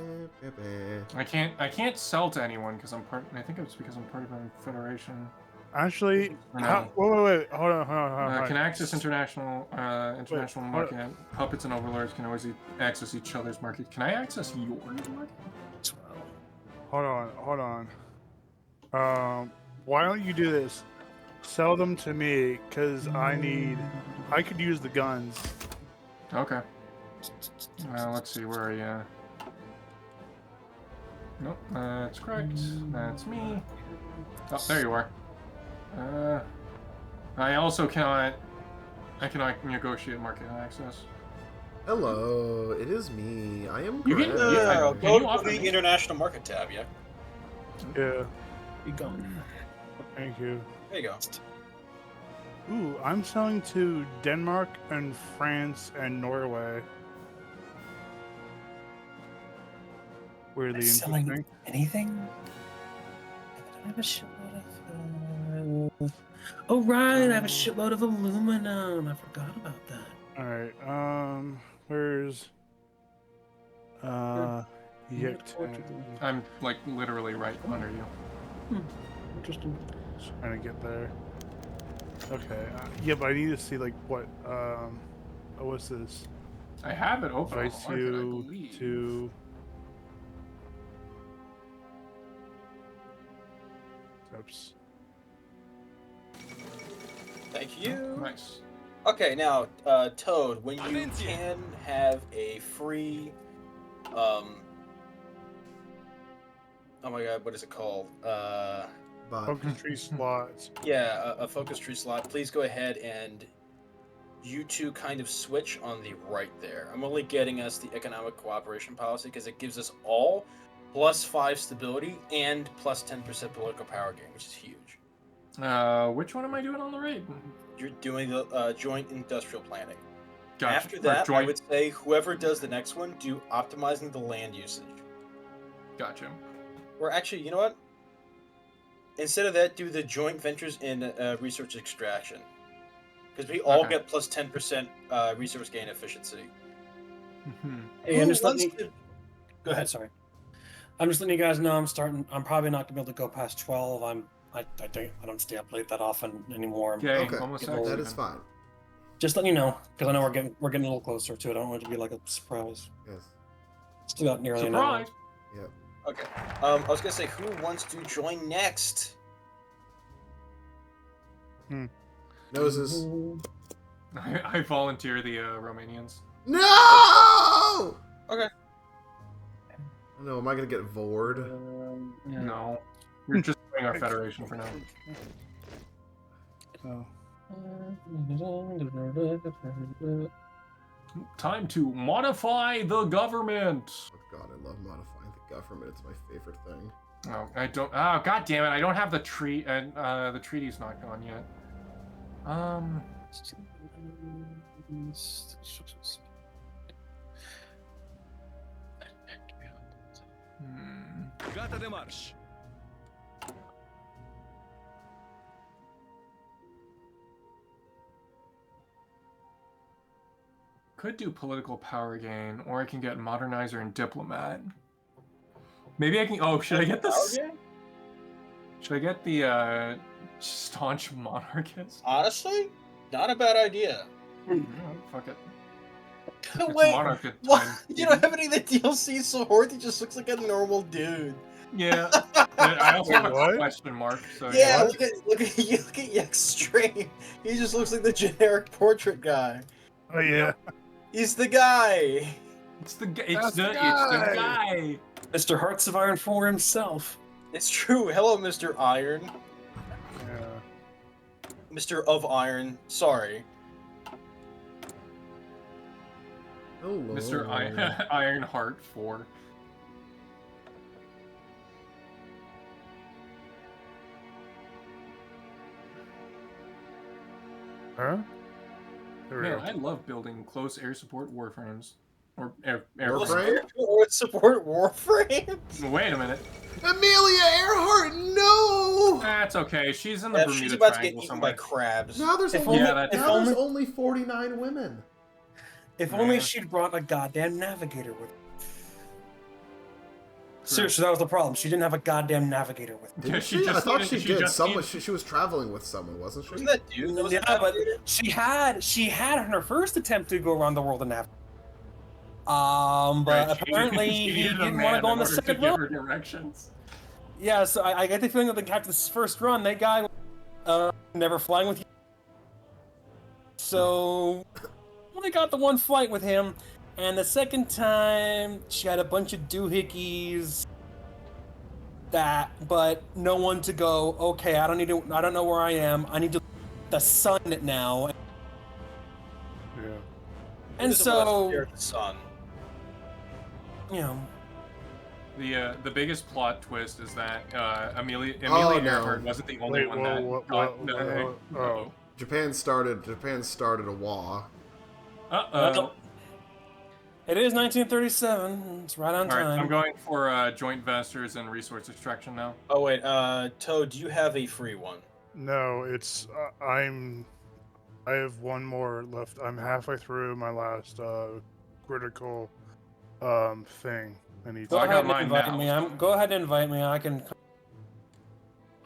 I can't sell to anyone because I'm part. I think it's because I'm part of a federation. Actually, Or no. wait. Hold on. Can access international hold market. Puppets and overlords can always access each other's market. Can I access your market? Hold on. Why don't you do this? Sell them to me, cause I could use the guns. Okay. Let's see, where are you? Nope, that's correct. That's me. Oh, there you are. I also cannot negotiate market access. Hello, it is me. I am. You can- Greg. yeah, can Go you to offer the me? international market tab, yeah. Yeah. Be gone. Thank you. There you go. Ooh, I'm selling to Denmark and France and Norway. Weirdly Selling interesting. anything? I have a shitload of. Oh right, I have a shitload of aluminum. I forgot about that. All right. Where's Yik Ten? I'm like literally right under you. Interesting. Just trying to get there. Okay. Yeah, but I need to see like what. What's this? I have it open on the Advice market, I you believe. to. Oops. Thank you. Nice. Okay, now, Toad, when you can have a free, oh my god, what is it called? But Focus tree slots. Yeah, a focus tree slot. Please go ahead and you two kind of switch on the right there. I'm only getting us the economic cooperation policy because it gives us all +5 stability and +10% political power gain, which is huge. Which one am I doing on the right? You're doing the joint industrial planning. Gotcha. After Or that, I joint. would say whoever does the next one, do optimizing the land usage. Gotcha. Or actually, you know what? Instead of that, do the joint ventures in research extraction. Because we all Okay. get +10% resource gain efficiency. Hey, Who I'm just wants letting. to... Go ahead. Sorry. I'm just letting you guys know I'm starting. I'm probably not gonna be able to go past 12. I don't stay up late that often anymore. Okay, okay, almost That that actually. is fine. Just letting you know, because I know we're getting a little closer to it. I don't want it to be like a surprise. Yes. Still got nearly an hour. Surprise! Yep. Okay. I was gonna say, who wants to join next? Noses. I volunteer the Romanians. No! Okay. No, am I gonna get vored? No. We're just doing our federation for now. Oh. Time to modify the government! Oh god, I love modifying the government. It's my favorite thing. Oh, I don't. Oh, god damn it! I don't have the tree, and the treaty's not gone yet. Gata de marș. Could do political power gain, or I can get modernizer and diplomat. Maybe I can. Oh, should I get this? Should I get the staunch monarchist? Honestly, not a bad idea. No, fuck it. It's Wait, monarchist what? time. You don't have any of the DLC support? He just looks like a normal dude. Yeah. I also have a What? question mark. So Yeah, What? look at Yek's stream. He just looks like the generic portrait guy. Oh yeah. He's the guy. It's the That's the guy. Mr. Hearts of Iron 4 himself. It's true. Hello, Mr. Iron. Yeah. Mr. of Iron. Sorry. Oh, Mr. Lord. Ironheart 4. Huh? There we Man, go. I love building close air support warframes. Or air Warframe? Or support Warframe. Wait a minute. Amelia Earhart, no! That's okay. She's in the She's Bermuda about to get Triangle eaten somewhere. by crabs. Now there's If only, only- if now there's only- only 49 women. If Yeah. only she'd brought a goddamn navigator with her. Seriously, that was the problem. She didn't have a goddamn navigator with her. Yeah, Didn't she? I thought she did. just Someone, needed- she was traveling with someone, wasn't she? Wasn't that dude? That was Yeah, the but navigator? she had on her first attempt to go around the world and navigate. But Right, she- apparently she he needed a didn't want man to go on in the order to second give run. her directions. Yeah, so I get the feeling that the captain's first run, that guy, never flying with you. So, only got the one flight with him, and the second time she had a bunch of doohickeys. But no one to go. Okay, I don't know where I am. I need to the sun it now. Yeah. And Who's the last so, player of the sun? you know, The biggest plot twist is that Amelia Oh, no. Earhart wasn't the only Wait, one whoa, that what- got what- no, what- no. oh. Japan started a war. Uh-oh. It is 1937. It's right on All right, time. I'm going for joint ventures and resource extraction now. Oh wait, Toad, do you have a free one? No, it's I have one more left. I'm halfway through my last critical thing. I need Go I to. got ahead and mine invite now, me. so- Go ahead and invite me. I can.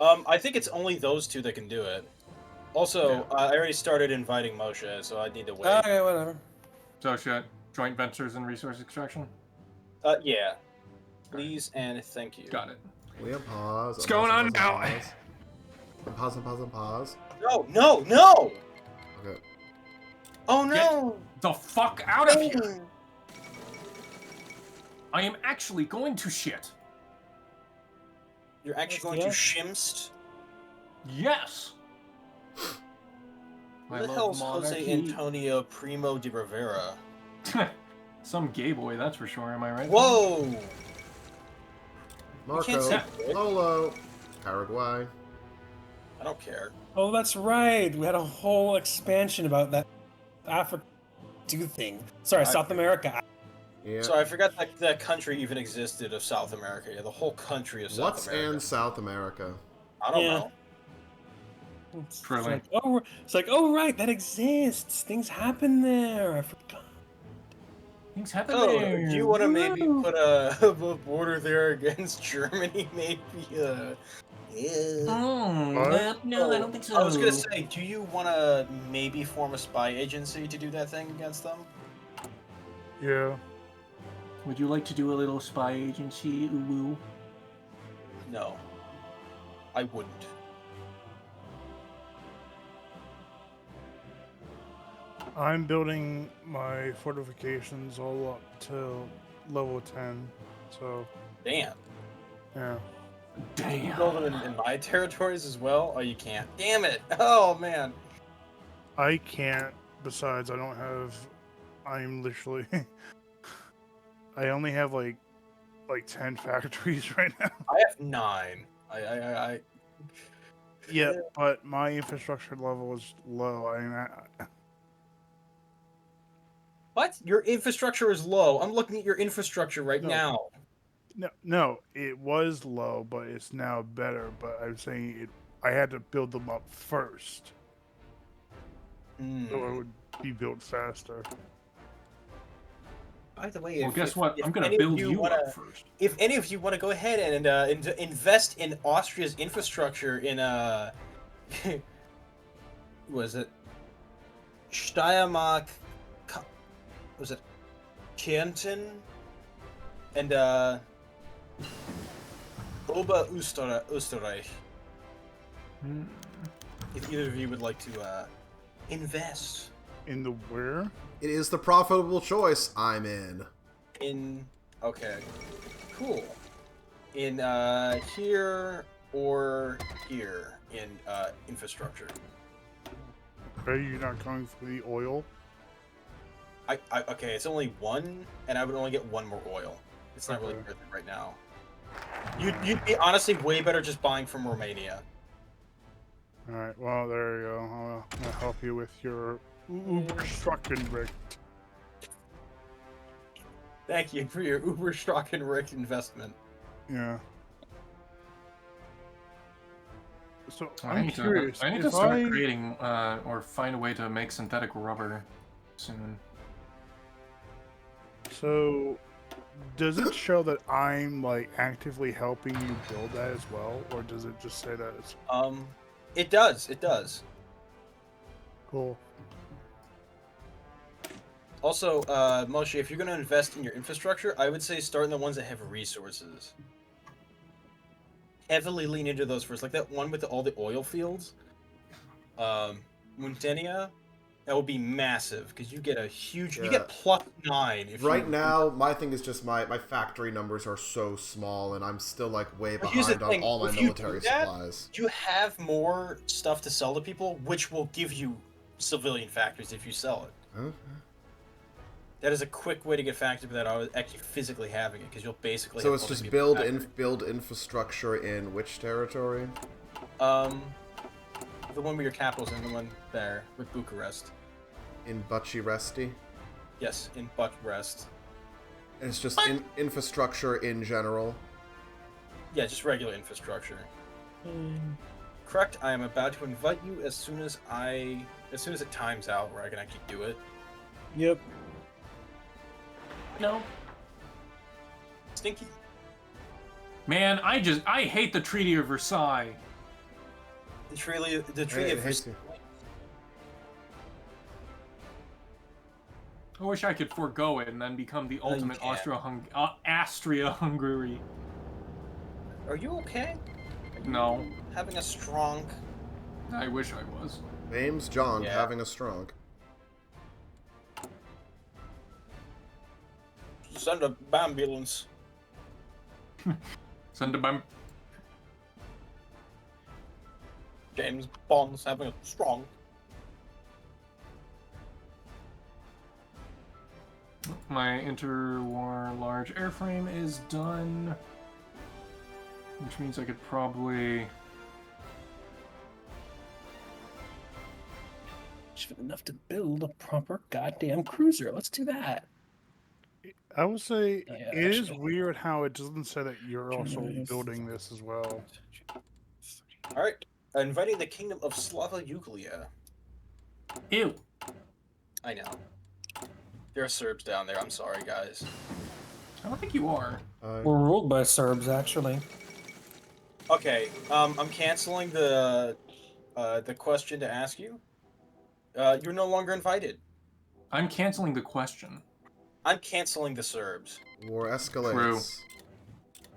I think it's only those two that can do it. Also, I already started inviting Moshe, so I need to wait. Okay, whatever. So shit. Joint ventures and resource extraction. Yeah. Please and thank you. Got it. We have pause. What's going on now? Pause. No! Okay. Oh no! The fuck out of here! I am actually going to shit. You're actually going to shimst? Yes. Who the hell's Jose Antonio Primo de Rivera? Some gay boy, that's for sure. Am I right? Whoa! You can't Marco, say it. Polo, Paraguay. I don't care. Oh, that's right. We had a whole expansion about that Africa thing. Sorry, South America. Yeah. So I forgot that that country even existed of South America. Yeah, the whole country of South What's America. in South America? I don't Yeah. know. It's Truly. like, oh right, that exists. Things happen there. I forgot. Things happen Oh, there. do you want to maybe Woo. put a border there against Germany? Maybe. Yeah. What? No, I don't think so. I was gonna say, do you want to maybe form a spy agency to do that thing against them? Yeah. Would you like to do a little spy agency, Uwu? No, I wouldn't. I'm building my fortifications all up to level 10. So, Damn. yeah. You Damn. build them in my territories as well? Oh, you can't. Damn it! Oh man. I can't. Besides, I don't have. I'm literally. I only have like 10 factories right now. I have 9. I Yeah, but my infrastructure level is low. I mean, What? Your infrastructure is low. I'm looking at your infrastructure right No. now. no, it was low, but it's now better. But I'm saying it. I had to build them up first, Hmm. so it would be built faster. By the way, Well, if, guess if- what? if I'm gonna any of build you wanna, up first. If any of you want to go ahead and invest in Austria's infrastructure in was it Steiermark? Was it Kärnten and Oberösterreich? Hmm. If either of you would like to invest In the where? It is the profitable choice I'm in. in, okay, cool, in here or here in infrastructure. Are you not going for the oil? Okay, it's only 1, and I would only get 1 more oil. It's not really Okay. worth it right now. You'd be honestly way better just buying from Romania. All right. Well, there you go. I'll help you with your Uberstruckenrecht. Thank you for your Uber Strackenrick investment. Yeah. So I I'm need to, curious. I need to if start creating or find a way to make synthetic rubber soon. So, does it show that I'm like actively helping you build that as well, or does it just say that it's It does. It does. cool? Also, Moshe, if you're going to invest in your infrastructure, I would say start in the ones that have resources. Heavily lean into those first, like that one with all the oil fields. Muntenia, that would be massive because you get a huge. You Yeah. get +9 if Right you, now, my thing is just my factory numbers are so small, and I'm still like way But here's the behind on thing, all my if you military do that- supplies. You have more stuff to sell to people, which will give you civilian factories if you sell it. Huh? That is a quick way to get factories without actually physically having it, because you'll basically. So have it's other just people's factories. build infrastructure in which territory? The one where your capital's in, the one there with Bucharest. In Bucharesti. Yes, in Bucharest. And it's just infrastructure in general. Yeah, just regular infrastructure. Correct. I am about to invite you as soon as it times out where I can actually do it. Yep. No. Stinky. Man, I hate the Treaty of Versailles. The Treaty of Hey, Versailles. I wish I could forego it and then become the ultimate can't. Austria-Hungary. Are you okay? No. Having a strong. I wish I was. Name's John, Yeah. having a strong. Send a ambulance. Send a bam. James Bond's having a strong. My interwar large airframe is done. Which means I could probably... Should have enough to build a proper goddamn cruiser. Let's do that. I would say Oh, yeah, it is actually. weird how it doesn't say that you're also Nice. building this as well. Alright. Inviting the kingdom of Slava Uglia. Ew. I know. There are Serbs down there. I'm sorry, guys. I don't think you are. We're ruled by Serbs, actually. Okay. I'm canceling the question to ask you. You're no longer invited. I'm canceling the question. I'm canceling the Serbs. War escalates. True.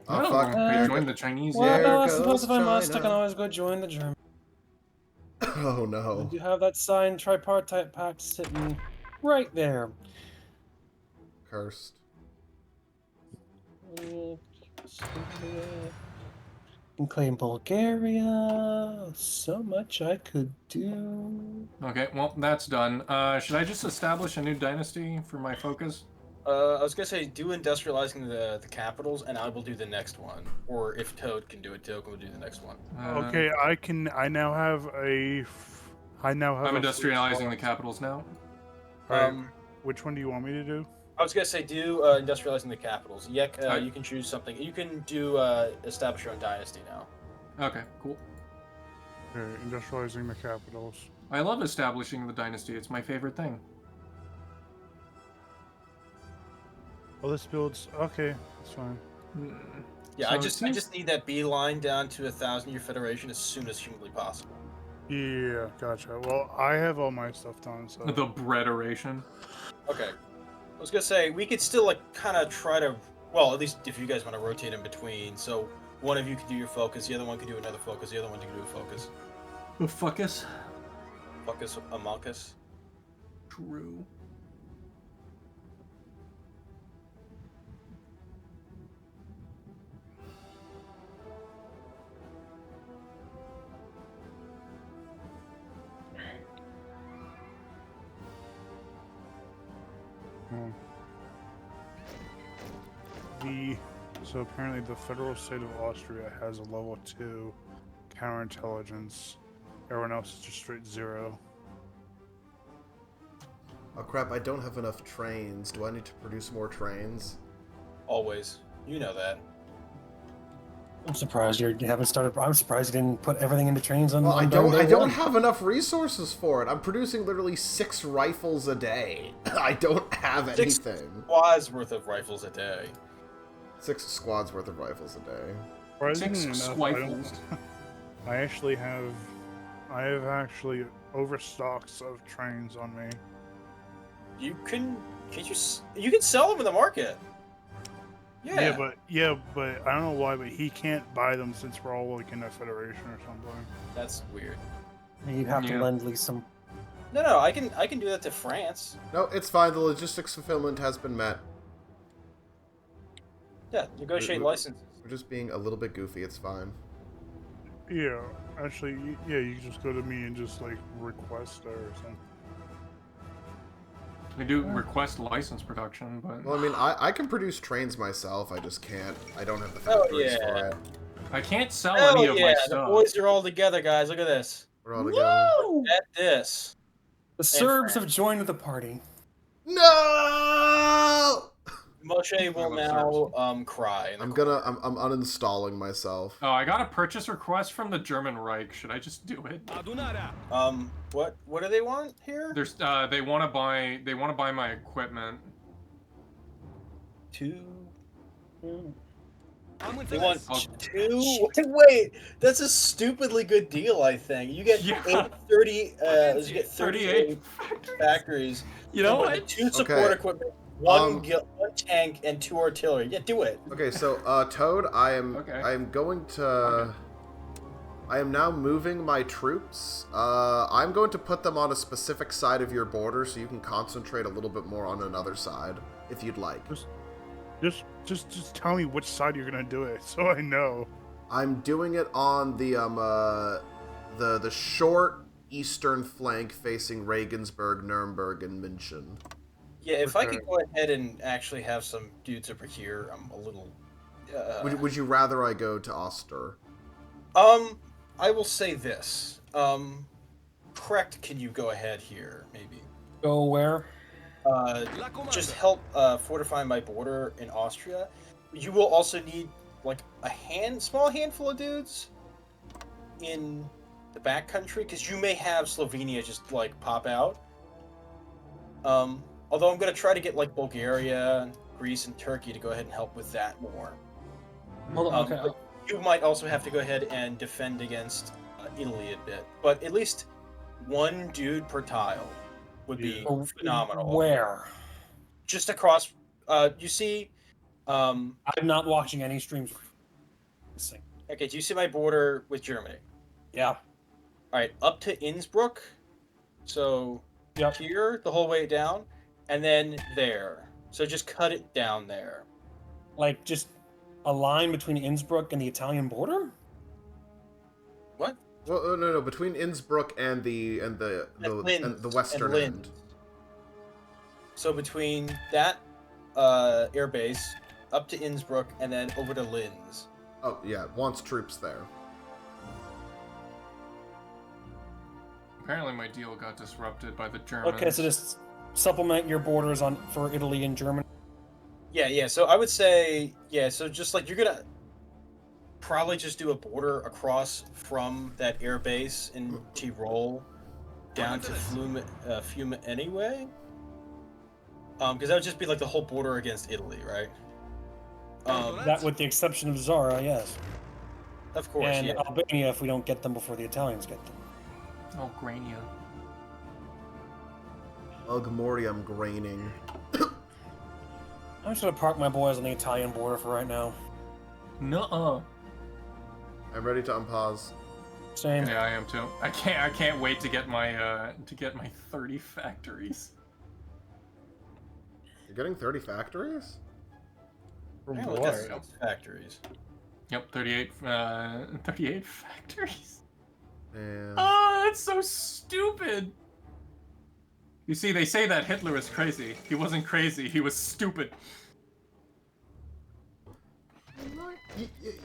Oh, No, fuck. they joined the Chinese. Well, There no, I goes suppose if I must, I China. can always go join the Germans. Oh, I no. do have that signed tripartite pact sitting right there. Cursed. And claim Bulgaria. So much I could do. Okay, well, that's done. Should I just establish a new dynasty for my focus? I was gonna say do industrializing the capitals, and I will do the next one. Or if Toad can do it, Toad will do the next one. Okay, I now have a. I'm a industrializing the capitals now. Alright, which one do you want me to do? I was gonna say do industrializing the capitals. Yek, you can choose something. You can do establish your own dynasty now. Okay, cool. Okay, industrializing the capitals. I love establishing the dynasty. It's my favorite thing. Oh, this builds. Okay, that's fine. Yeah, So I it just seems- need that beeline down to 1,000-year federation as soon as humanly possible. Yeah, gotcha. Well, I have all my stuff done, so. The breaderation. Okay. I was gonna say we could still like kind of try to, well, at least if you guys want to rotate in between. So one of you could do your focus, the other one could do another focus, the other one could do a focus. The fuckus. Focus among us. True. So apparently the federal state of Austria has a level 2 counterintelligence. Everyone else is just straight 0. Oh, crap, I don't have enough trains. Do I need to produce more trains? Always. You know that. I'm surprised you haven't started. I'm surprised you didn't put everything into trains on. Well, on I day don't one. have enough resources for it. I'm producing literally 6 rifles a day. I don't have 6 anything. squads worth of rifles a day. 6 squads worth of rifles a day. Surprisingly 6 enough, swifles. I have actually overstocks of trains on me. You can sell them in the market. Yeah. Yeah, but I don't know why, but he can't buy them since we're all like in a federation or something. That's weird. You have to Yeah. lend Lee some. No, I can do that to France. No, it's fine. The logistics fulfillment has been met. Yeah, negotiate We- licenses. We're just being a little bit goofy. It's fine. Yeah, actually, yeah, you can just go to me and just like request or something. We do request license production, but Well, I mean, I can produce trains myself. I just can't. I don't have the Oh, factories yeah. for it. I can't sell Hell any of yeah, my the stuff. boys are all together, guys. Look at this. We're all together. Woo! At this. The Serbs have joined the party. No! Moshe will now cry. in the corner. I'm uninstalling myself. Oh, I got a purchase request from the German Reich. Should I just do it? What do they want here? There's they want to buy my equipment. Two. I'm with They this. want two. Wait, that's a stupidly good deal. I think you get Yeah. 30. You get 38 factories. You know with what? Two support Okay. equipment, one Um, one tank, and 2 artillery. Yeah, do it. Okay, so Toad, I am going to I am now moving my troops. I'm going to put them on a specific side of your border so you can concentrate a little bit more on another side if you'd like. Just tell me which side you're gonna do it, so I know. I'm doing it on the short eastern flank facing Regensburg, Nuremberg, and München. Yeah, if I Okay. could go ahead and actually have some dudes over here, I'm a little. Would you rather I go to Oster? I will say this. Correct. Can you go ahead here, maybe? Go where? Just help fortify my border in Austria. You will also need like a small handful of dudes in the back country because you may have Slovenia just like pop out. Although I'm gonna try to get like Bulgaria, Greece, and Turkey to go ahead and help with that more. Hold on, okay. But you might also have to go ahead and defend against Italy a bit, but at least one dude per tile would be phenomenal. Where? Just across, you see, I'm not watching any streams. okay, do you see my border with Germany? Yeah. All right, up to Innsbruck, so Yep. here, the whole way down, and then there. So just cut it down there. Like just a line between Innsbruck and the Italian border? What? Well, no, between Innsbruck and the western Linz. end. So between that air base, up to Innsbruck, and then over to Linz. Oh yeah, wants troops there. Apparently my deal got disrupted by the Germans. Okay, so just supplement your borders for Italy and Germany. Yeah. So I would say, so just like you're gonna probably just do a border across from that air base in Tyrol down to Fiume anyway. Because that would just be like the whole border against Italy, right? That with the exception of Zara, yes. Of course, And yeah. Albania if we don't get them before the Italians get them. Oh, Grania. Ugh, Morty, I'm graining. I'm just gonna park my boys on the Italian border for right now. Nuh-uh. I'm ready to unpause. Same. Yeah, I am too. I can't wait to get my 30 factories. You're getting 30 factories? From Yeah, what? look at those factories. Yep, 38 factories. Yeah. Oh, that's so stupid. You see, they say that Hitler was crazy. He wasn't crazy, he was stupid.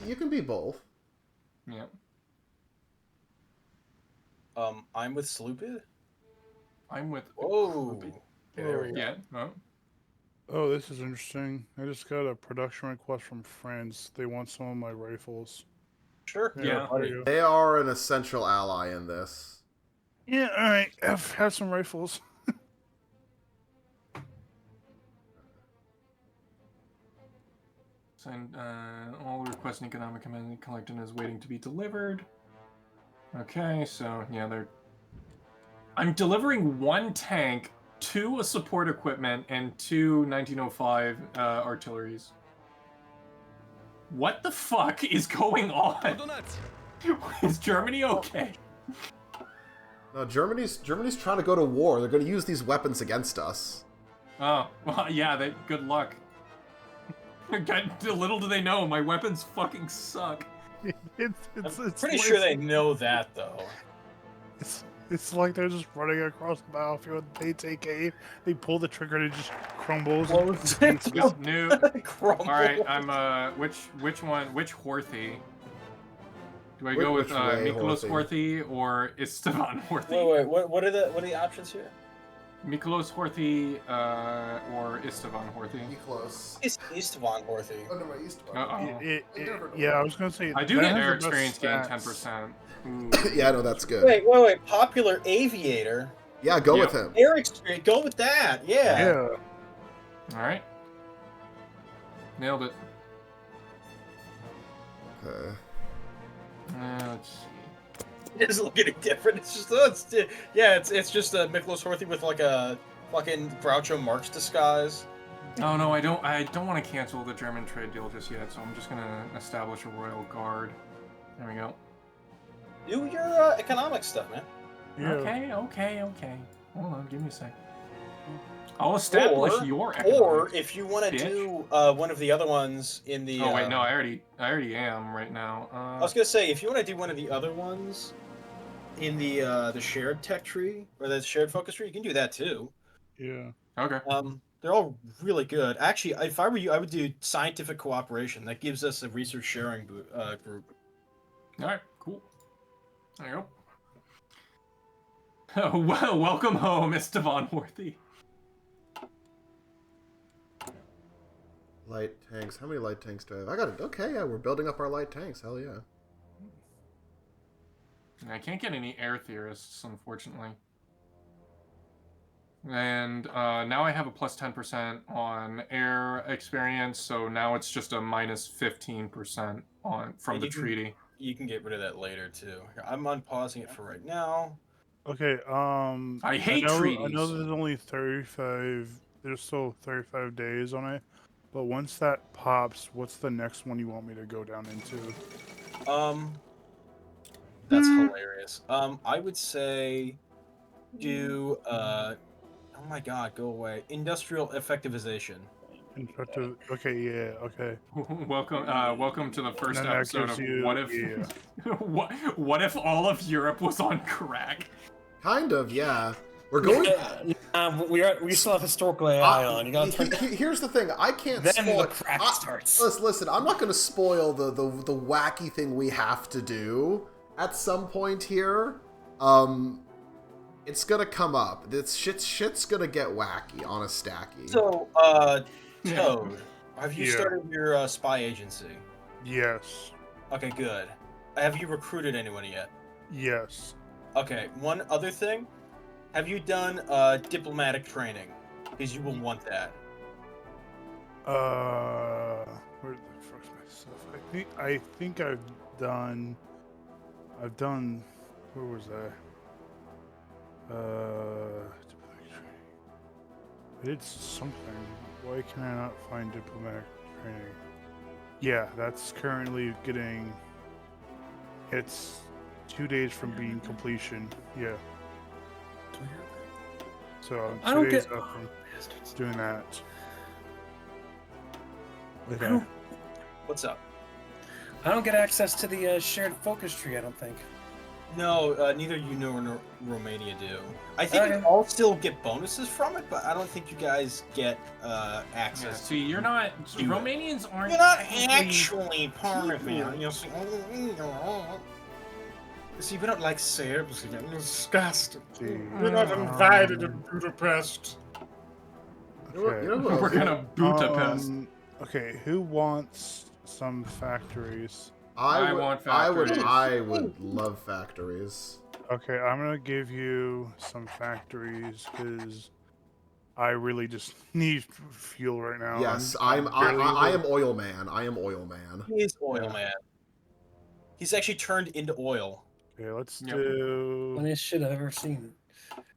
You can be both. Yeah. I'm with Sloopid? I'm with... Whoa. Yeah, oh. Oh, this is interesting. I just got a production request from France. They want some of my rifles. Sure. Yeah. there you go. They are an essential ally in this. Yeah, alright. Have some rifles. Send, all requests in economic command collected is waiting to be delivered. Okay, so, yeah, I'm delivering 1 tank, 2 support equipment, and 2 1905 artilleries. What the fuck is going on? Is Germany okay? No, Germany's trying to go to war. They're going to use these weapons against us. Oh, well, yeah, good luck. Little do they know, my weapons fucking suck. I'm pretty sure they know that, though. It's like they're just running across the battlefield. They take aim, they pull the trigger, and it just crumbles. New. Crumble. All right, I'm which one? Which Horthy? Do I go with Which way, Miklos Horthy? Horthy or Istvan Horthy? Wait, what are the options here? Miklos Horthy or Istvan Horthy? Be close. It's Istvan Horthy. Oh no, my East. Uh-oh. Yeah, I was gonna say. I do that get has air the best experience gain stats. 10%. Ooh. Yeah, no, that's good. Wait. Popular aviator. Yeah, go with Yep. him. Air experience. Go with that. Yeah. Yeah. Alright. Nailed it. Let's see. It doesn't look any different. It's just it's just a Miklos Horthy with like a fucking Groucho Marx disguise. Oh no, I don't want to cancel the German trade deal just yet, so I'm just gonna establish a royal guard. There we go. Do your economic stuff, man. Yeah. Okay. Hold on, give me a sec. I'll establish your economics. Or if you want to bitch. do one of the other ones in the. Oh wait, no, I already am right now. I was gonna say if you want to do one of the other ones in the shared tech tree or the shared focus tree, you can do that too. Yeah. Okay. They're all really good. Actually, if I were you, I would do scientific cooperation. That gives us a research sharing group. All right, cool. There you go. Well, welcome home, Istvan Horthy. Light tanks. How many light tanks do I have? I got it. Okay, yeah, we're building up our light tanks. Hell yeah. I can't get any air theorists, unfortunately. And now I have a plus 10% on air experience, so now it's just a minus 15% from the treaty. You can get rid of that later too. I'm unpausing it for right now. Okay. I hate treaties. I know there's only 35. There's still 35 days on it, but once that pops, what's the next one you want me to go down into? That's hilarious. I would say do oh my god, go away. Industrial effectivization. Okay, yeah, okay. Welcome to the first And then that episode gives of you- What If yeah. what if all of Europe was on crack? Kind of, yeah. We're going. We still have historical AI on. You gotta turn. Here's the thing. I can't Then spoil. the crack starts. Listen, I'm not going to spoil the wacky thing we have to do at some point here. It's gonna come up. This shit's gonna get wacky on a stacky. So, Toad, have you started your spy agency? Yes. Okay, good. Have you recruited anyone yet? Yes. Okay, one other thing. Have you done diplomatic training? Because you will want that. Where the fuck's my stuff? I think I've done. Where was that? I did something. Why can I not find diplomatic training? Yeah, that's currently getting. It's 2 days from being completion. Yeah. So I don't 2 days get- up from doing that. Okay. What's up? I don't get access to the shared focus tree. I don't think. No, neither you nor Romania do. I think Okay. you all still get bonuses from it, but I don't think you guys get Yeah, access. see, you're not. Do it. Romanians aren't. You're not technically- actually part of it. You see, we don't like Serbs. You're disgusting. We're not invited in Budapest. You know what else? We're gonna Budapest. Okay, who wants some factories? I want factories. I would love factories. Okay, I'm gonna give you some factories because I really just need fuel right now. Yes, I I am oil man. I am oil man. He is oil man. He's actually turned into oil. Okay, let's Yep. do. Funniest shit I've ever seen.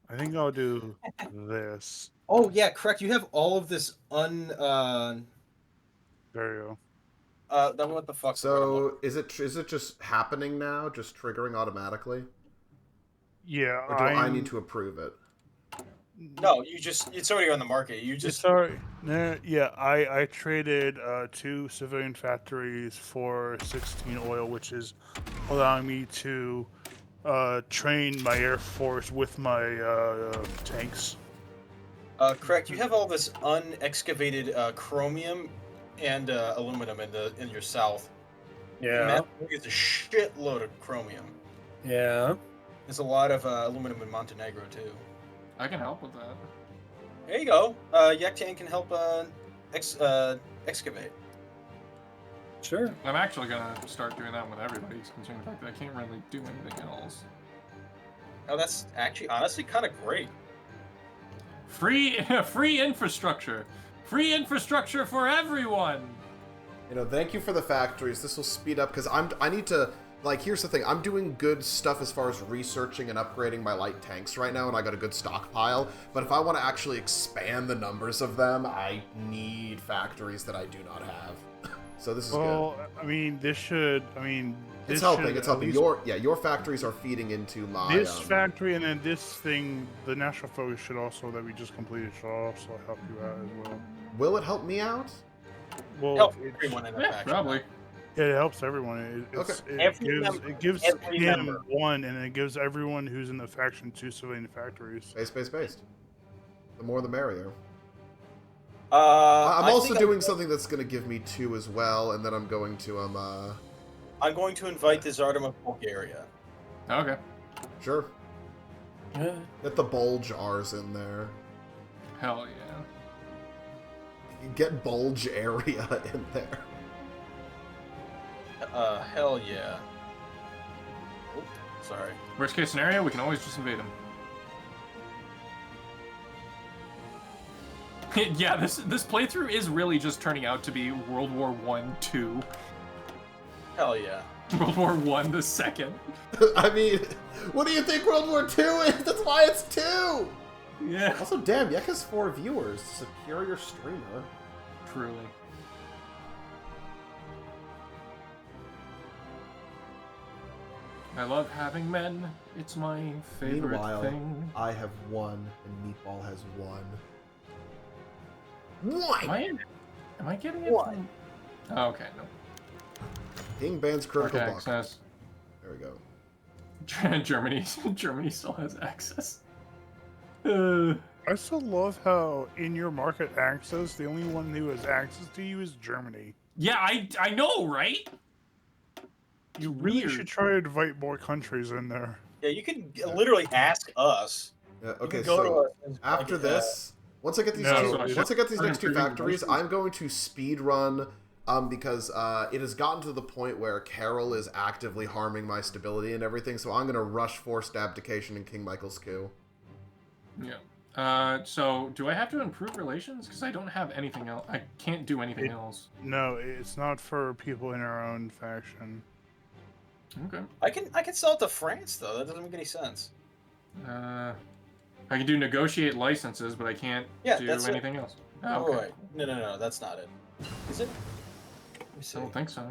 I think I'll do this. Oh yeah, correct. You have all of this There you go. what the fuck? So is it just happening now? Just triggering automatically? Yeah, Or do I need to approve it? No, it's already on the market. You just Sorry. Nah, yeah, I traded 2 civilian factories for 16 oil, which is allowing me to train my air force with my tanks. correct. You have all this unexcavated chromium and aluminum in your south. Yeah. Map is a shitload of chromium. Yeah. There's a lot of aluminum in Montenegro too. I can help with that. There you go. Yaktan can help excavate. Sure. I'm actually gonna start doing that with everybody, considering the fact that I can't really do anything else. Oh, that's actually honestly kind of great. Free infrastructure. Free infrastructure for everyone. Thank you for the factories. This will speed up because I need to. Like, here's the thing. I'm doing good stuff as far as researching and upgrading my light tanks right now, and I got a good stockpile. But if I want to actually expand the numbers of them, I need factories that I do not have. So this is good. I mean, this should. I mean, It's this helping. should It's at helping. least- Your factories are feeding into my. This factory and then this thing, the national focus should also that we just completed should also help you out as well. Will it help me out? Well, Help it, everyone in the Yeah, faction. probably. it helps everyone. Okay. It gives Every him member. 1, and it gives everyone who's in the faction 2 civilian factories. Based. The more the merrier. I'm I'm also doing something that's going to give me 2 as well, and then I'm going to I'm going to invite the Tsardom of Bulgaria. Okay. Sure. Yeah. Get the bulge R's in there. Hell yeah. Get bulge area in there. Hell yeah. Oop, sorry. Worst case scenario, we can always just invade them. Yeah, this playthrough is really just turning out to be World War I, 2. Hell yeah. World War I, the second. I mean, what do you think World War II is? That's why it's 2! Yeah. Also, damn, Yek has 4 viewers. Superior streamer. Truly. I love having men. It's my favorite Meanwhile, thing. I have 1, and Meatball has 1. Am I getting it What? from... Oh, okay, no. King bans critical Okay, buck. access. There we go. Germany still has access. I still love how in your market access, the only one who has access to you is Germany. Yeah, I know, right? You really Weird. should try to invite more countries in there. Yeah, you can literally ask us. Yeah, You okay, can go to so us and after like, this, once I get these No, two, so I once I get these should- next 2 I'm pretty factories, good. I'm going to speed run because it has gotten to the point where Carol is actively harming my stability and everything. So I'm going to rush forced abdication in King Michael's coup. Yeah. So do I have to improve relations? Because I don't have anything else. I can't do anything else. No, it's not for people in our own faction. Okay. I can sell it to France though. That doesn't make any sense. I can do negotiate licenses, but I can't Yeah, do that's it. anything else. Oh, Oh, okay. wait. No, that's not it. Is it? Let me I see. don't think so.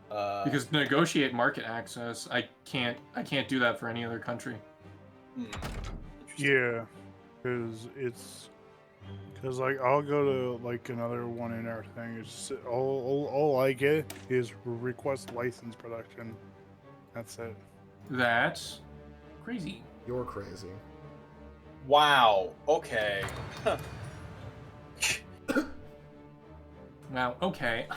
Because Because negotiate market access, I can't do that for any other country. Yeah, because like I'll go to like another one in our thing. It's all I get is request license production. That's it. That's crazy. You're crazy. Wow. Okay. Now, okay.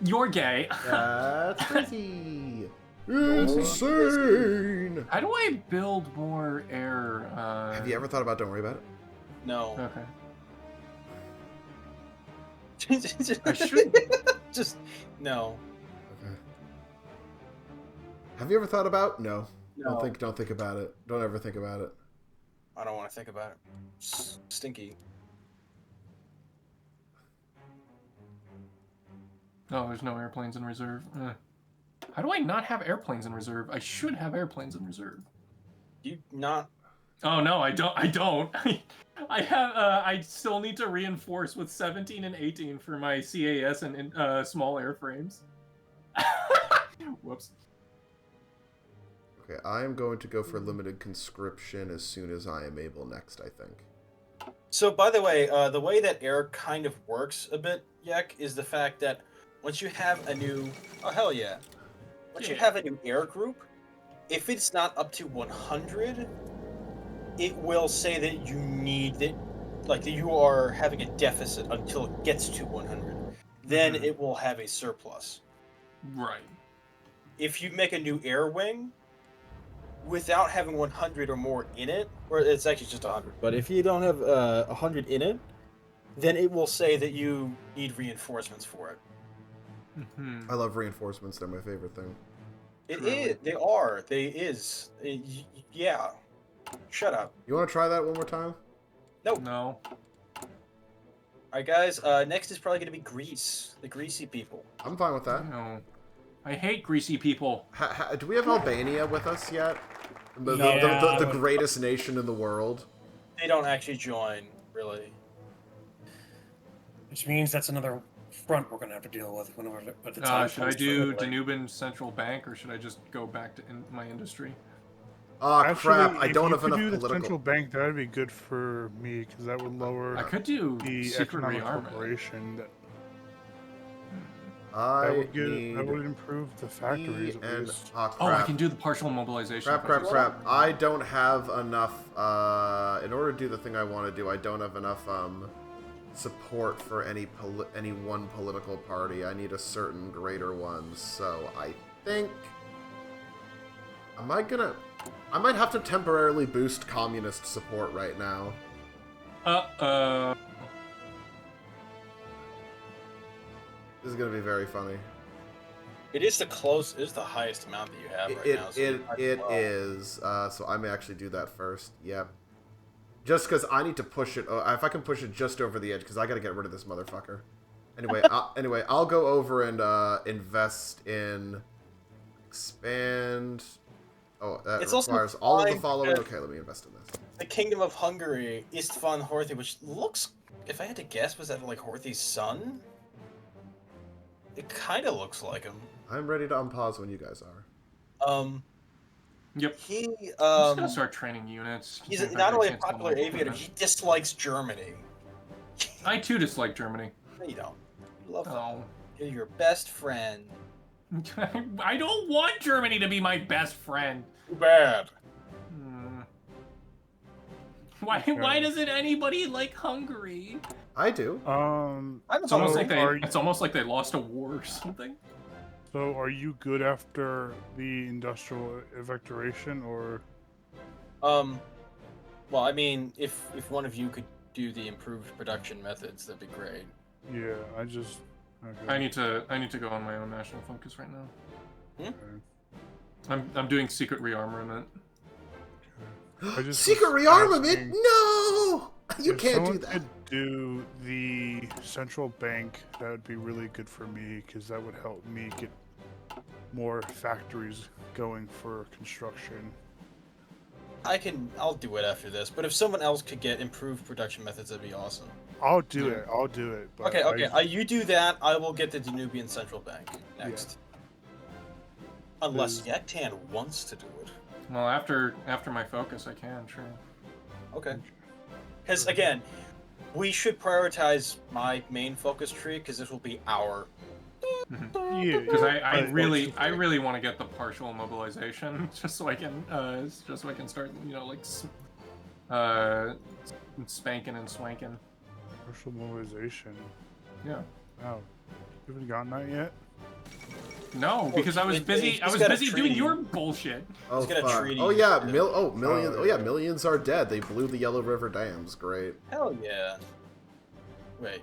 You're gay. That's crazy. Insane. How do I build more air? Have you ever thought about? Don't worry about it. No. Okay. I should. Just no. Okay. Have you ever thought about? No. No. Don't think about it. Don't ever think about it. I don't want to think about it. Stinky. Oh, there's no airplanes in reserve. How do I not have airplanes in reserve? I should have airplanes in reserve. You not. Oh no, I don't. I don't. I have. I still need to reinforce with 17 and 18 for my CAS and small airframes. Whoops. Okay, I am going to go for limited conscription as soon as I am able next, I think. So, by the way that air kind of works a bit, Yek, is the fact that once you have a new... Oh, hell yeah. Once you Yeah. have a new air group, if it's not up to 100, it will say that you need it, like that you are having a deficit until it gets to 100. Then it will have a surplus. Right. if you make a new air wing without having 100 or more in it, or it's actually just 100, but if you don't have 100 in it, then it will say that you need reinforcements for it. Mhm. I love reinforcements. They're my favorite thing. It Truly. is. They are. They is. Yeah. Shut up. You want to try that one more time? Nope. No. Alright, guys. Next is probably going to be Greece. The greasy people. I'm fine with that. No. I hate greasy people. Do we have Albania with us yet? The, No. the greatest nation in the world. They don't actually join, really. Which means that's another front we're going to have to deal with whenever at the time. Should I do Danubian Central Bank, or should I just go back to my industry? Oh Actually, crap! I if don't you have could enough do the political. central bank, that would be good for me because that would lower I could do the secret economic rearmament. corporation. That I that would improve the factories. E at and least. crap. Oh, I can do the partial mobilization. Crap. I don't have enough. In order to do the thing I want to do, I don't have enough support for any one political party. I need a certain greater one. So I think I might have to temporarily boost communist support right now. This is gonna be very funny. It is the highest amount that you have right now. So It is. So I may actually do that first. Yep. Just because I need to push it. If I can push it just over the edge, because I got to get rid of this motherfucker. Anyway, I'll go over and invest in expand. Oh, that It's also requires all of the fine following. because- Okay, let me invest in this. the Kingdom of Hungary, Istvan Horthy, which looks, if I had to guess, was that like Horthy's son? It kind of looks like him. I'm ready to unpause when you guys are. Yep. He I'm just gonna start training units. he's Just not only a chance to popular level aviator, up. he dislikes Germany. I too dislike Germany. No, you don't. You love them. Oh. You're your best friend. I don't want Germany to be my best friend. Too bad. Hmm. Why doesn't anybody like Hungary? I do. It's almost So like are it's almost like they lost a war or something. So are you good after the industrial evacuation, or? Well, I mean, if one of you could do the improved production methods, that'd be great. Yeah, I just. Okay. I need to go on my own national focus right now. Okay. I'm doing secret rearmament. I just Secret was rearmament? asking No! You if can't do someone that. could do the central bank, that would be really good for me because that would help me get more factories going for construction. I'll do it after this, but if someone else could get improved production methods, that'd be awesome. I'll do it. I'll do it. But Okay. You do that. I will get the Danubian Central Bank next. Unless Yaktan wants to do it. Well, after my focus, I can sure. Okay. Because again, we should prioritize my main focus tree because this will be our. Yeah, Because I but- really want to get the partial mobilization just so I can start spanking and swanking. Partial mobilization. Yeah. Wow. You haven't gotten that yet? No, because I was busy. he's I was got a busy doing treaty. your bullshit. Oh, He's got a fuck. treaty. Oh, yeah. Yeah. Millions. Oh, Oh, yeah. yeah. Millions are dead. They blew the Yellow River dams. Great. Hell yeah. Wait.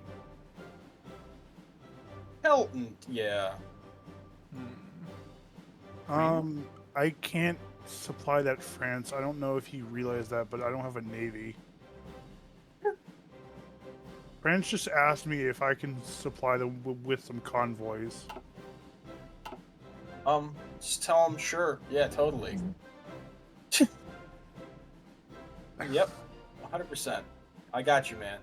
Hell yeah. I can't supply that France. I don't know if he realized that, but I don't have a navy. France just asked me if I can supply them with some convoys. Just tell him sure. Yeah, totally. Yep. 100%. I got you, man.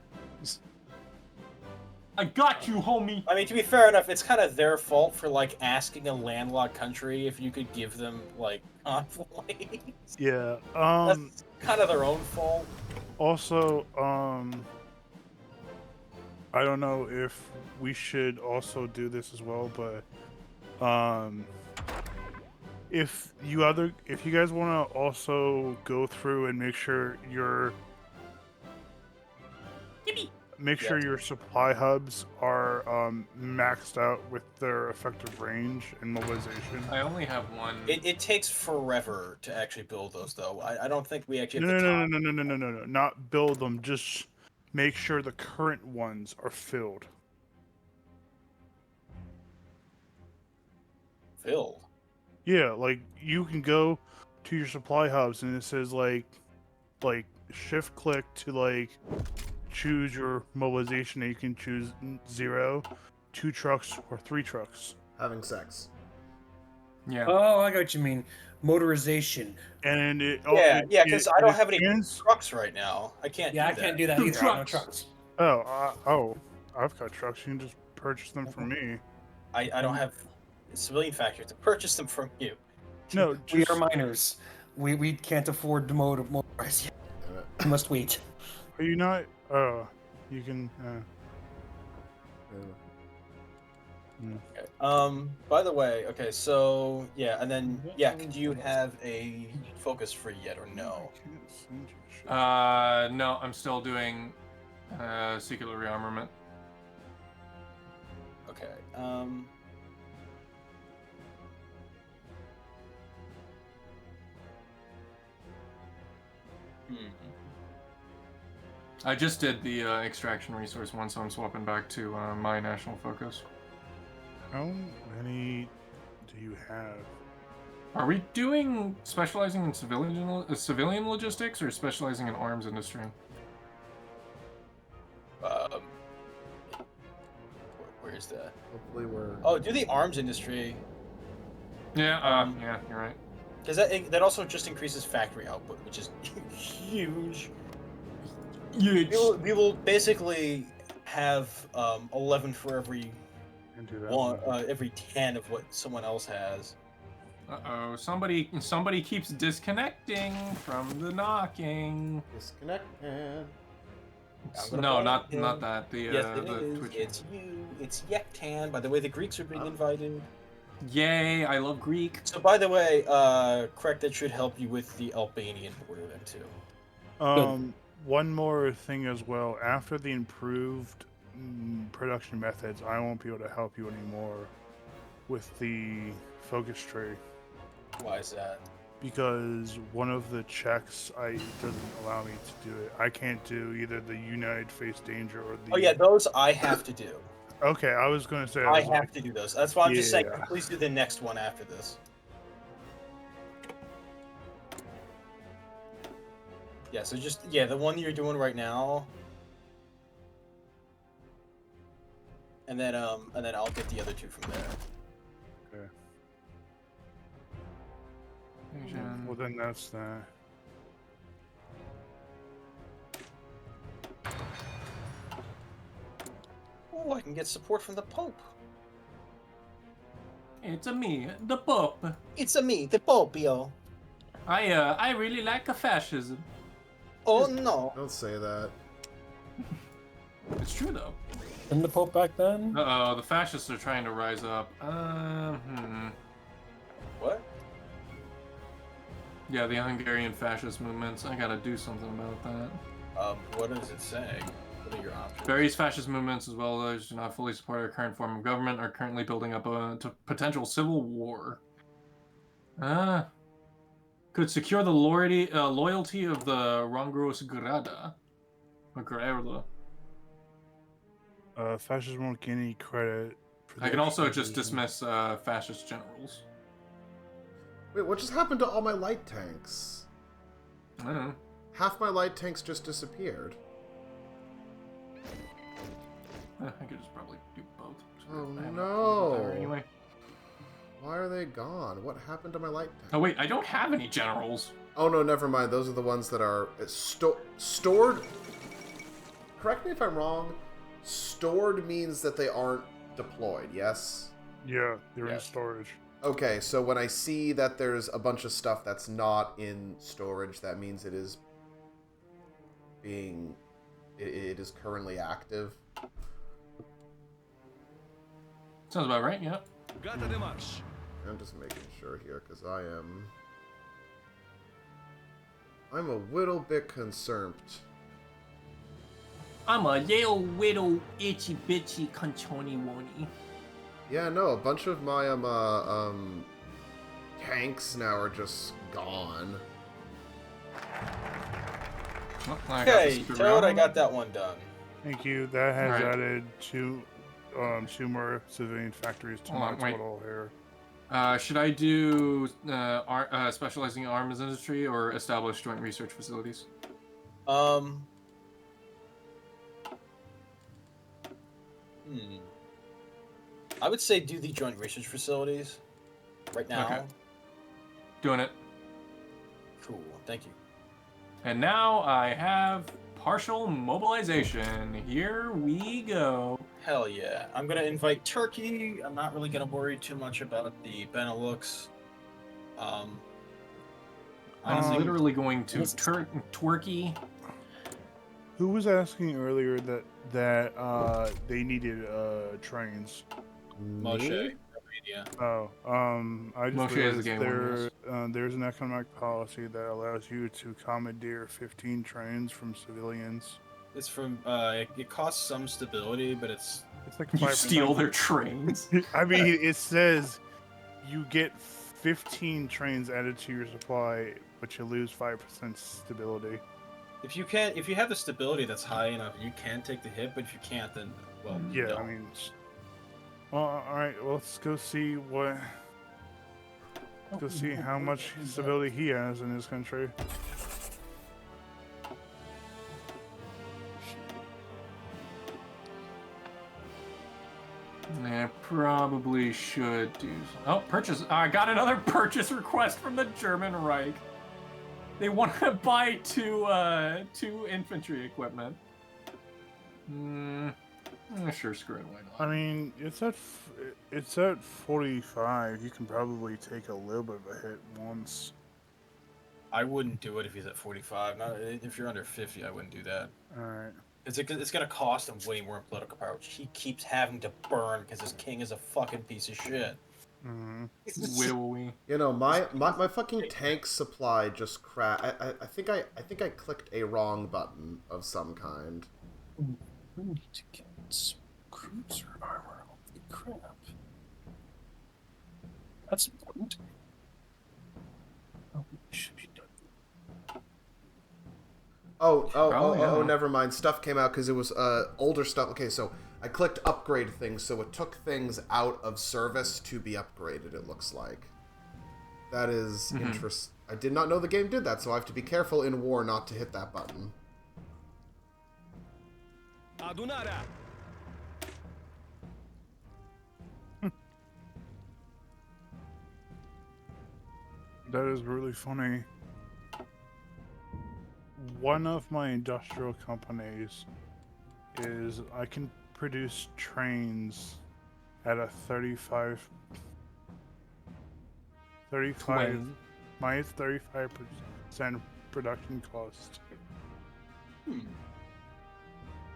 I got you, homie. I mean, to be fair enough, it's kind of their fault for, like, asking a landlocked country if you could give them, like, convoys. Yeah. That's kind of their own fault. Also, I don't know if we should also do this as well, but if you guys want to also go through and make sure your make sure your supply hubs are maxed out with their effective range and mobilization. I only have one. It takes forever to actually build those, though. I don't think we actually No, have no, the no, time. no, no, no, no, no, no, not build them. Just make sure the current ones are filled. Filled. Yeah, like you can go to your supply hubs and it says like shift click to like choose your mobilization, and you can choose 0, 2 trucks, or 3 trucks. Having sex. Yeah. Oh, I got what you mean. Motorization. And it Yeah, because I don't have any expands- trucks right now. I can't. Yeah, do I can't that. do that Two either. I have no trucks. trucks. I've got trucks. You can just purchase them from me. I don't have a civilian factory to purchase them from you. No, We just are minors. We can't afford to motorize yet. Damn it. We must wait. are you not? Oh, you can. Yeah. Okay. By the way, okay, so yeah, and then yeah, could you have a focus free yet or no? I can't send you shit. No, I'm still doing secular rearmament. Okay. I just did the extraction resource one, so I'm swapping back to my national focus. How many do you have? Are we doing specializing in civilian logistics or specializing in arms industry? Where's that? Hopefully we're. Oh, do the arms industry, Yeah, yeah, you're right. because that also just increases factory output, which is huge. We will basically have 11 for every Can do that. one, every 10 of what someone else has. Uh-oh, somebody keeps disconnecting from the knocking. Disconnect and. I'm gonna No, blame not him. that. The Yes, it the is. Twitch. It's you. It's Yektan. By the way, the Greeks are being invited. Yay! I love Greek. So, by the way, correct, that should help you with the Albanian border then too. One more thing as well. After the improved production methods, I won't be able to help you anymore with the focus tree Why is that? because one of the checks doesn't allow me to do it. I can't do either the United Face Danger or the. Oh yeah, those I have to do. Okay, I was gonna say. I have to do those. That's why I'm just saying. Yeah. Please do the next one after this. Yeah. So just the one you're doing right now, and then I'll get the other two from there. Okay. Asian. Well, then that's that. Oh, I can get support from the Pope. It's a me, the Pope. It's a me, the Pope, yo. I really like a fascism. Oh no. Don't say that. It's true though. Isn't the Pope back then? Uh-oh, the fascists are trying to rise up. What? Yeah, the Hungarian fascist movements. I gotta do something about that. What is it saying? What are your options? Various fascist movements, as well as do not fully support our current form of government, are currently building up a potential civil war. Could secure the loyalty of the Rongros Grada. Or Grada. Fascism won't get any credit. For I the can also just extradition. dismiss fascist generals. Wait, what just happened to all my light tanks? I don't know. Half my light tanks just disappeared. I could just probably do both. Oh, I have no. enough power Anyway. Why are they gone? What happened to my light tanks? Oh wait, I don't have any generals. Oh no, never mind. Those are the ones that are stored. Correct me if I'm wrong. Stored means that they aren't deployed, yes? Yeah, they're in Yes. storage. Okay, so when I see that there's a bunch of stuff that's not in storage, that means it is being... It is currently active. Sounds about right, yeah. I'm just making sure here, because I'm a little bit concerned. I'm a little itchy bitchy conchoni wony. Yeah, no, a bunch of my tanks now are just gone. Well, I got Okay, this Toad, I around. got that one done. Thank you. That has Right. added two more civilian factories to Hold my on, wait. total here. Should I do specializing in arms industry or establish joint research facilities? I would say do the joint research facilities right now. Okay. Doing it. Cool. Thank you. And now I have partial mobilization. Here we go. Hell yeah. I'm going to invite Turkey. I'm not really going to worry too much about the Benelux. I'm literally going to Twerky. Who was asking earlier that they needed trains? Moshe. Yeah. Oh, I just Moshe is the realized game one, there's an economic policy that allows you to commandeer 15 trains from civilians. It's from, it costs some stability, but it's like You 5%. steal their trains. I mean, it says you get 15 trains added to your supply, but you lose 5% stability. if you have the stability that's high enough, you can take the hit, but if you can't, then, well, Yeah, no. I mean... Well, alright, well, let's go see what... Let's go see how much stability he has in his country. I probably should do... Oh, purchase... I got another purchase request from the German Reich. They want to buy two infantry equipment. Sure, screw it, why not? I mean, it's at 45. You can probably take a little bit of a hit once. I wouldn't do it if he's at 45. Not if you're under 50, I wouldn't do that. Alright. It's going to cost him way more in political power, which he keeps having to burn because his king is a fucking piece of shit. Mm-hmm. Will we? You know, my fucking tank supply just crashed. I think I clicked a wrong button of some kind. We need to get some cruiser armor. Holy crap. That's important. Oh, we should be done. Oh, never mind. Stuff came out because it was older stuff. Okay, so I clicked upgrade things, so it took things out of service to be upgraded, it looks like. That is interesting. I did not know the game did that, so I have to be careful in war not to hit that button. Adunara. That is really funny. One of my industrial companies is I can produce trains at a 35 minus 35% production cost.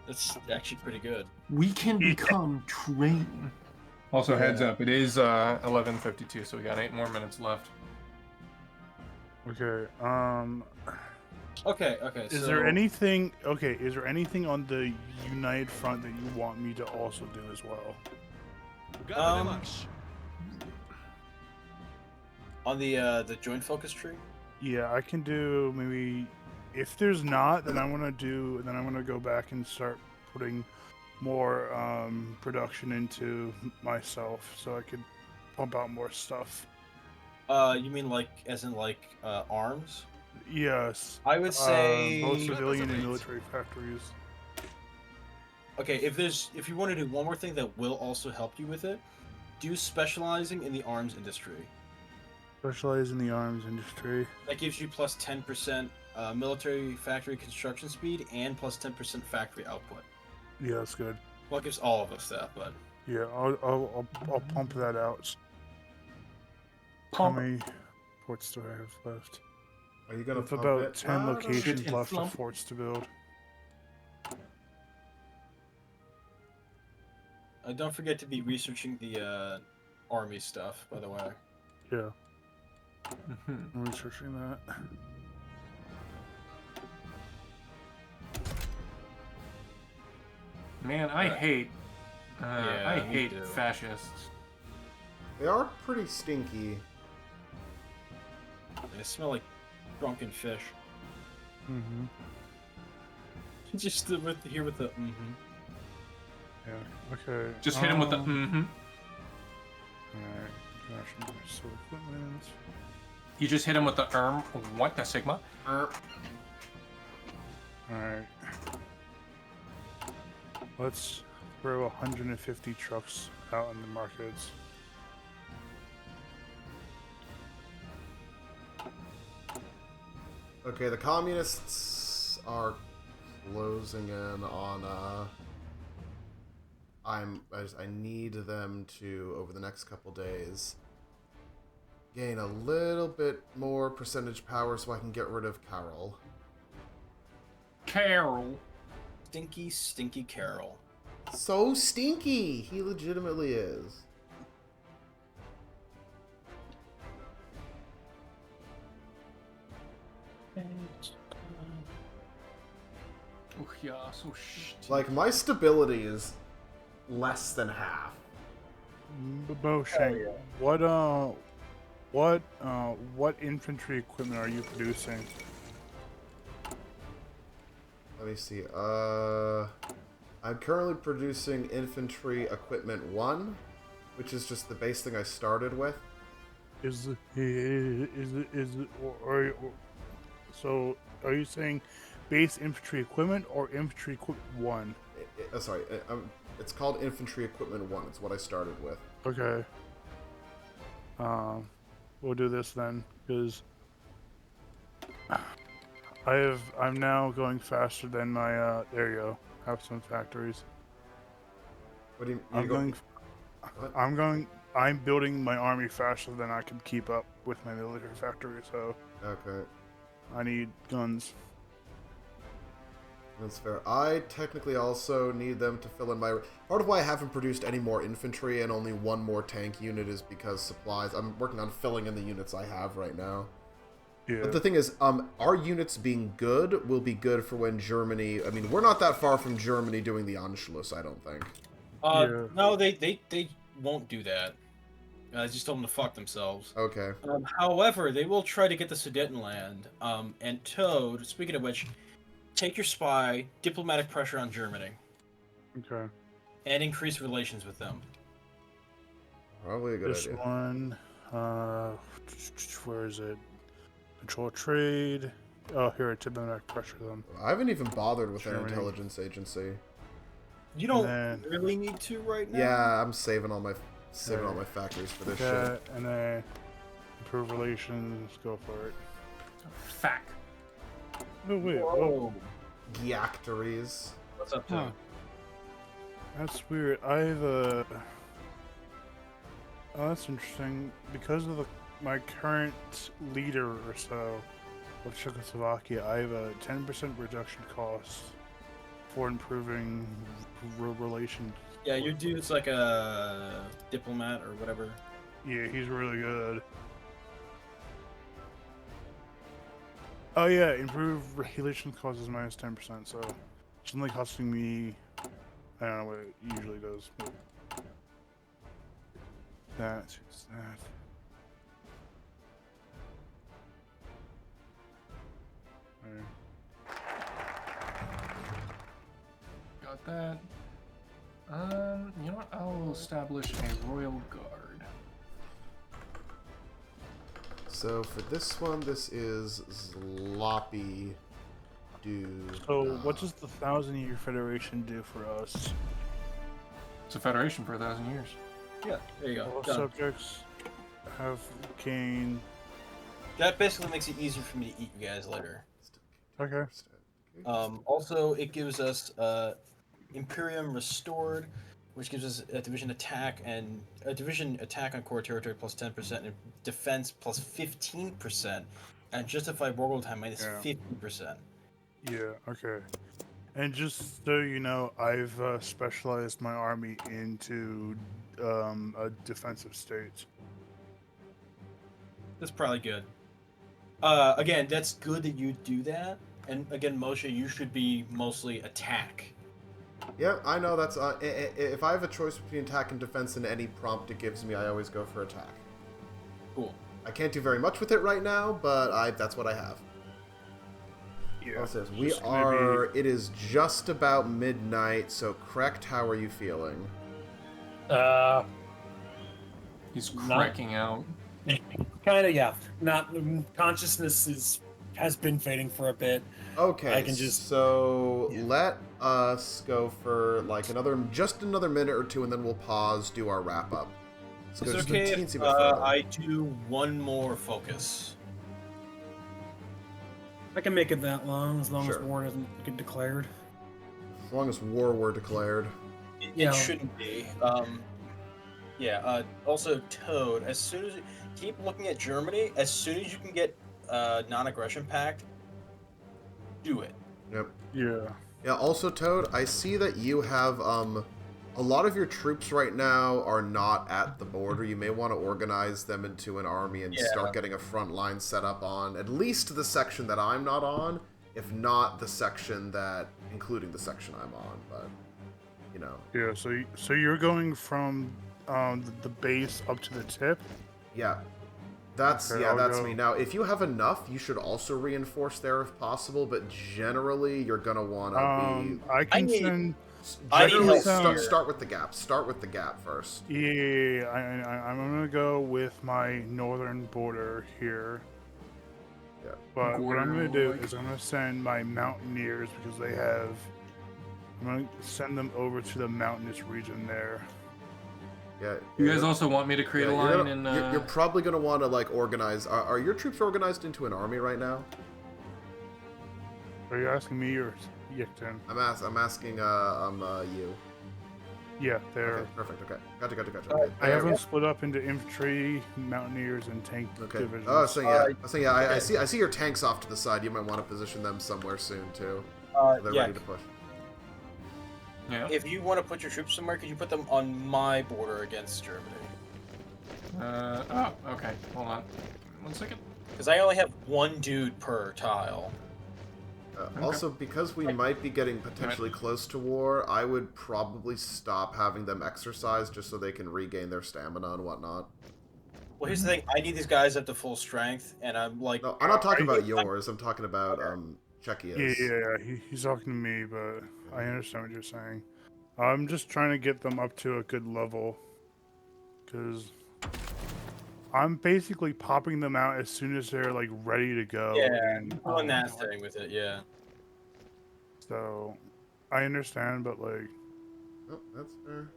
That's actually pretty good. We can become train. Also, heads up, it is 11:52, so we got 8 more minutes left. Okay, Okay, is there anything on the United front that you want me to also do as well? On the joint focus tree? Yeah, I can do maybe. If there's not, then I'm gonna go back and start putting more production into myself, so I could pump out more stuff. You mean as in arms? Yes. I would say both civilian and military factories. Okay, if you want to do one more thing that will also help you with it, do specializing in the arms industry. Specialize in the arms industry. That gives you plus 10% military factory construction speed and plus 10% factory output. Yeah, that's good. Well, it gives all of us that, but Yeah, I'll pump that out. Pump. How many ports do I have left? Are you gonna With pump about it? 10 locations Shit, left of flump. forts to build. don't forget to be researching the army stuff, by the way. Yeah, I'm researching that. Man, I hate Yeah, me too. fascists. They are pretty stinky. They smell like drunken fish. Mm-hmm. Just with the Yeah. Okay. Just hit him with the Alright. Gosh, so equipment. You just hit him with the what the Sigma? Alright. Let's throw 150 trucks out in the markets. Okay, the communists are closing in on. I need them to, over the next couple days, gain a little bit more percentage power so I can get rid of Carol. Carol. stinky Carol. So stinky! He legitimately is. Oh yeah, so shit. Like, my stability is less than half. Bosheng, what infantry equipment are you producing? Let me see. I'm currently producing infantry equipment 1, which is just the base thing I started with. So are you saying base infantry equipment or infantry equipment 1? It's called infantry equipment 1. It's what I started with. Okay. We'll do this then, because I'm now going faster than my there you go. Have some factories. What do you? What? I'm building my army faster than I can keep up with my military factory, so Okay, I need guns. that's fair. I technically also need them to fill in my. Part of why I haven't produced any more infantry and only one more tank unit is because supplies. I'm working on filling in the units I have right now. Yeah. But the thing is, our units being good will be good for when Germany. I mean, we're not that far from Germany doing the Anschluss, I don't think. Yeah. No, they won't do that. I just told them to fuck themselves. Okay. However, they will try to get the Sudetenland. And Toad, speaking of which, take your spy, diplomatic pressure on Germany, Okay. and increase relations with them. Probably a good This idea. one, where is it? Control trade. Oh, here, diplomatic pressure them. I haven't even bothered with their Germany. intelligence agency. You don't then- really need to right now. Yeah, I'm saving all my factories for this shit. Okay, and then improve relations. Go for it. Fuck. Oh wait, Whoa. Gyactories. What's up, Huh. Toad? That's weird. I've Oh, that's interesting. Because of my current leader or so of Czechoslovakia, I have a 10% reduction cost for improving relations. Yeah, your dude's like a diplomat or whatever. Yeah, he's really good. Oh yeah, improve relations cost is minus 10%, so it's only costing me, I don't know what it usually does, but that. Alright. Got that. You know what? I'll establish a royal guard. So for this one, this is Sloppy Dude. So what does the 1,000-year federation do for us? It's a federation for 1,000 years. Yeah, there you go. All Done. subjects have gained. That basically makes it easier for me to eat you guys later. Okay. Also, it gives us Imperium Restored, which gives us a division attack on core territory plus 10% and defense plus 15%, and justified war time minus Yeah. 50%. Yeah, okay. And just so you know, I've specialized my army into a defensive state. That's probably good. Again, that's good that you do that. And again, Moshe, you should be mostly attack. Yeah, I know that's... if I have a choice between attack and defense in any prompt it gives me, I always go for attack. Cool. I can't do very much with it right now, but that's what I have. Yeah. Also, just maybe- it is just about midnight, so correct, how are you feeling? He's cracking out. Kind of, yeah. Not consciousness has been fading for a bit. Okay, I can just- so yeah. let us go for like another minute or two, and then we'll pause, do our wrap up. Let's go Is it just a okay teensy if bit further. I do one more focus? I can make it that long, as long Sure. as war doesn't get declared. As long as war were declared. Yeah. It shouldn't be. Also, Toad, as soon as keep looking at Germany, as soon as you can get non-aggression pact, do it. Yep. Yeah. Yeah, also, Toad, I see that you have, a lot of your troops right now are not at the border. You may want to organize them into an army and Yeah. start getting a front line set up on at least the section that I'm not on, if not the section that, including the section I'm on, but, you know. Yeah. So you're going from the base up to the tip. Yeah. That's Okay, I'll that's go. me. Now, if you have enough, you should also reinforce there if possible, but generally you're gonna want to I can need- send. I need generally help here. start with the gap. Start with the gap first. Yeah, I'm gonna go with my northern border here. Yeah. But what I'm gonna do Like- is I'm gonna send my mountaineers because they have. I'm gonna send them over to the mountainous region there. Yeah. You yeah, guys also want me to create a you're line gonna- in? you're probably gonna want to like organize. Are your troops organized into an army right now? Are you asking me or Yikton? I'm asking you. Yeah, they're. Okay, perfect. Okay, gotcha. I have them split up into infantry, mountaineers, and tank Okay. divisions. Oh, so yeah, I okay. see your tanks off to the side. You might want to position them somewhere soon too. They're Yeah. ready to push. Yeah. If you want to put your troops somewhere, could you put them on my border against Germany? Okay. Hold on. 1 second. Because I only have one dude per tile. Also, because we might be getting potentially close to war, I would probably stop having them exercise just so they can regain their stamina and whatnot. Well, here's the thing: I need these guys up to full strength, and I'm like, No, I'm not talking Are about you- yours. I'm talking about Czechia's. Yeah, he's talking to me, but I understand what you're saying. I'm just trying to get them up to a good level, because I'm basically popping them out as soon as they're like ready to go. Yeah, And doing that thing with it, yeah. so I understand, but like Oh, that's fair.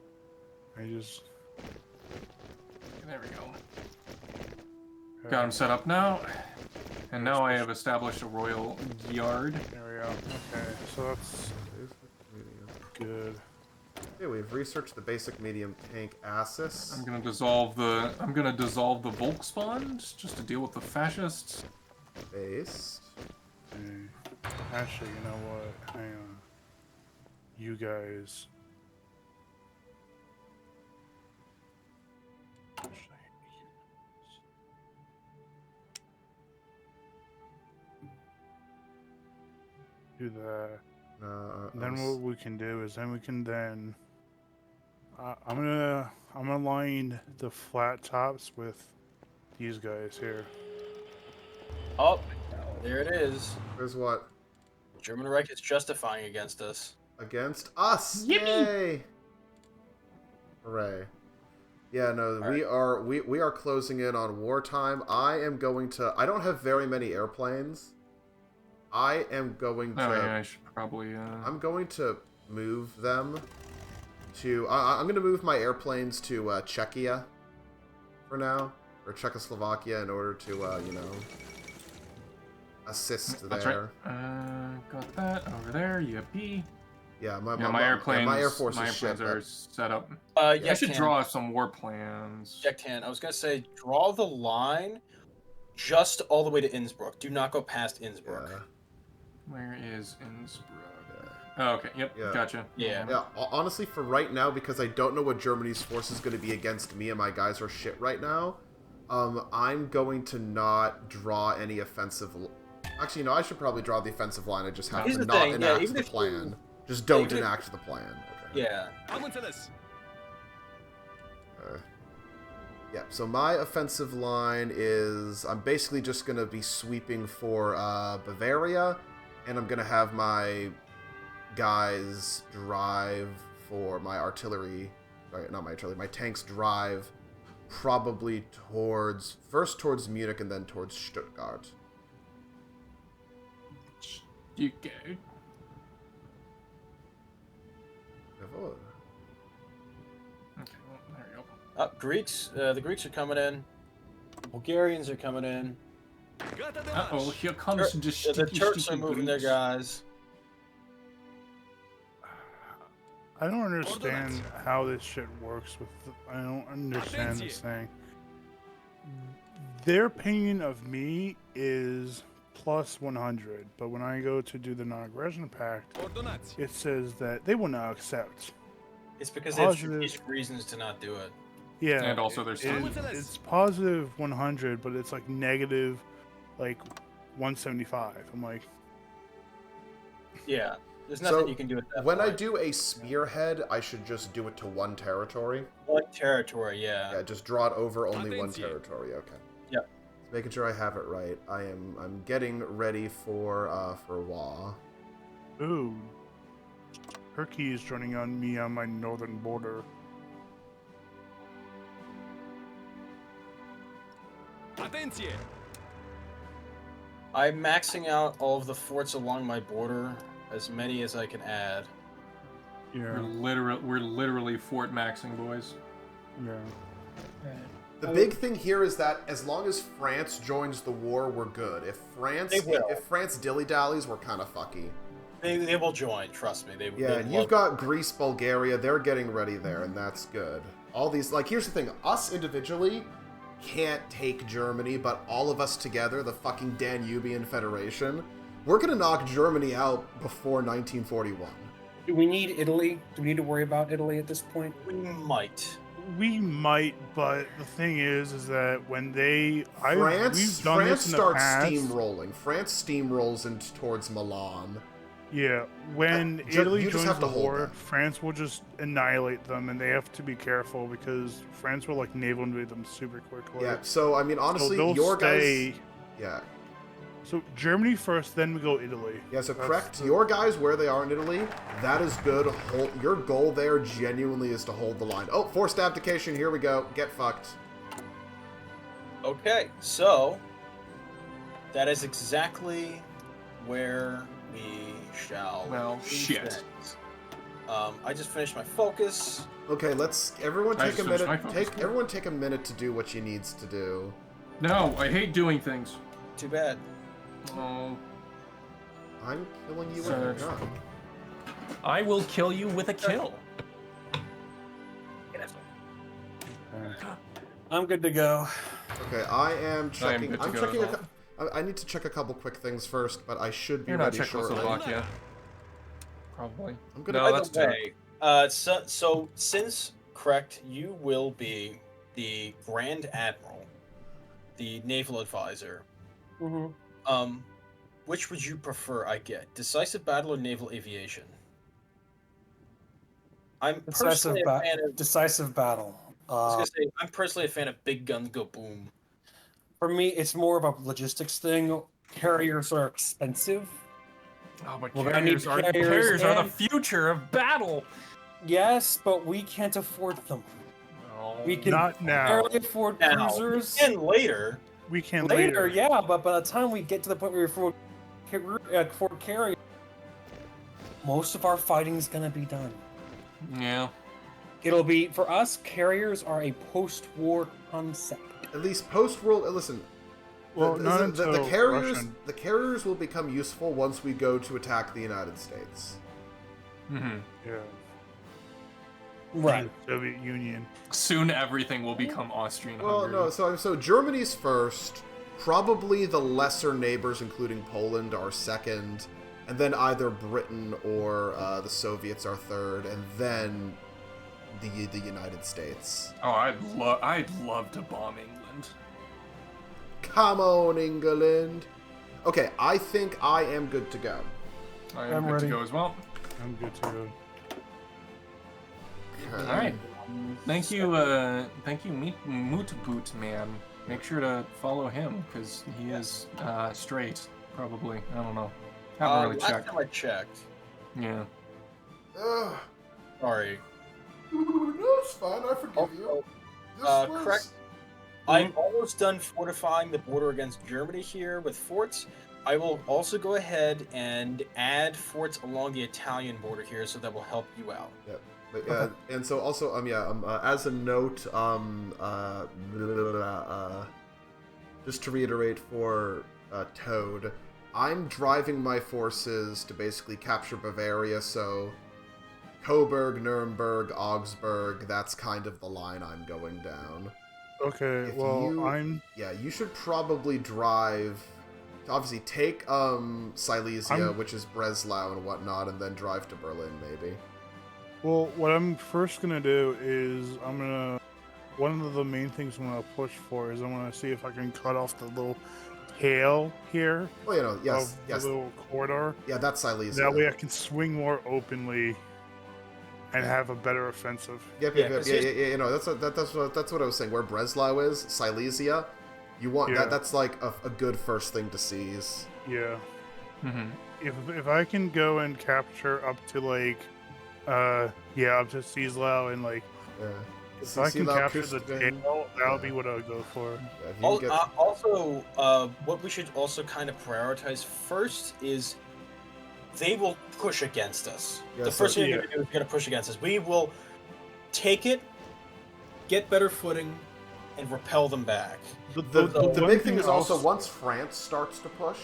I just There we go. Got him set up now. And now I have established a royal yard. There we go. Okay, so that's good. Okay, we've researched the basic medium tank Assis. I'm gonna dissolve the Volksbund just to deal with the fascists. Based. Okay. Actually, you know what? Hang on. You guys. Do that. Then what we can do is then we can then. I'm gonna line the flat tops with these guys here. Oh, there it is. There's what? German Reich is justifying against us. Against us! Yippee! Yay! Hooray. Yeah, no, we are closing in on wartime. I don't have very many airplanes. I am going to Oh yeah, I should probably. I'm going to move them to I'm going to move my airplanes to Czechia for now, or Czechoslovakia, in order to assist That's there. right. Got that over there. Yippee. Yeah, My airplanes. my air force my is shit. airplanes are set up. Yeah, I should draw some war plans. Jack Tan, I was gonna say, draw the line just all the way to Innsbruck. Do not go past Innsbruck. Yeah. Where is Innsbruck? Oh, okay. Yep. Yeah. Gotcha. Yeah. Yeah, honestly, for right now, because I don't know what Germany's force is going to be against me, and my guys are shit right now, I'm going to not draw any offensive... Actually, no, I should probably draw the offensive line. I just have Here's to the not thing, yeah, enact even the if you- plan. Just don't Even if- enact the plan. Okay. Yeah. Yeah, so my offensive line is I'm basically just going to be sweeping for Bavaria, and I'm going to have my guys drive for my artillery. Sorry, not my artillery, my tanks drive probably first towards Munich and then towards Stuttgart. You go. Jawohl. Okay, well, there you go. Greeks. The Greeks are coming in. Bulgarians are coming in. Uh-oh, here comes the The sticky, Turks are sticky moving their Greeks. guys. I don't understand how this shit works with. I don't understand this thing. Their opinion of me is plus 100, but when I go to do the non-aggression pact, it says that they will not accept. It's because they have Positive. strategic reasons to not do it. Yeah, And also there's it's positive 100, but it's like negative, like 175. I'm like, Yeah. There's nothing So, you can do at that when I point. do a spearhead, I should just do it to one territory. One territory, yeah. Yeah, just draw it over only one territory. Okay. Yep. Just making sure I have it right. I'm getting ready for Wa. ooh, Turkey is joining on me on my northern border. I'm maxing out all of the forts along my border, as many as I can add. Yeah, We're literally fort maxing, boys. yeah. The big thing here is that as long as France joins the war, we're good. They will. If France dilly-dallies, we're kind of fucky. They will join, trust me. Yeah, they and love you've got Greece, Bulgaria, they're getting ready there, and that's good. All these, like, here's the thing, us individually can't take Germany, but all of us together, the fucking Danubian Federation, we're gonna knock Germany out before 1941. Do we need Italy? Do we need to worry about Italy at this point? We might. We might, but the thing is that when we've done France this in the starts past. steamrolling. France steamrolls into towards Milan. Yeah, when Ju- Italy you just joins have to the hold war, them. France will just annihilate them, and they have to be careful because France will like naval invade them super quickly. Yeah, so I mean, honestly, so they'll your stay. guys. Yeah, So Germany first, then we go Italy. yeah. So That's correct the- your guys where they are in Italy. That is good. Your goal there genuinely is to hold the line. Oh, forced abdication. Here we go. Get fucked. Okay, so that is exactly where we shall. Well, leave shit. things. I just finished my focus. Okay, everyone I take a just finished minute. my focus. Everyone take a minute to do what you needs to do. No, I hate doing things. Too bad. Oh, I'm killing you with a Search. gun. I will kill you with a kill. I'm good to go. Okay, I am I am checking. good to I'm go checking. as well. I need to check a couple quick things first, but I should be You're not ready shortly. Czechoslovakia. Probably. I'm gonna. No, By that's the way, so since correct, you will be the Grand Admiral, the naval advisor. Mm-hmm. Which would you prefer I get? Decisive battle or naval aviation? I'm personally a fan of. Decisive battle. I was gonna say I'm personally a fan of big guns go boom. For me, it's more of a logistics thing. Carriers are expensive. Oh, but We're gonna need carriers are the and- future of battle. Yes, but we can't afford them. Oh, We can Not now. barely afford Now, cruisers. and later, We can Later, yeah, but by the time we get to the point where we afford carriers, most of our fighting's gonna be done. Yeah. It'll be, for us, carriers are a post-war concept. At least post-world. Listen. Well, not until the carriers. Russian. The carriers will become useful once we go to attack the United States. Mm-hmm. Yeah. Right. The Soviet Union. Soon everything will become Austrian-Hungary. Well, no. So Germany's first. Probably the lesser neighbors, including Poland, are second, and then either Britain or the Soviets are third, and then the United States. Oh, I'd love to bomb England. Come on, England. Okay, I think I am good to go. I I'm am good ready. to go as well. I'm good to go. Okay. All right. Thank you, Moot Boot Man. Make sure to follow him because he is straight, probably. I don't know. Haven't really last checked. time I checked. Yeah. Ugh. Sorry. No, it's fine. I forgive you. This was... Correct. I'm almost done fortifying the border against Germany here with forts. I will also go ahead and add forts along the Italian border here, so that will help you out. Yeah. But, and so also, as a note, just to reiterate for Toad, I'm driving my forces to basically capture Bavaria, so Coburg, Nuremberg, Augsburg, that's kind of the line I'm going down. Okay, If well, you- Yeah, you should probably drive... Obviously, take Silesia, which is Breslau and whatnot, and then drive to Berlin, maybe. Well, what I'm first gonna do is one of the main things I'm gonna push for is I'm gonna see if I can cut off the little tail here. Oh, you know, yes, of yes. the little corridor. Yeah, that's Silesia. That way I can swing more openly and have a better offensive. Yep. You know, that's what I was saying. Where Breslau is, Silesia, you want that's like a good first thing to seize. Yeah. Mm-hmm. If I can go and capture up to like, up to Cieslao and like, if I can capture the tail, that'll be what I'll go for. Yeah, Also, what we should also kind of prioritize first is they will push against us. Yeah, the first thing you're going to do is going to push against us. We will take it, get better footing, and repel them back. The big thing is also once France starts to push.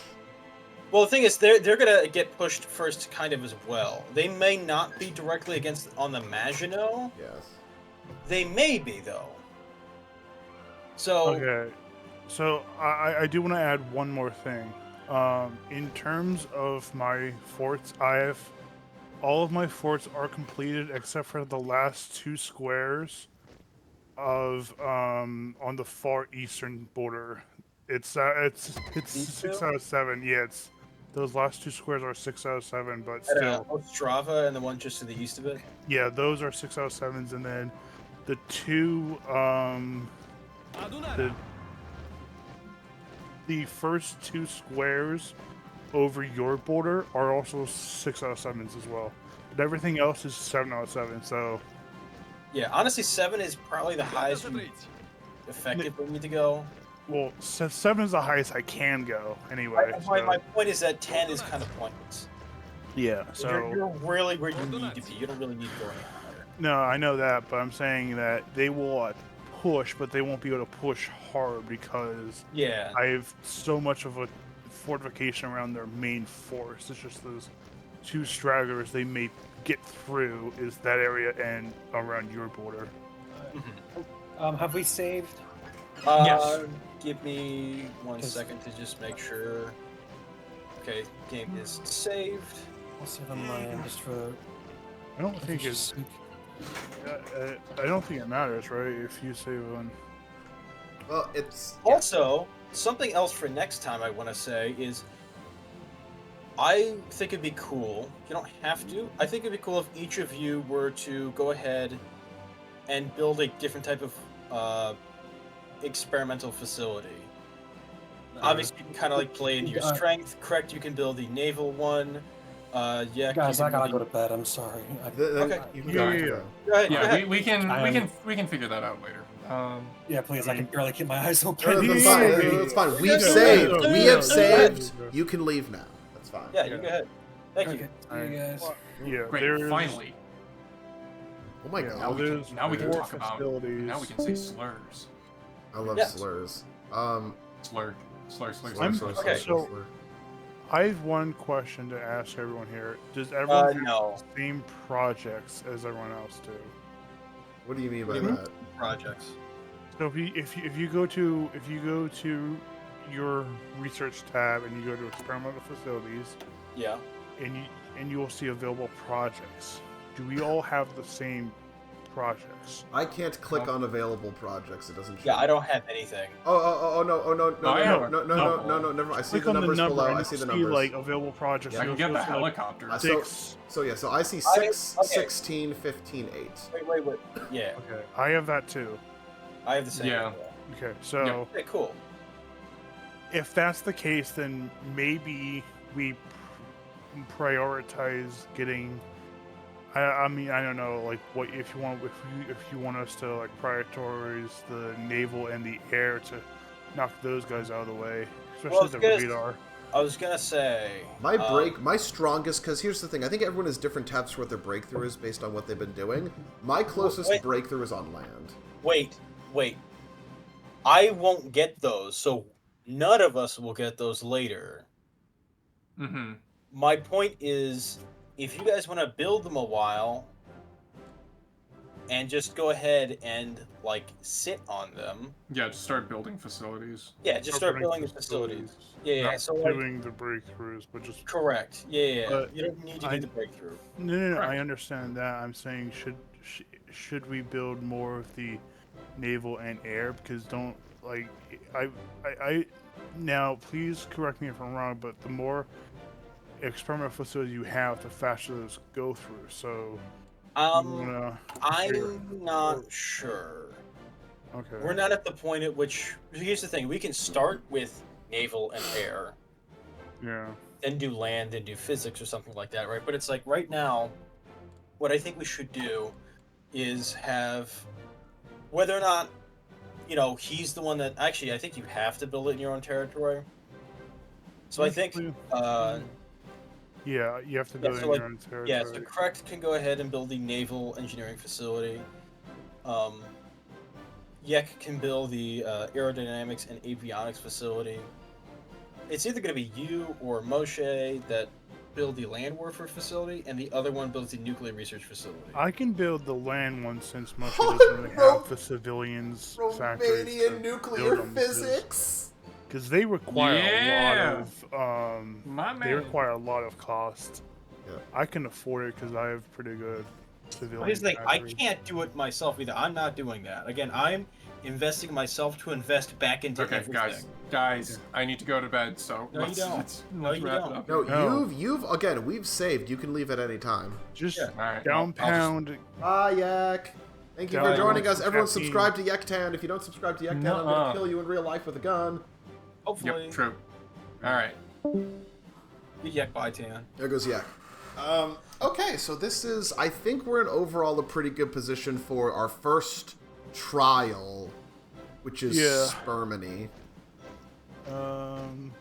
Well, the thing is, they're going to get pushed first kind of as well. They may not be directly on the Maginot. Yes. They may be, though. So... Okay. So, I do want to add one more thing. In terms of my forts, all of my forts are completed except for the last 2 squares of on the far eastern border. It's 6 out of 7. Yeah, those last 2 squares are 6 out of 7, but still. Ostrava and the one just to the east of it. Yeah, those are 6 out of 7s, and then the 2 the first 2 squares over your border are also 6 out of 7s as well. But everything else is 7 out of 7, so... Yeah, honestly, 7 is probably the highest effective we need to go. Well, 7 is the highest I can go, anyway. My point is that 10 is kind of pointless. Yeah, so... You're really where you need to be. You don't really need to go any higher. No, I know that, but I'm saying that they will push, but they won't be able to push hard because I have so much of a fortification around their main force. It's just those 2 stragglers they may get through is that area and around your border. Have we saved? Yes. Give me 1 second to just make sure. Okay, game is saved. I'll save on my end just for. I don't think it's. I don't think it matters, right? If you save one. Well, it's also something else for next time. I want to say is, I think it'd be cool. You don't have to. I think it'd be cool if each of you were to go ahead and build a different type of experimental facility. Obviously, you can kind of like play into your strength. Correct? You can build the naval one. Guys, I gotta go to bed. I'm sorry. Okay. You can go ahead. Yeah, we can figure that out later. Yeah, please. I can barely keep my eyes open. It's fine. We've saved. We have saved. You can leave now. That's fine. Yeah, you go ahead. Thank you. See you guys. Yeah, Great, finally. Oh my god. Now we can more talk about. facilities. Now we can say slurs. I love slurs. Slur. Okay. So, I have one question to ask everyone here. Does everyone have no. the same projects as everyone else do? What do you mean by that? Projects. So if you go to your research tab and you go to experimental facilities, Yeah. and you will see available projects. Do we all have the same projects. I can't click on available projects. It doesn't show. Yeah, I don't have anything. Oh, no, I have a no, couple. never mind. I see Click the on the numbers number below. and I see the you'll numbers. like available projects. I and can it'll get the show, like, helicopter. So I see I- 6, okay. 16, 15, 8. Wait. Yeah, Okay, I have that too. I have the same. Yeah. as well. Okay, so Okay, cool. if that's the case, then maybe we prioritize getting. I mean, I don't know, like, what if you want us to like prioritize the naval and the air to knock those guys out of the way, Well, especially it's the good. radar. I was gonna say My strongest, because here's the thing, I think everyone has different tabs for what their breakthrough is based on what they've been doing. My closest Wait. breakthrough is on land. Wait. I won't get those, so none of us will get those later. Mm-hmm. My point is, if you guys want to build them a while and just go ahead and like sit on them, Yeah, just start building facilities. yeah, just start Opening building the facilities. Yeah, Not so like, doing the breakthroughs, but just correct. Yeah. But You don't need to do the breakthrough. no. I Correct. understand that. I'm saying should we build more of the naval and air, because don't like I now please correct me if I'm wrong, but the more experimental facilities you have, the faster those go through. So I'm not sure. Okay. We're not at the point at which. Here's the thing: we can start with naval and air, Yeah. then do land, then do physics or something like that, right? But it's like right now, what I think we should do is have, whether or not, he's the one that actually I think you have to build it in your own territory. So I think, Yeah, you have to build so in like- your own territory. yeah, so Correct can go ahead and build the naval engineering facility. Yek can build the aerodynamics and avionics facility. It's either going to be you or Moshe that build the land warfare facility, and the other one builds the nuclear research facility. I can build the land one since Moshe Oh, doesn't really Ro- have the civilians factories to Romanian nuclear build them, physics. because they require Yeah. a lot of My they man. require a lot of cost. Yeah. I can afford it because I have pretty good civilian But here's the thing, I factories. can't do it myself either. I'm not doing that. Again, I'm investing myself to invest back into Okay, everything. guys, I need to go to bed. So No, you let's, don't. let's No, you wrap don't. it up. No, No. you've again, we've saved. You can leave at any time. Just Yeah. All right. down I'll just- pound. Bye, Yak. Thank you for Down joining us. some Everyone caffeine. subscribe to Yektan. If you don't subscribe to Yektan, I'm Nuh-uh. gonna kill you in real life with a gun. Hopefully. Yep, true. All right. Good yak by Tan. There goes Yak. Okay, so this is, I think we're in overall a pretty good position for our first trial, which is Yeah. Sperminy. Um,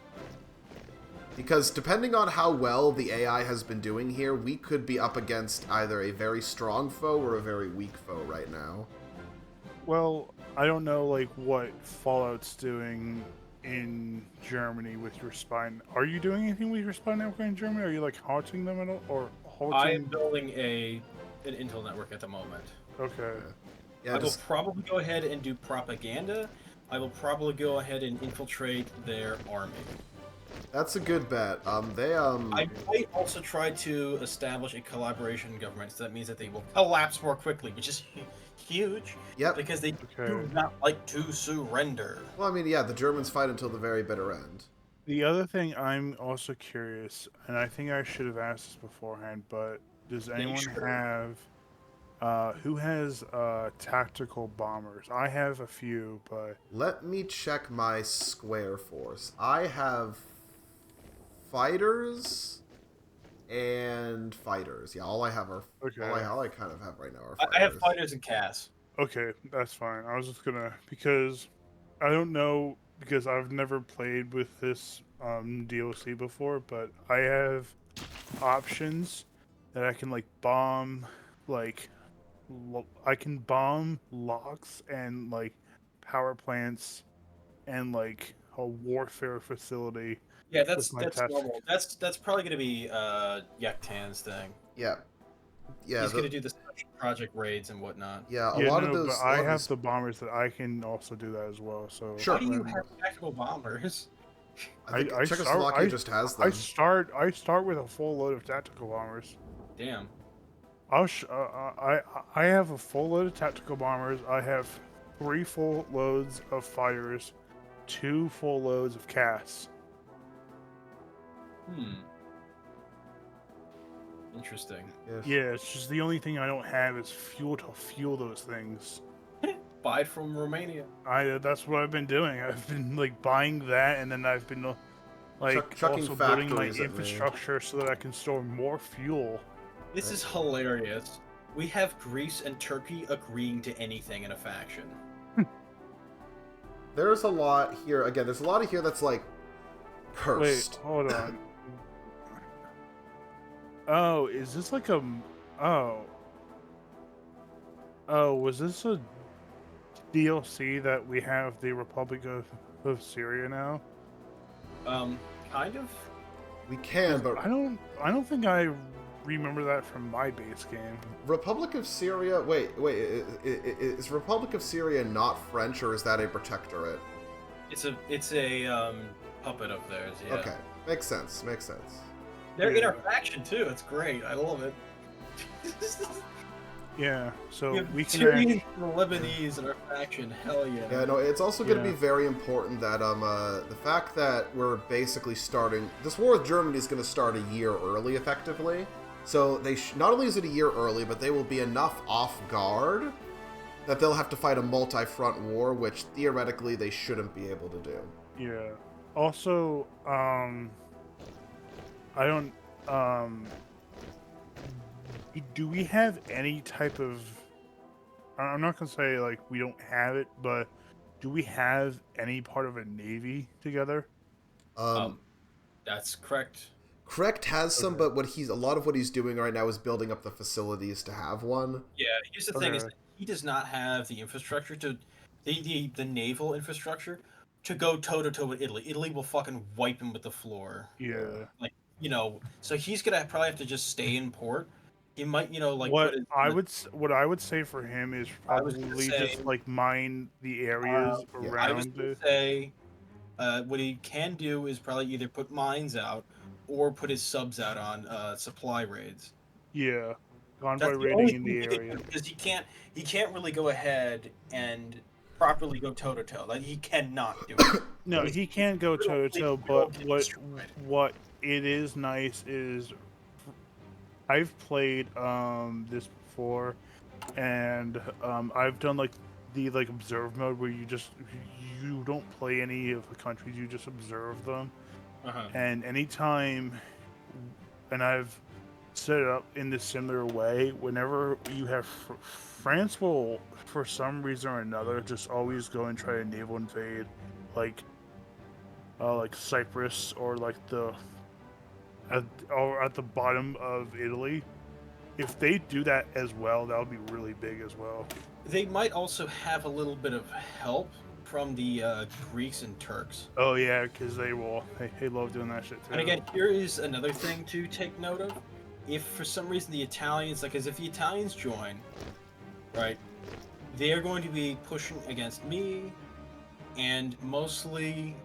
Because depending on how well the AI has been doing here, we could be up against either a very strong foe or a very weak foe right now. well, I don't know like what Fallout's doing in Germany with your spine. Are you doing anything with your spine network in Germany? Are you like halting them at all, or halting? I am building an Intel network at the moment. Okay. Yeah, I will just, probably go ahead and do propaganda. I will probably go ahead and infiltrate their army. that's a good bet. I might also try to establish a collaboration government, so that means that they will collapse more quickly, which is huge, Yep. because they Okay. do not like to surrender. Well, I mean, yeah, the Germans fight until the very bitter end. The other thing I'm also curious, and I think I should have asked this beforehand, but does anyone sure. have who has tactical bombers? I have a few, but Let me check my square force. I have fighters and fighters. Yeah, all I have are okay. all I kind of have right now are I fighters. have fighters and Cass. Okay, that's fine. I was just gonna, because I don't know, because I've never played with this DLC before, but I have options that I can like bomb, like I can bomb locks and like power plants and like a warfare facility. Yeah, that's my that's tactic. normal. That's probably gonna be Yaktan's thing. Yeah. Yeah, He's gonna do the special project raids and whatnot. yeah, a Yeah, lot no, of those. but a lot I of have these- the bombers that I can also do that as well. So Sure. Why do you have tactical bombers? I think I Czechoslovakia start- just has I them. start with a full load of tactical bombers. Damn. I have a full load of tactical bombers. I have 3 full loads of fighters, 2 full loads of casts. Interesting. Yes. Yeah, it's just the only thing I don't have is fuel to fuel those things. Buy it from Romania. That's what I've been doing. I've been like buying that, and then I've been like Chucking also building my factories at me. infrastructure so that I can store more fuel. This is hilarious. We have Greece and Turkey agreeing to anything in a faction. There's a lot here. Again, there's a lot of here that's like cursed. Wait, hold on. Oh, is this like a... Oh. Oh, was this a DLC that we have the Republic of Syria now? Kind of. We can, but I don't think I remember that from my base game. Republic of Syria. Wait. Is Republic of Syria not French, or is that a protectorate? It's a puppet of theirs. Yeah. Okay, makes sense. They're in our faction too. It's great. I love it. Yeah, so We have we can Syrians and Lebanese in our faction. Hell yeah. Yeah, no, it's also going to Yeah. be very important that the fact that we're basically starting this war with Germany is going to start a year early, effectively. So they not only is it a year early, but they will be enough off guard that they'll have to fight a multi-front war, which theoretically they shouldn't be able to do. Yeah. Also, I don't. Do we have any type of? I'm not gonna say like we don't have it, but do we have any part of a navy together? That's correct. Correct has some, Okay. but a lot of what he's doing right now is building up the facilities to have one. Yeah. Here's the thing: is Okay. that he does not have the infrastructure to the naval infrastructure to go toe to toe with Italy. Italy will fucking wipe him with the floor. Yeah. So he's gonna probably have to just stay in port. He might, like What put his, what I would say for him is I was gonna probably say, just like mine the areas yeah. I was around gonna it. say, what he can do is probably either put mines out or put his subs out on supply raids. Yeah. Convoy That's the raiding only in thing the he can area. do, because he can't really go ahead and properly go toe to toe. Like he cannot do it. No, he can't go toe to toe, we will but get what destroyed. what it is nice is I've played this before, and I've done like the observe mode where you don't play any of the countries, you just observe them. Uh-huh. And anytime, and I've set it up in this similar way, whenever you have France will, for some reason or another, just always go and try to naval invade, like Cyprus or at the bottom of Italy. If they do that as well, that would be really big as well. They might also have a little bit of help from the Greeks and Turks. Oh yeah, because they love doing that shit too. And again, here is another thing to take note of. If for some reason the Italians, because if the Italians join, right, they are going to be pushing against me and mostly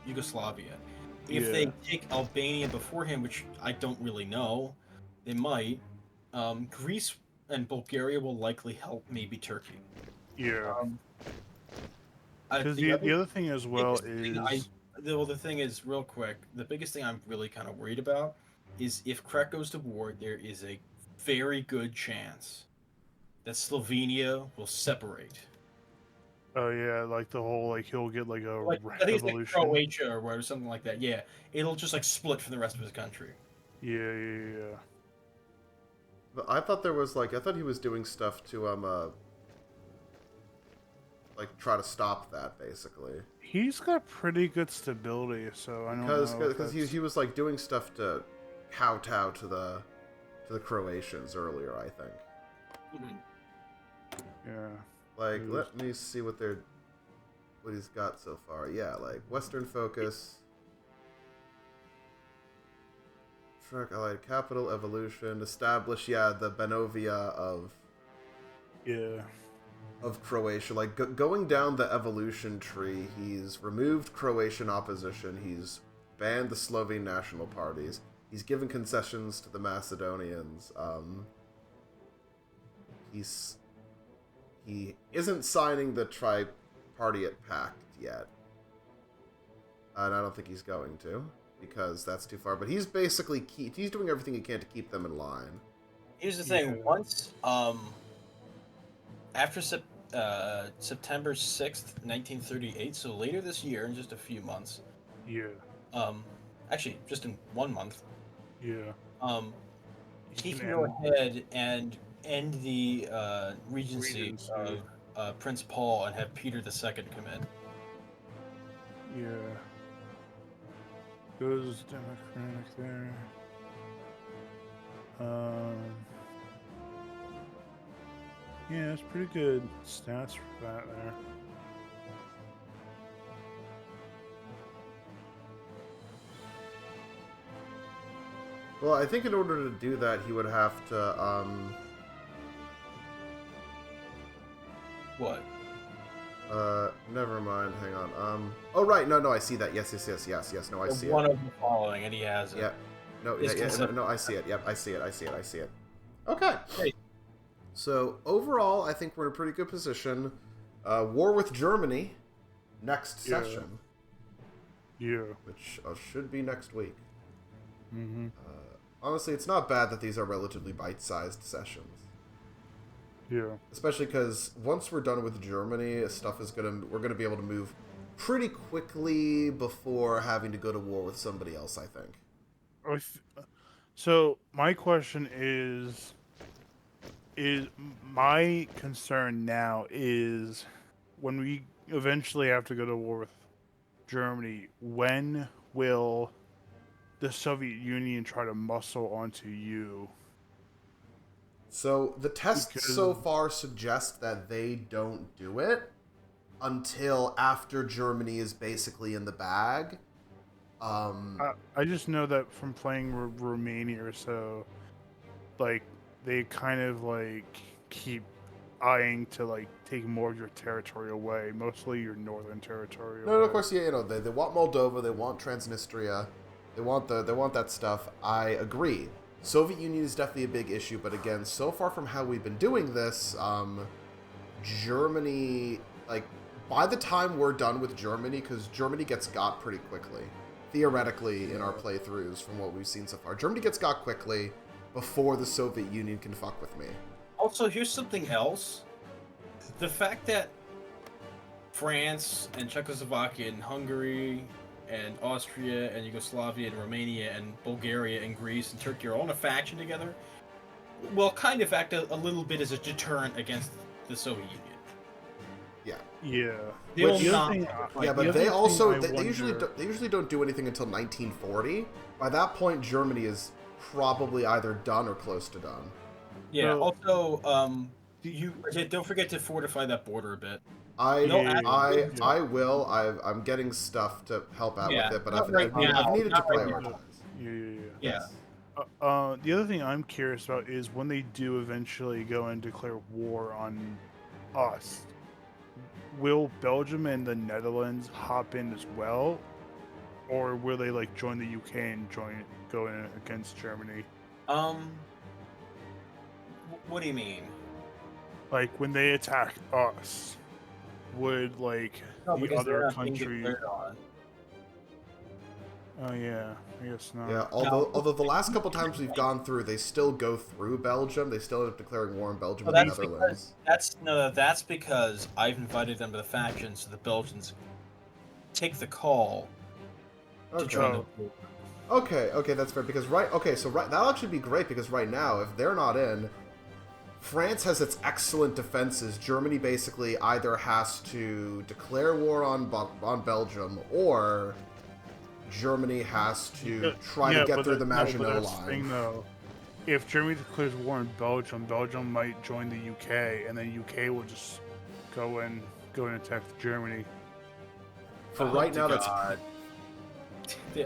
Yugoslavia. If they take Albania beforehand, which I don't really know, they might. Greece and Bulgaria will likely help maybe Turkey. Yeah. Because The the other thing as well biggest is the thing is, real quick, the biggest thing I'm really kind of worried about is if Krek goes to war, there is a very good chance that Slovenia will separate. oh yeah, like the whole he'll get like a Like, I think it's like revolution. Croatia or whatever, something like that. Yeah, it'll just like split from the rest of his country. Yeah. But I thought he was doing stuff to try to stop that, basically. He's got pretty good stability, so I don't know. Because he was like doing stuff to kowtow to the Croatians earlier, I think. Yeah. Like, let me see what he's got so far. Yeah, like Western focus, track allied capital evolution, establish the Banovia of Croatia. Like going down the evolution tree, he's removed Croatian opposition. He's banned the Slovene national parties. He's given concessions to the Macedonians. he isn't signing the Tripartite Pact yet. And I don't think he's going to, because that's too far. But he's basically he's doing everything he can to keep them in line. Here's the thing. Yeah. Once, after September 6th, 1938, so later this year, in just a few months, Yeah. actually, just in 1 month, Yeah. he You can can go end- ahead and end the regency of Prince Paul and have Peter II come in. Yeah. Goes Democratic there. Yeah, it's pretty good stats for that there. Well, I think in order to do that, he would have to, What? never mind, hang on, oh, right, no, I see that, yes, no, I see it. One of the following, and he has it. Yeah, no, Is no, I see it, yep, I see it. Okay. Great. So, overall, I think we're in a pretty good position. War with Germany, next Yeah. session, Yeah. which should be next week. Mm-hmm. Honestly, it's not bad that these are relatively bite-sized sessions. Yeah. Especially because once we're done with Germany, we're gonna be able to move pretty quickly before having to go to war with somebody else, I think. So my question is my concern now is when we eventually have to go to war with Germany, when will the Soviet Union try to muscle onto you? So the tests Because- so far suggest that they don't do it until after Germany is basically in the bag. I just know that from playing Romania or so, like, they kind of, like, keep eyeing to, like, take more of your territory away, mostly your northern territory No, away. of course, yeah, they want Moldova, they want Transnistria, they want that stuff. I agree. Soviet Union is definitely a big issue, but again, so far from how we've been doing this, Germany, like, by the time we're done with Germany, because Germany gets got pretty quickly, theoretically, in our playthroughs from what we've seen so far. Germany gets got quickly before the Soviet Union can fuck with me. Also, here's something else. The fact that France and Czechoslovakia and Hungary and Austria and Yugoslavia and Romania and Bulgaria and Greece and Turkey are all in a faction together will kind of act a little bit as a deterrent against the Soviet Union. Yeah. Yeah. They Which- will The not. other thing- Yeah, the but other they thing also I they usually don't do anything until 1940. By that point, Germany is probably either done or close to done. Yeah. Well- Also, don't forget to fortify that border a bit. I Yeah. will. I'm getting stuff to help out Yeah, with it, but not I've right now, needed to not right now. prioritize. Yeah. Yeah. The other thing I'm curious about is when they do eventually go and declare war on us, will Belgium and the Netherlands hop in as well, or will they like join the UK and go in against Germany? What do you mean? Like when they attack us, would like No, the because they're other not being country? declared on. Oh yeah, I guess not. Yeah, although the last couple times we've gone through, they still go through Belgium. They still end up declaring war on Belgium Well, and the that's Netherlands. that's because I've invited them to the faction, so the Belgians take the call to Okay. join the war. Okay, that's fair. Because that'll actually be great because right now, if they're not in, France has its excellent defenses. Germany basically either has to declare war on Belgium or Germany has to try to get through the Maginot that's the thing, Line. though. If Germany declares war on Belgium, Belgium might join the UK, and then UK will just go and attack Germany. For right now, that's.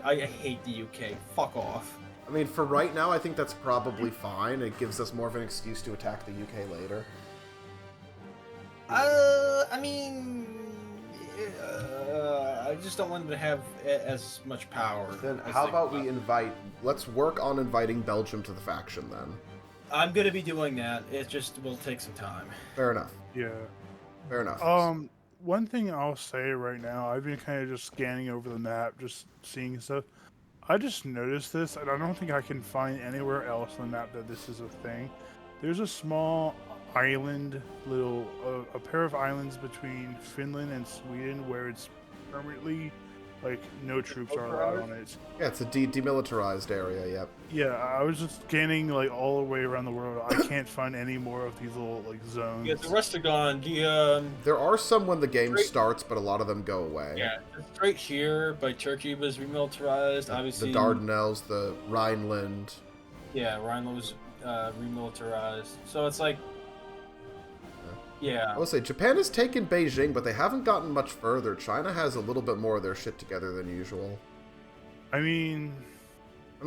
I hate the UK. Fuck off. I mean, for right now, I think that's probably fine. It gives us more of an excuse to attack the UK later. I mean, I just don't want them to have as much power. Then as how they- about we invite... Let's work on inviting Belgium to the faction, then. I'm gonna be doing that. It just will take some time. Fair enough. Yeah. Fair enough. One thing I'll say right now, I've been kind of just scanning over the map, just seeing stuff. I just noticed this, and I don't think I can find anywhere else on the map that this is a thing. There's a small island, a pair of islands between Finland and Sweden where it's permanently, like, no troops are allowed on it. Yeah, it's a demilitarized area, yep. Yeah, I was just scanning, like, all the way around the world. I can't find any more of these little, like, zones. Yeah, the rest are gone. There are some when the game starts, but a lot of them go away. Yeah, right here by Turkey was remilitarized. Obviously, The Dardanelles, the Rhineland. Yeah, Rhineland was remilitarized. So it's like, yeah. I will say, Japan has taken Beijing, but they haven't gotten much further. China has a little bit more of their shit together than usual. I mean,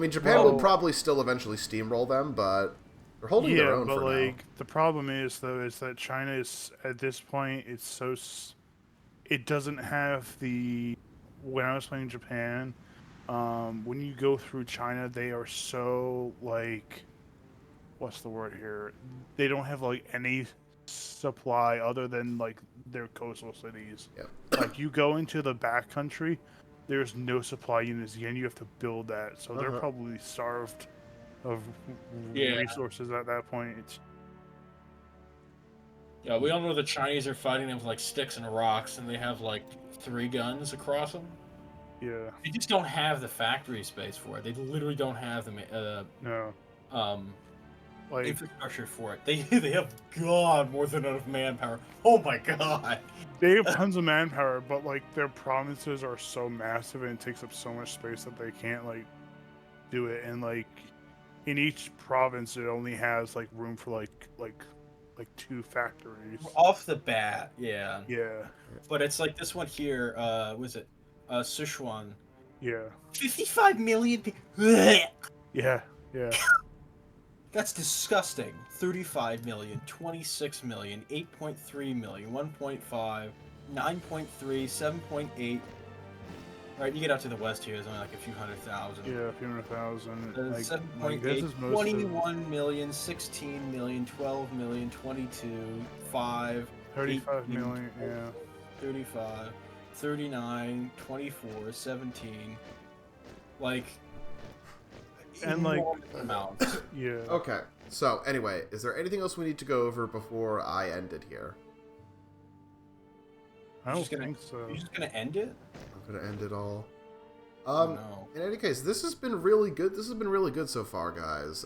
Japan will probably still eventually steamroll them, but they're holding their own for now. The problem is, though, is that China is, at this point, it doesn't have the... When I was playing Japan, when you go through China, they are so, like... What's the word here? They don't have, like, any supply other than, like, their coastal cities. Yep. Like, you go into the backcountry, there's no supply units, and you have to build that. So they're probably starved of resources at that point. Yeah, we all know the Chinese are fighting them with like sticks and rocks, and they have like 3 guns across them. Yeah. They just don't have the factory space for it. They literally don't have the infrastructure for it. They have more than enough manpower. Oh my god. They have tons of manpower, but like their provinces are so massive and it takes up so much space that they can't like do it. And like in each province, it only has like room for like 2 factories. Off the bat, yeah. Yeah. But it's like this one here. Was it Sichuan? Yeah. 55 million. Yeah. Yeah. That's disgusting. 35 million, 26 million, 8.3 million, 1.5, 9.3, 7.8. Alright, you get out to the west here, there's only like a few 100,000. Yeah, a few 100,000. 7.8, 21 million, 16 million, 12 million, 22, 5, 35 million, yeah. 35, 39, 24, 17. Like... And like amounts. Yeah. Okay. So anyway, is there anything else we need to go over before I end it here? I don't think so. You're just gonna end it? I'm gonna end it all. No. In any case, this has been really good. This has been really good so far, guys.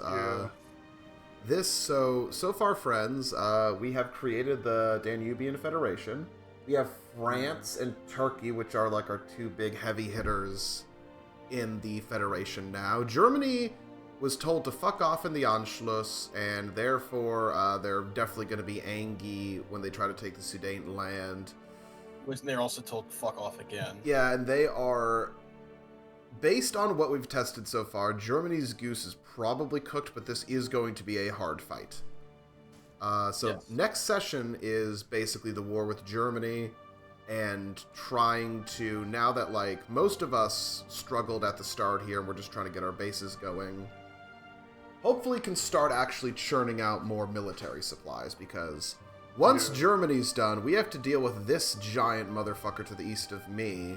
So far, friends, we have created the Danubian Federation. We have France and Turkey, which are like our 2 big heavy hitters in the Federation now. Germany was told to fuck off in the Anschluss, and therefore they're definitely going to be angry when they try to take the Sudetenland. Wasn't they also told to fuck off again? Yeah, and they are... Based on what we've tested so far, Germany's goose is probably cooked, but this is going to be a hard fight. Next session is basically the war with Germany, and trying to, now that like most of us struggled at the start here and we're just trying to get our bases going, hopefully can start actually churning out more military supplies, because once Germany's done, we have to deal with this giant motherfucker to the east of me.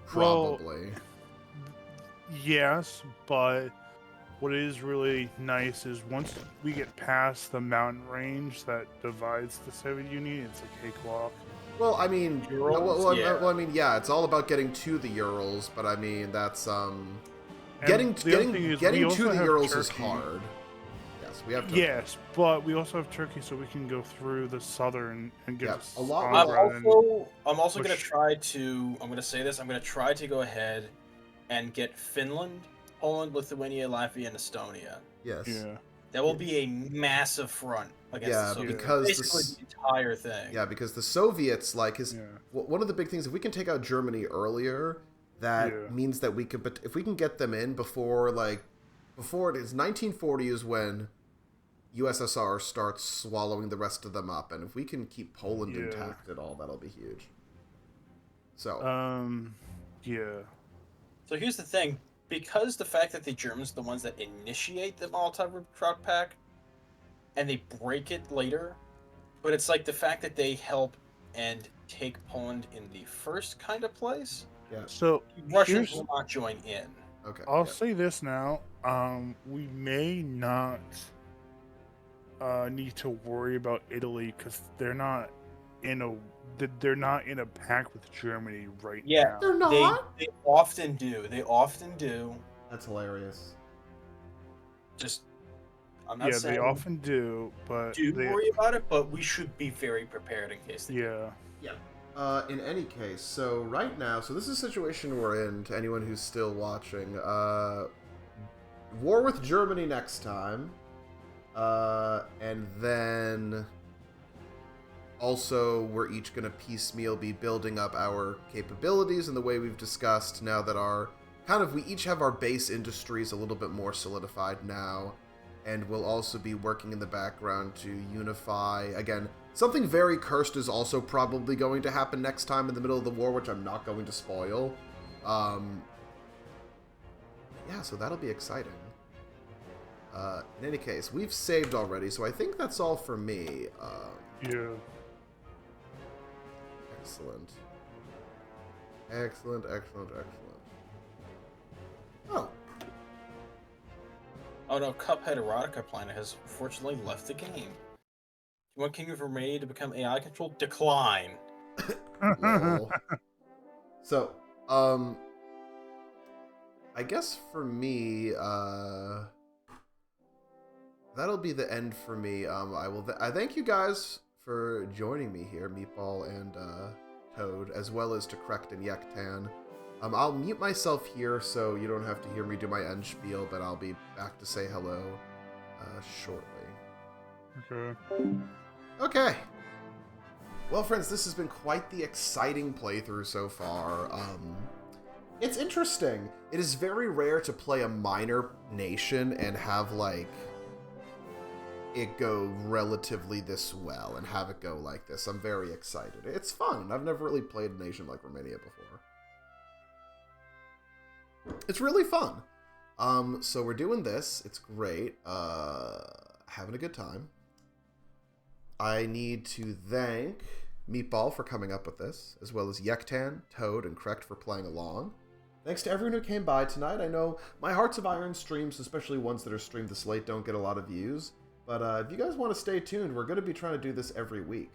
Probably. Well, yes, but what is really nice is once we get past the mountain range that divides the Soviet Union, it's a cakewalk. Well, I mean, yeah. It's all about getting to the Urals, but I mean, that's getting to the Urals is hard. Yes, we have Turkey. Yes, but we also have Turkey, so we can go through the southern and get a lot. I'm also going to try to. I'm going to say this. I'm going to try to go ahead and get Finland, Poland, Lithuania, Latvia, and Estonia. Yes. Yeah. That will be a massive front against the Soviets. Because basically the entire thing. Yeah, because the Soviets, like, one of the big things, if we can take out Germany earlier, that means that we could, if we can get them in before it is 1940 is when USSR starts swallowing the rest of them up, and if we can keep Poland intact at all, that'll be huge. So. So here's the thing. Because the fact that the Germans are the ones that initiate the Molotov-Ribbentrop Pact, and they break it later. But it's like the fact that they help and take Poland in the first kind of place. Yeah. So Russians here's, will not join in. Okay. I'll yeah. say this now. We may not need to worry about Italy because they're not in a pact with Germany right Yeah, now. They're not. They often do. They often do. That's hilarious. Just, I'm not Yeah, saying they often do, but do they, worry about it, but we should be very prepared in case they do. yeah. Yeah. In any case, so right now, so this is a situation we're in, to anyone who's still watching. War with Germany next time. And then also we're each going to piecemeal be building up our capabilities in the way we've discussed now that we each have our base industries a little bit more solidified now. And we'll also be working in the background to unify. Again, something very cursed is also probably going to happen next time in the middle of the war, which I'm not going to spoil. Yeah, so that'll be exciting. In any case, we've saved already, so I think that's all for me. Yeah. Excellent. Excellent, excellent, excellent. Oh. Oh no, Cuphead Erotica Planet has unfortunately left the game. You want King of Romania to become AI controlled? Decline. Lol. So, I guess for me, that'll be the end for me. I thank you guys for joining me here, Meatball and Toad, as well as to Krekt and Yektan. I'll mute myself here so you don't have to hear me do my end spiel, but I'll be back to say hello shortly. Okay. Okay. Well, friends, this has been quite the exciting playthrough so far. It's interesting. It is very rare to play a minor nation and have, like, it go relatively this well and have it go like this. I'm very excited. It's fun. I've never really played a nation like Romania before. It's really fun. So we're doing this. It's great. Having a good time. I need to thank Meatball for coming up with this, as well as Yektan, Toad, and Krekt for playing along. Thanks to everyone who came by tonight. I know my Hearts of Iron streams, especially ones that are streamed this late, don't get a lot of views. But if you guys want to stay tuned, we're going to be trying to do this every week.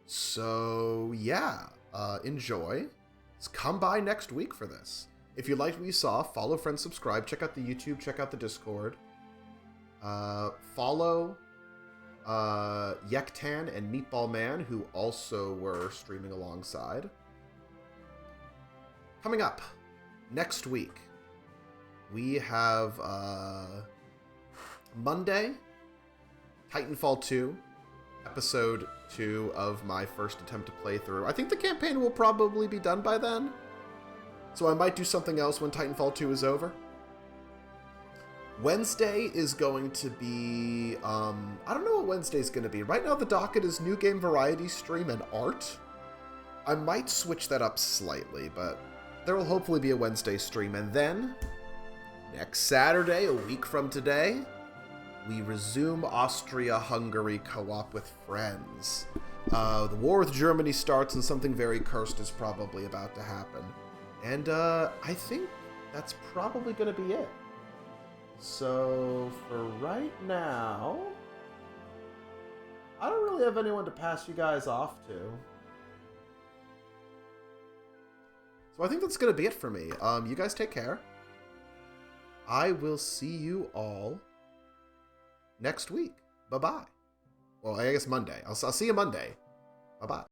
So, yeah. Enjoy. Come by next week for this. If you liked what you saw, follow, friend, subscribe. Check out the YouTube. Check out the Discord. Follow Yektan and Meatball Man, who also were streaming alongside. Coming up next week, we have Monday, Titanfall 2, episode 2 of my first attempt to play through. I think the campaign will probably be done by then, so I might do something else when Titanfall 2 is over. Wednesday is going to be, I don't know what Wednesday's going to be. Right now the docket is New Game Variety Stream and Art. I might switch that up slightly, but there will hopefully be a Wednesday stream. And then, next Saturday, a week from today, we resume Austria-Hungary co-op with friends. The war with Germany starts and something very cursed is probably about to happen. And I think that's probably going to be it. So, for right now, I don't really have anyone to pass you guys off to. So I think that's going to be it for me. You guys take care. I will see you all next week. Bye-bye. Well, I guess Monday. I'll see you Monday. Bye-bye.